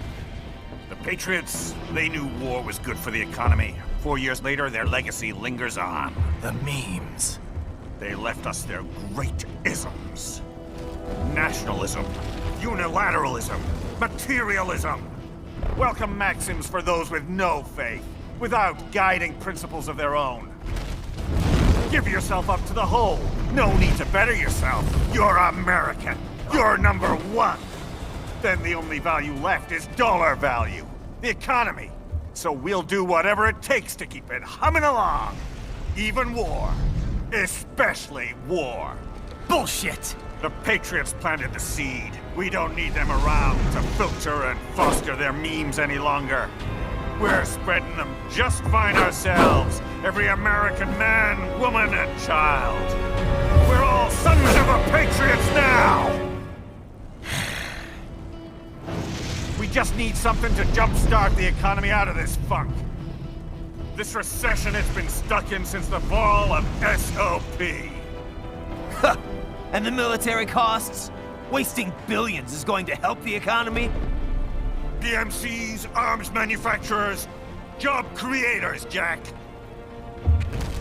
The Patriots, they knew war was good for the economy. 4 years later, their legacy lingers on. The memes. They left us their great isms. Nationalism, unilateralism, materialism. Welcome maxims for those with no faith, without guiding principles of their own. Give yourself up to the whole. No need to better yourself. You're American. You're number one. Then the only value left is dollar value. The economy. So we'll do whatever it takes to keep it humming along. Even war. Especially war. Bullshit! The Patriots planted the seed. We don't need them around to filter and foster their memes any longer. We're spreading them just fine ourselves. Every American man, woman, and child. We're all sons of the Patriots now! We just need something to jumpstart the economy out of this funk. This recession it's been stuck in since the fall of SOP. And the military costs? Wasting billions is going to help the economy? DMCs, arms manufacturers, job creators, Jack.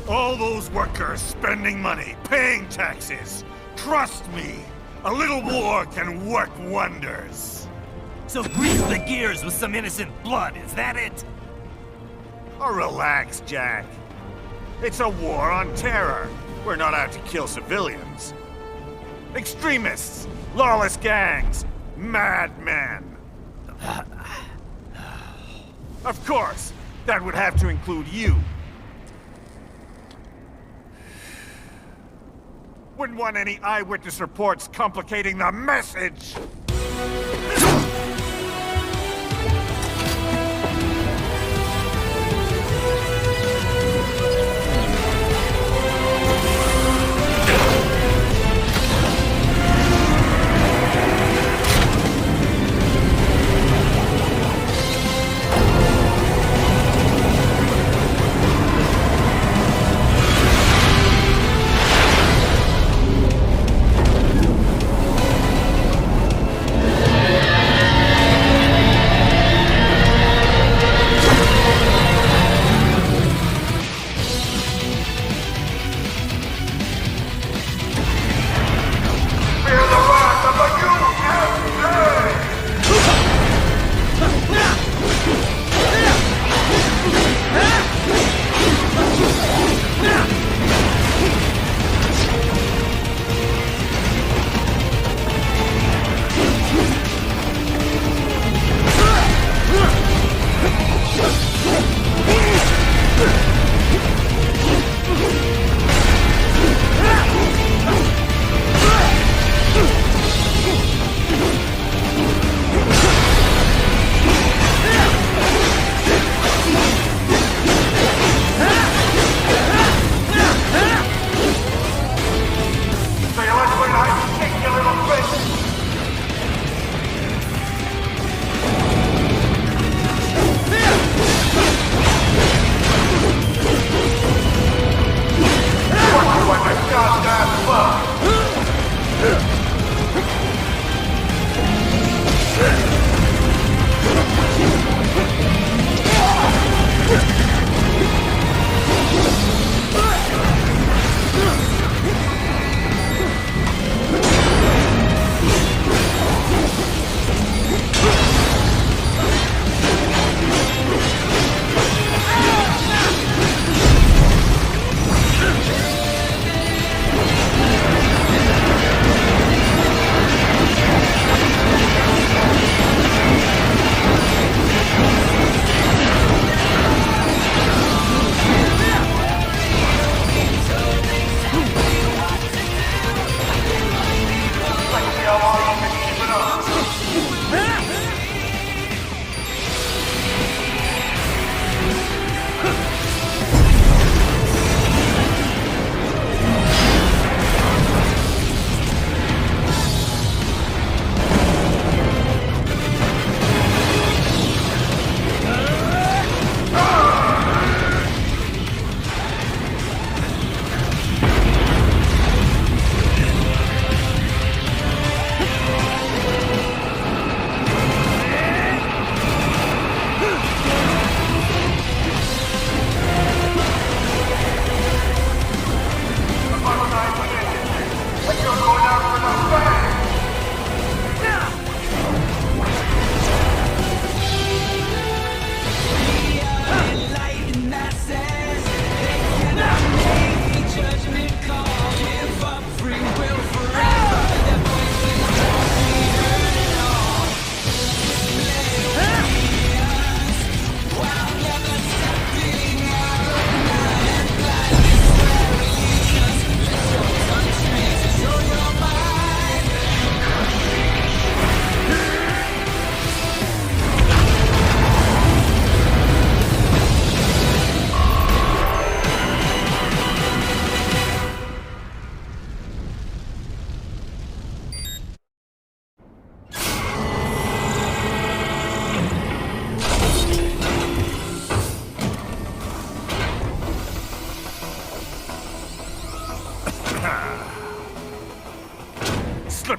All those workers spending money, paying taxes. Trust me, a little war can work wonders. So grease the gears with some innocent blood, is that it? Oh, relax, Jack. It's a war on terror. We're not out to kill civilians. Extremists, lawless gangs, madmen. Of course, that would have to include you. Wouldn't want any eyewitness reports complicating the message.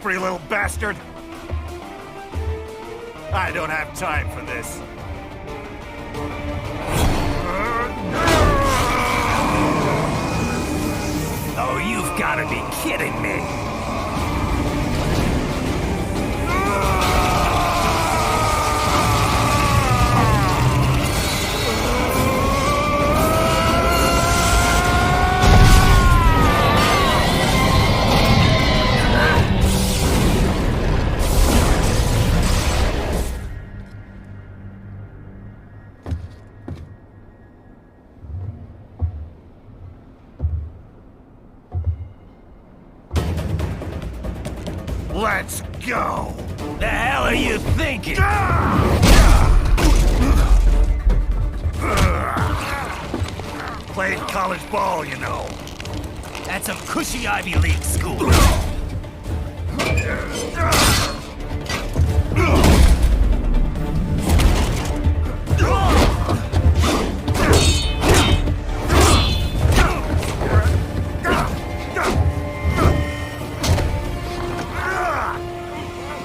slippery little bastard! I don't have time for this. Oh, you've got to be kidding me! Let's go! The hell are you thinking? Played college ball, you know. That's a cushy Ivy League school.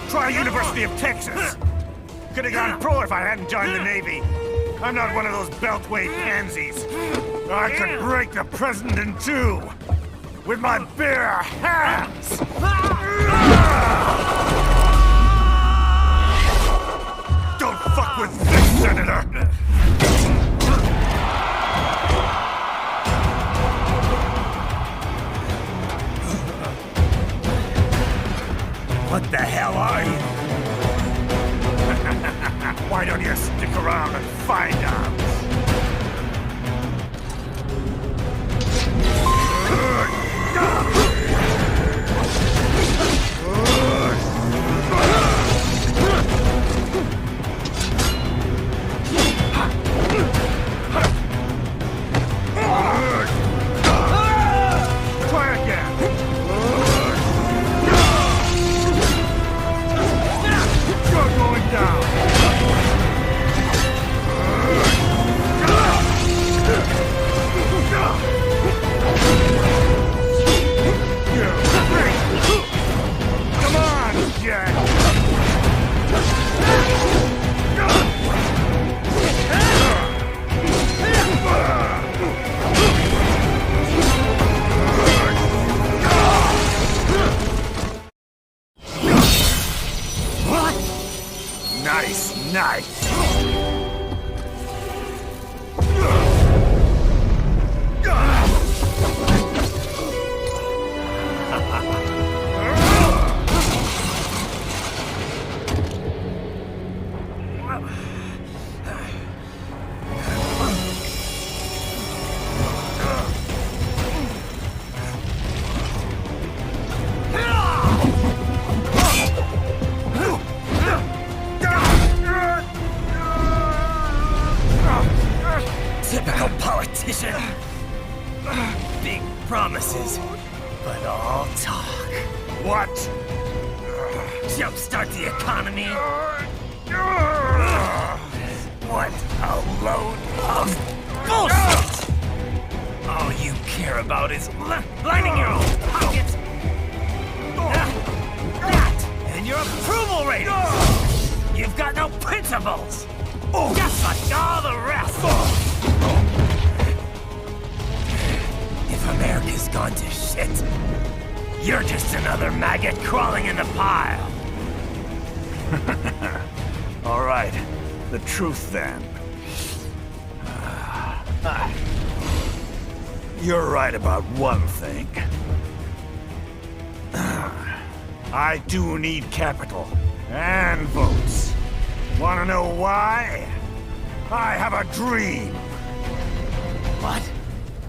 Try University of Texas. Could have gone pro if I hadn't joined the Navy. I'm not one of those beltway pansies. I could break the president in two with my bare hands. Don't fuck with this, Senator. What the hell are you? Why don't you stick around and find out? Try again. You're going down. Come on, Jack. What? Nice, nice. Typical politician. Big promises, but all talk. What? Jumpstart the economy. What a load of bullshit! All you care about is lining your own pockets. That and your approval ratings. You've got no principles. Just like all the rest. If America's gone to shit, you're just another maggot crawling in the pile. All right, the truth then. You're right about one thing. I do need capital and votes. Wanna know why? I have a dream. What?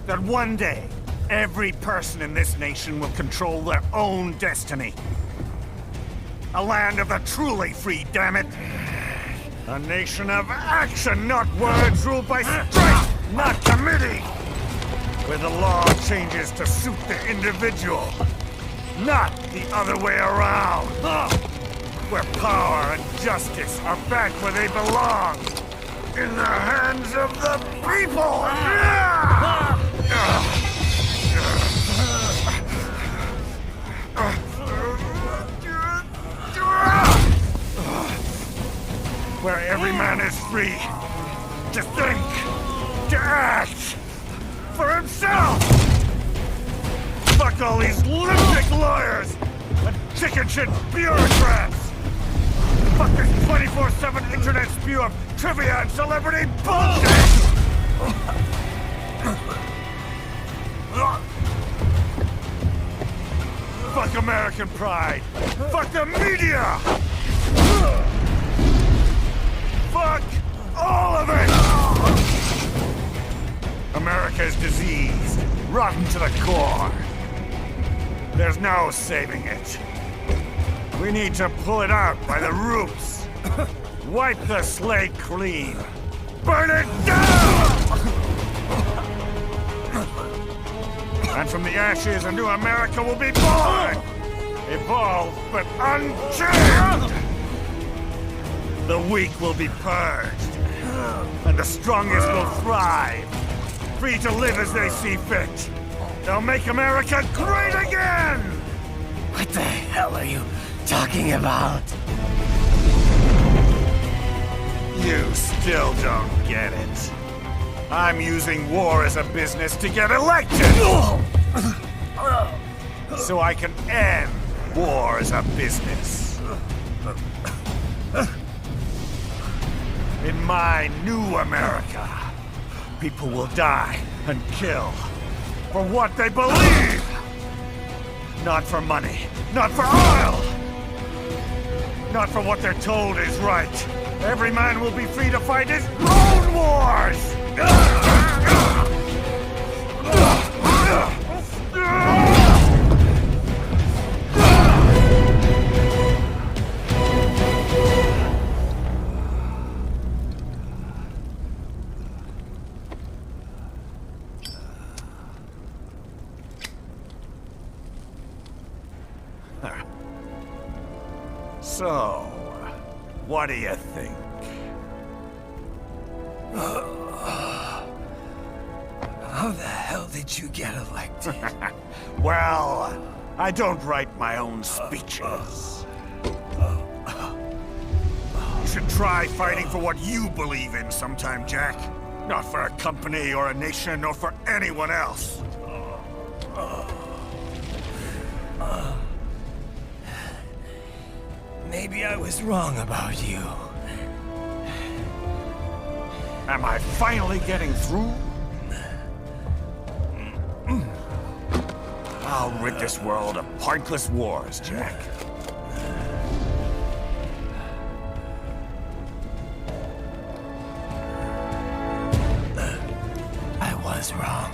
That one day, every person in this nation will control their own destiny. A land of the truly free, damn it. A nation of action, not words, ruled by strength, not committee. Where the law changes to suit the individual, not the other way around. Where power and justice are back where they belong. In the hands of the people! where every man is free to think, to act for himself! Fuck all these lunatic lawyers and chicken shit bureaucrats! Fuck this 24/7 internet spew of trivia and celebrity bullshit! Fuck American pride! Fuck the media! Fuck all of it! America is diseased, rotten to the core. There's no saving it. We need to pull it out by the roots. Wipe the slate clean. Burn it down! And from the ashes, a new America will be born! Evolved, but unchained! The weak will be purged, and the strongest will thrive, free to live as they see fit. They'll make America great again! What the hell are you talking about? You still don't get it. I'm using war as a business to get elected! So I can end war as a business. In my new America, people will die and kill for what they believe! Not for money, not for oil! Not for what they're told is right. Every man will be free to fight his own wars! So, what do you think? How the hell did you get elected? Well, I don't write my own speeches. You should try fighting for what you believe in sometime, Jack. Not for a company or a nation or for anyone else. Maybe I was wrong about you. Am I finally getting through? I'll rid this world of pointless wars, Jack. I was wrong.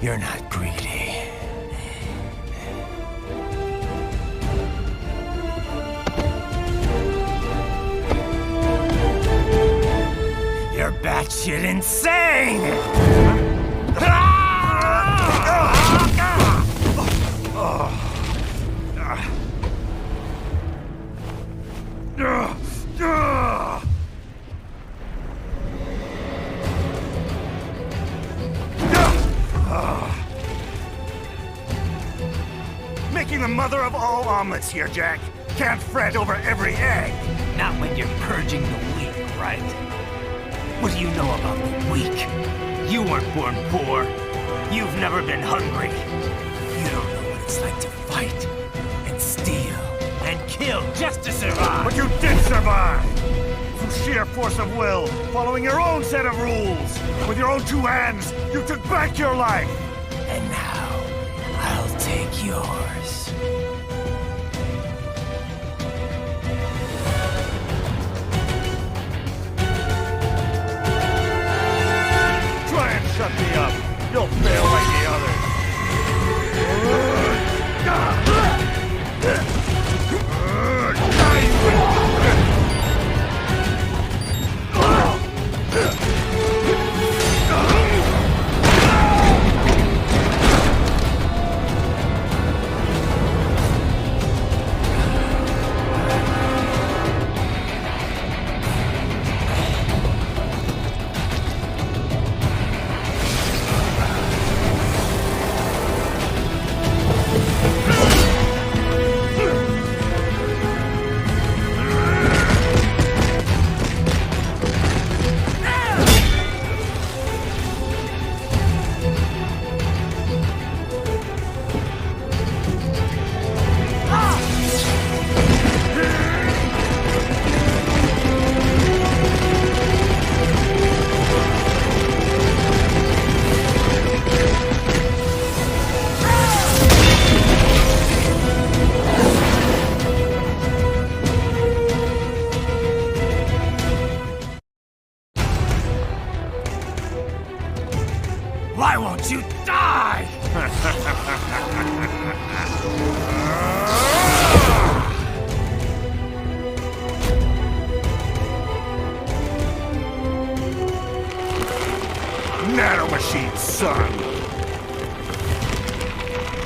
You're not greedy. You're batshit insane! Making the mother of all omelets here, Jack. Can't fret over every egg. Not when you're purging the weak, right? What do you know about the weak? You weren't born poor. You've never been hungry. You don't know what it's like to fight, and steal, and kill just to survive. But you did survive! Through sheer force of will, following your own set of rules. With your own two hands, you took back your life! And now, I'll take yours. Shut me up. You'll fail like the others. Why won't you die? Nanomachines, son!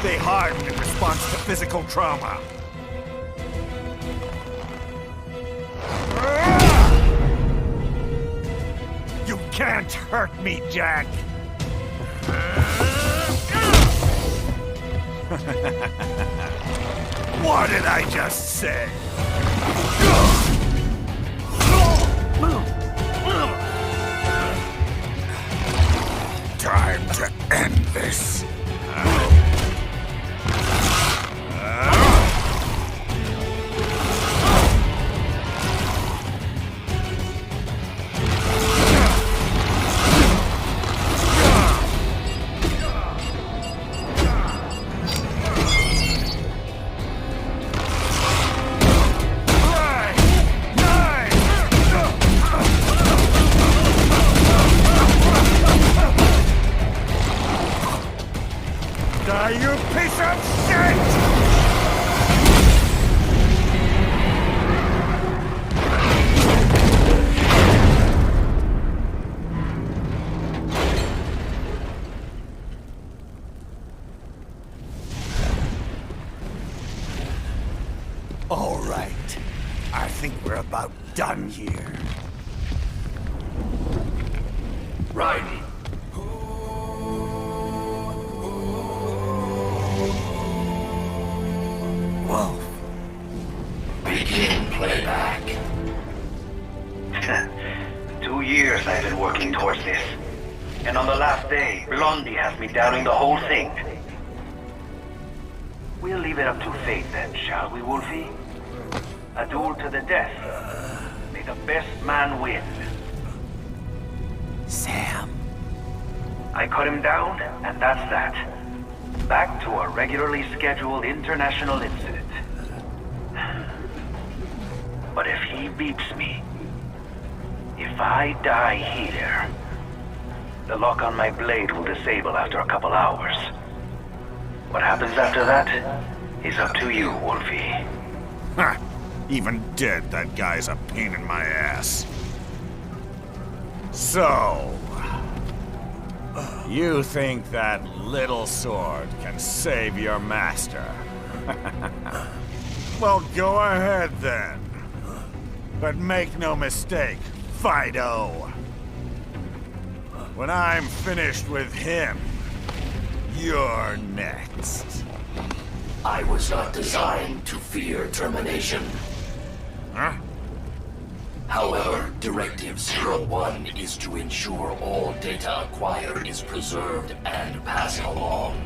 They harden in response to physical trauma. You can't hurt me, Jack! What did I just say? Time to end this. You piece of shit! All right. I think we're about done here. Right. Wolf. Begin playback. 2 years I've been working towards this. And on the last day, Blondie has me doubting the whole thing. We'll leave it up to fate then, shall we, Wolfie? A duel to the death. May the best man win. Sam. I cut him down, and that's that. Back to a regularly scheduled international incident. But if he beeps me, if I die here, the lock on my blade will disable after a couple hours. What happens after that is up to you, Wolfie. Ha! Even dead, that guy's a pain in my ass. So... you think that little sword can save your master? Well, go ahead then. But make no mistake, Fido. When I'm finished with him, you're next. I was not designed to fear termination. Huh? However, Directive 01 is to ensure all data acquired is preserved and passed along.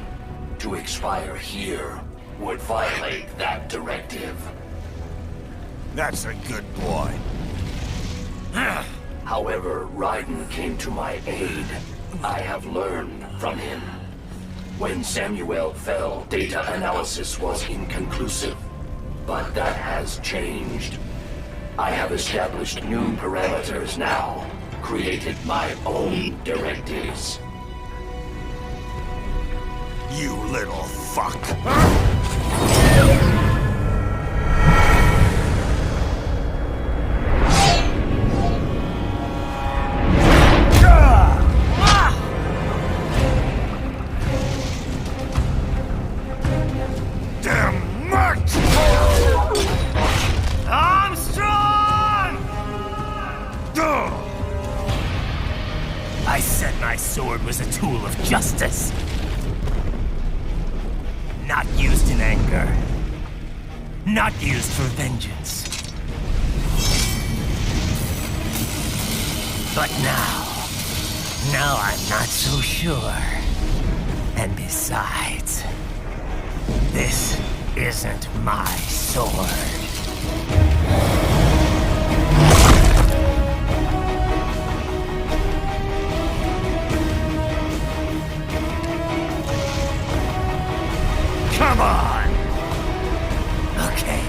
To expire here would violate that directive. That's a good boy. However, Raiden came to my aid. I have learned from him. When Samuel fell, data analysis was inconclusive. But that has changed. I have established new parameters now, created my own directives. You little fuck. Damn much! Armstrong! I said my sword was a tool of justice. Not used in anger. Not used for vengeance. But now I'm not so sure. And besides, this isn't my sword. Come on! Okay.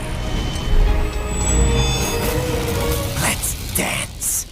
Let's dance.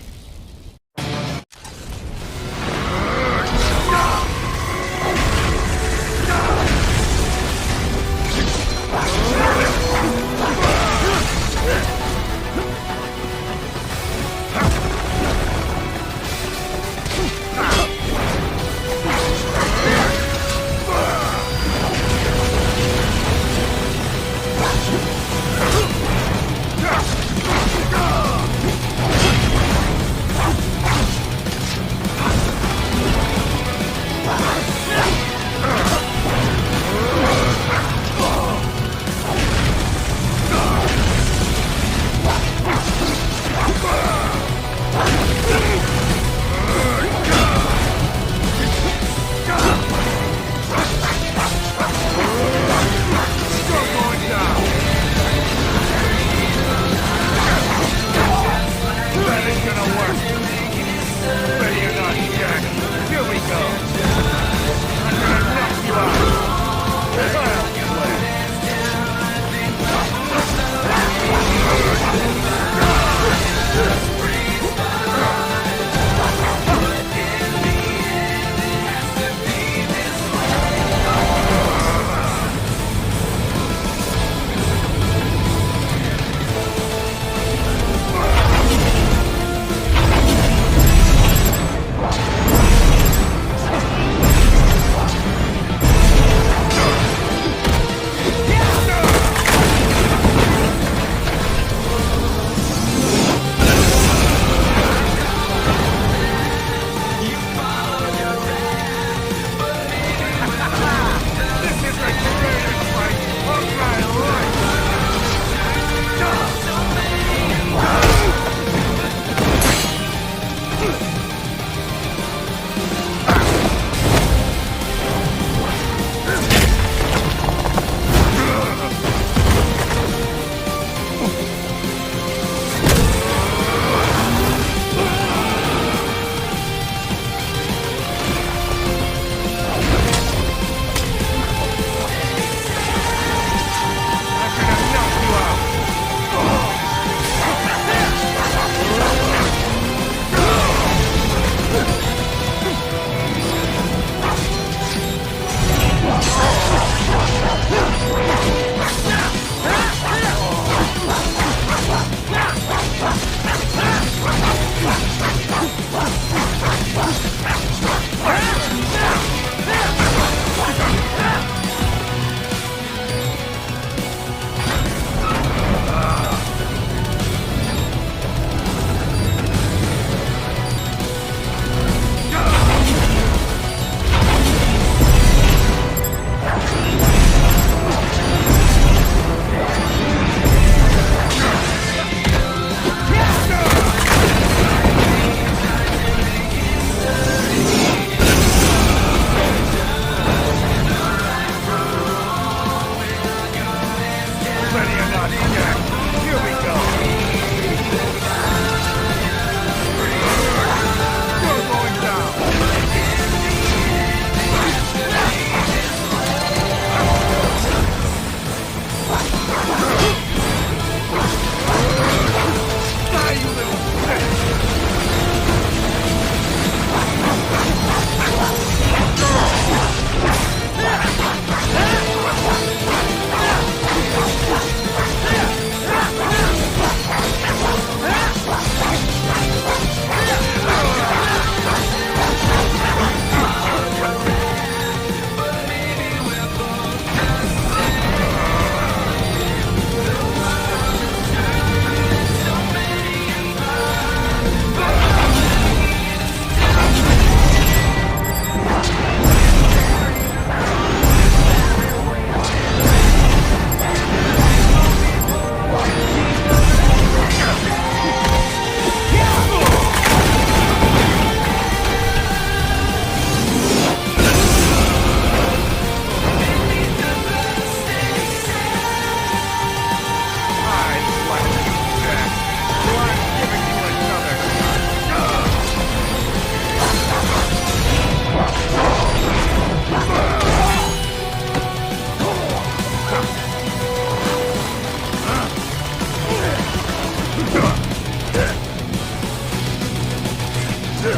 I'll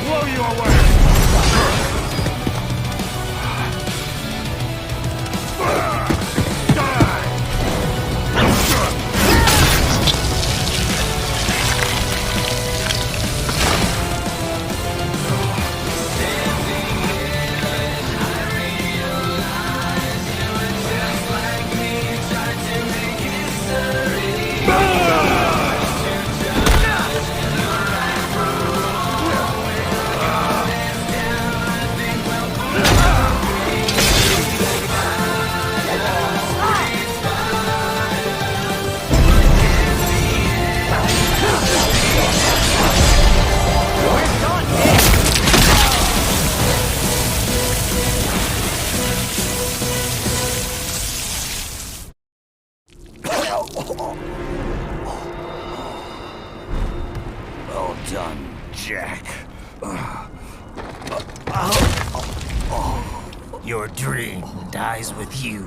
blow you away! Well done, Jack. Your dream dies with you.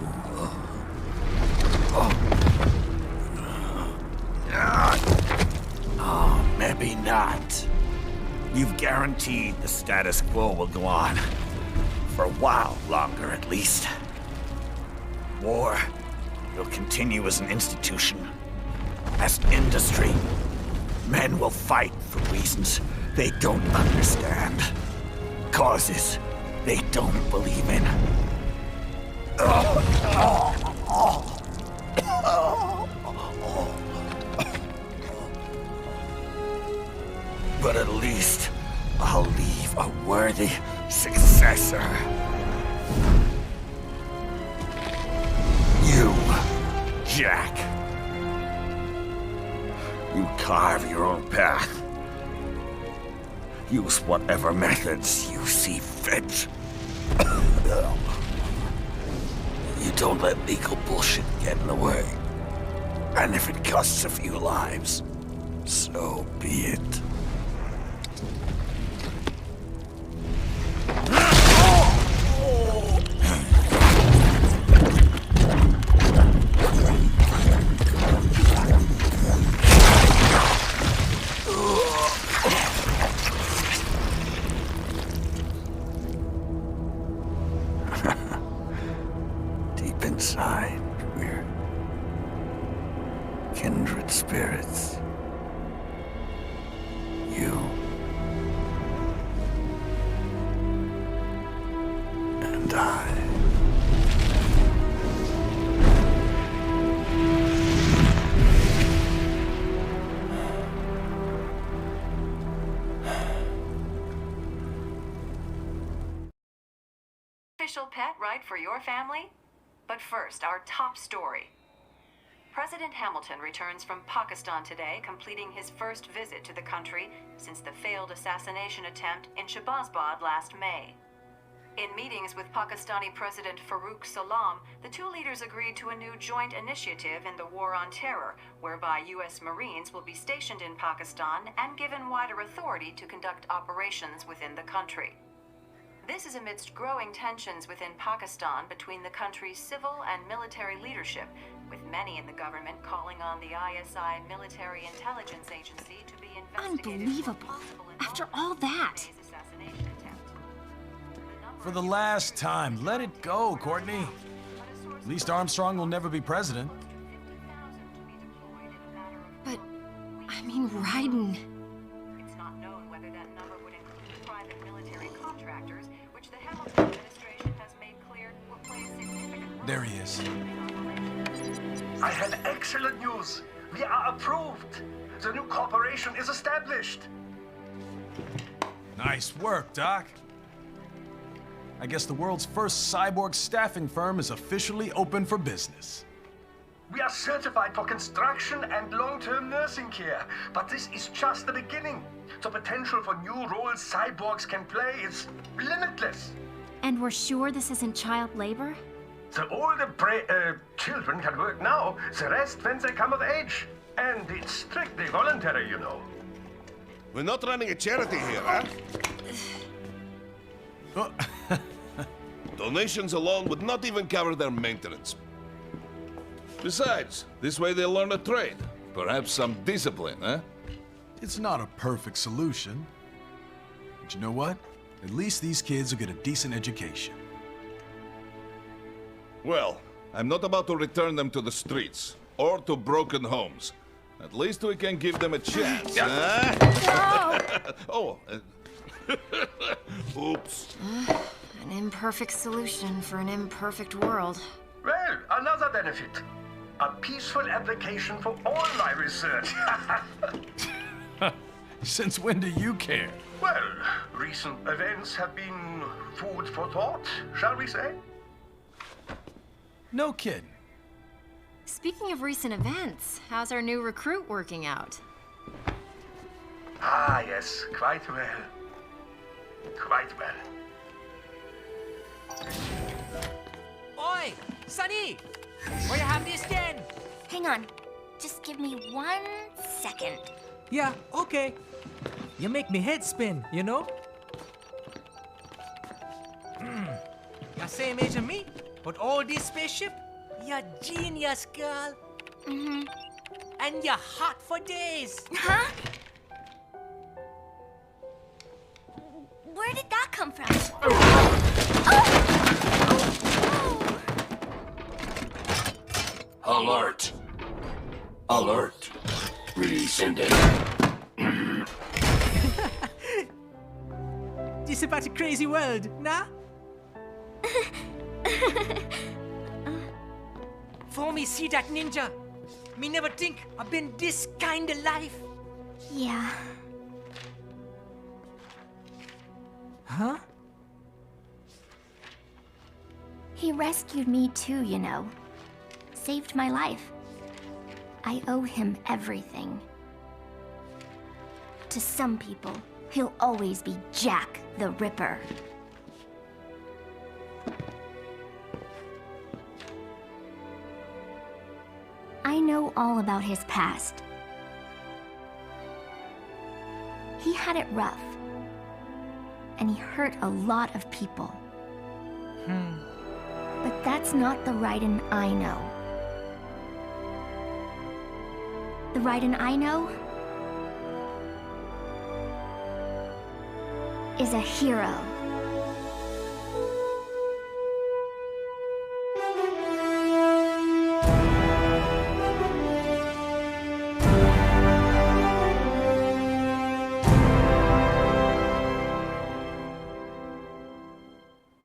Oh, maybe not. You've guaranteed the status quo will go on. For a while longer, at least. War will continue as an institution. As an industry. Men will fight for reasons they don't understand. Causes they don't believe in. But at least I'll leave a worthy successor. You, Jack. You carve your own path. Use whatever methods you see fit. You don't let legal bullshit get in the way. And if it costs a few lives, so be it. Inside, we're kindred spirits. You and I. Official pet right for your family? But first, our top story. President Hamilton returns from Pakistan today, completing his first visit to the country since the failed assassination attempt in Shahbazbad last May. In meetings with Pakistani President Farooq Salam, the two leaders agreed to a new joint initiative in the War on Terror, whereby U.S. Marines will be stationed in Pakistan and given wider authority to conduct operations within the country. This is amidst growing tensions within Pakistan between the country's civil and military leadership, with many in the government calling on the ISI Military Intelligence Agency to be investigated. Unbelievable. After all that. For the last time, let it go, Courtney. At least Armstrong will never be president. But, I mean, Raiden. It's not known whether that number would include private military contractors, which the Hamilton administration has made clear will play a significant role. There he is. I have excellent news. We are approved. The new corporation is established. Nice work, Doc. I guess the world's first cyborg staffing firm is officially open for business. We are certified for construction and long-term nursing care, but this is just the beginning. The potential for new roles cyborgs can play is limitless. And we're sure this isn't child labor? The older children can work now, the rest when they come of age. And it's strictly voluntary, you know. We're not running a charity here, huh? Oh. Donations alone would not even cover their maintenance. Besides, this way they'll learn a trade. Perhaps some discipline, eh? It's not a perfect solution. But you know what? At least these kids will get a decent education. Well, I'm not about to return them to the streets, or to broken homes. At least we can give them a chance, huh? Oh, oops. An imperfect solution for an imperfect world. Well, another benefit. A peaceful application for all my research. Since when do you care? Well, recent events have been food for thought, shall we say? No kidding. Speaking of recent events, how's our new recruit working out? Ah, yes, quite well. Quite well. Oi, Sonny! Where you have this then? Hang on. Just give me 1 second. Yeah, okay. You make me head spin, you know? You're same age as me, but all this spaceship, you're genius, girl. Mm-hmm. And you're hot for days. Huh? Where did that come from? Alert! Alert! Rescinding. This about a crazy world, nah? For me see that ninja, me never think I've been this kind of life. Yeah. Huh? He rescued me too, you know. Saved my life. I owe him everything. To some people, he'll always be Jack the Ripper. I know all about his past. He had it rough. And he hurt a lot of people. But that's not the Raiden I know. The Raiden I know is a hero.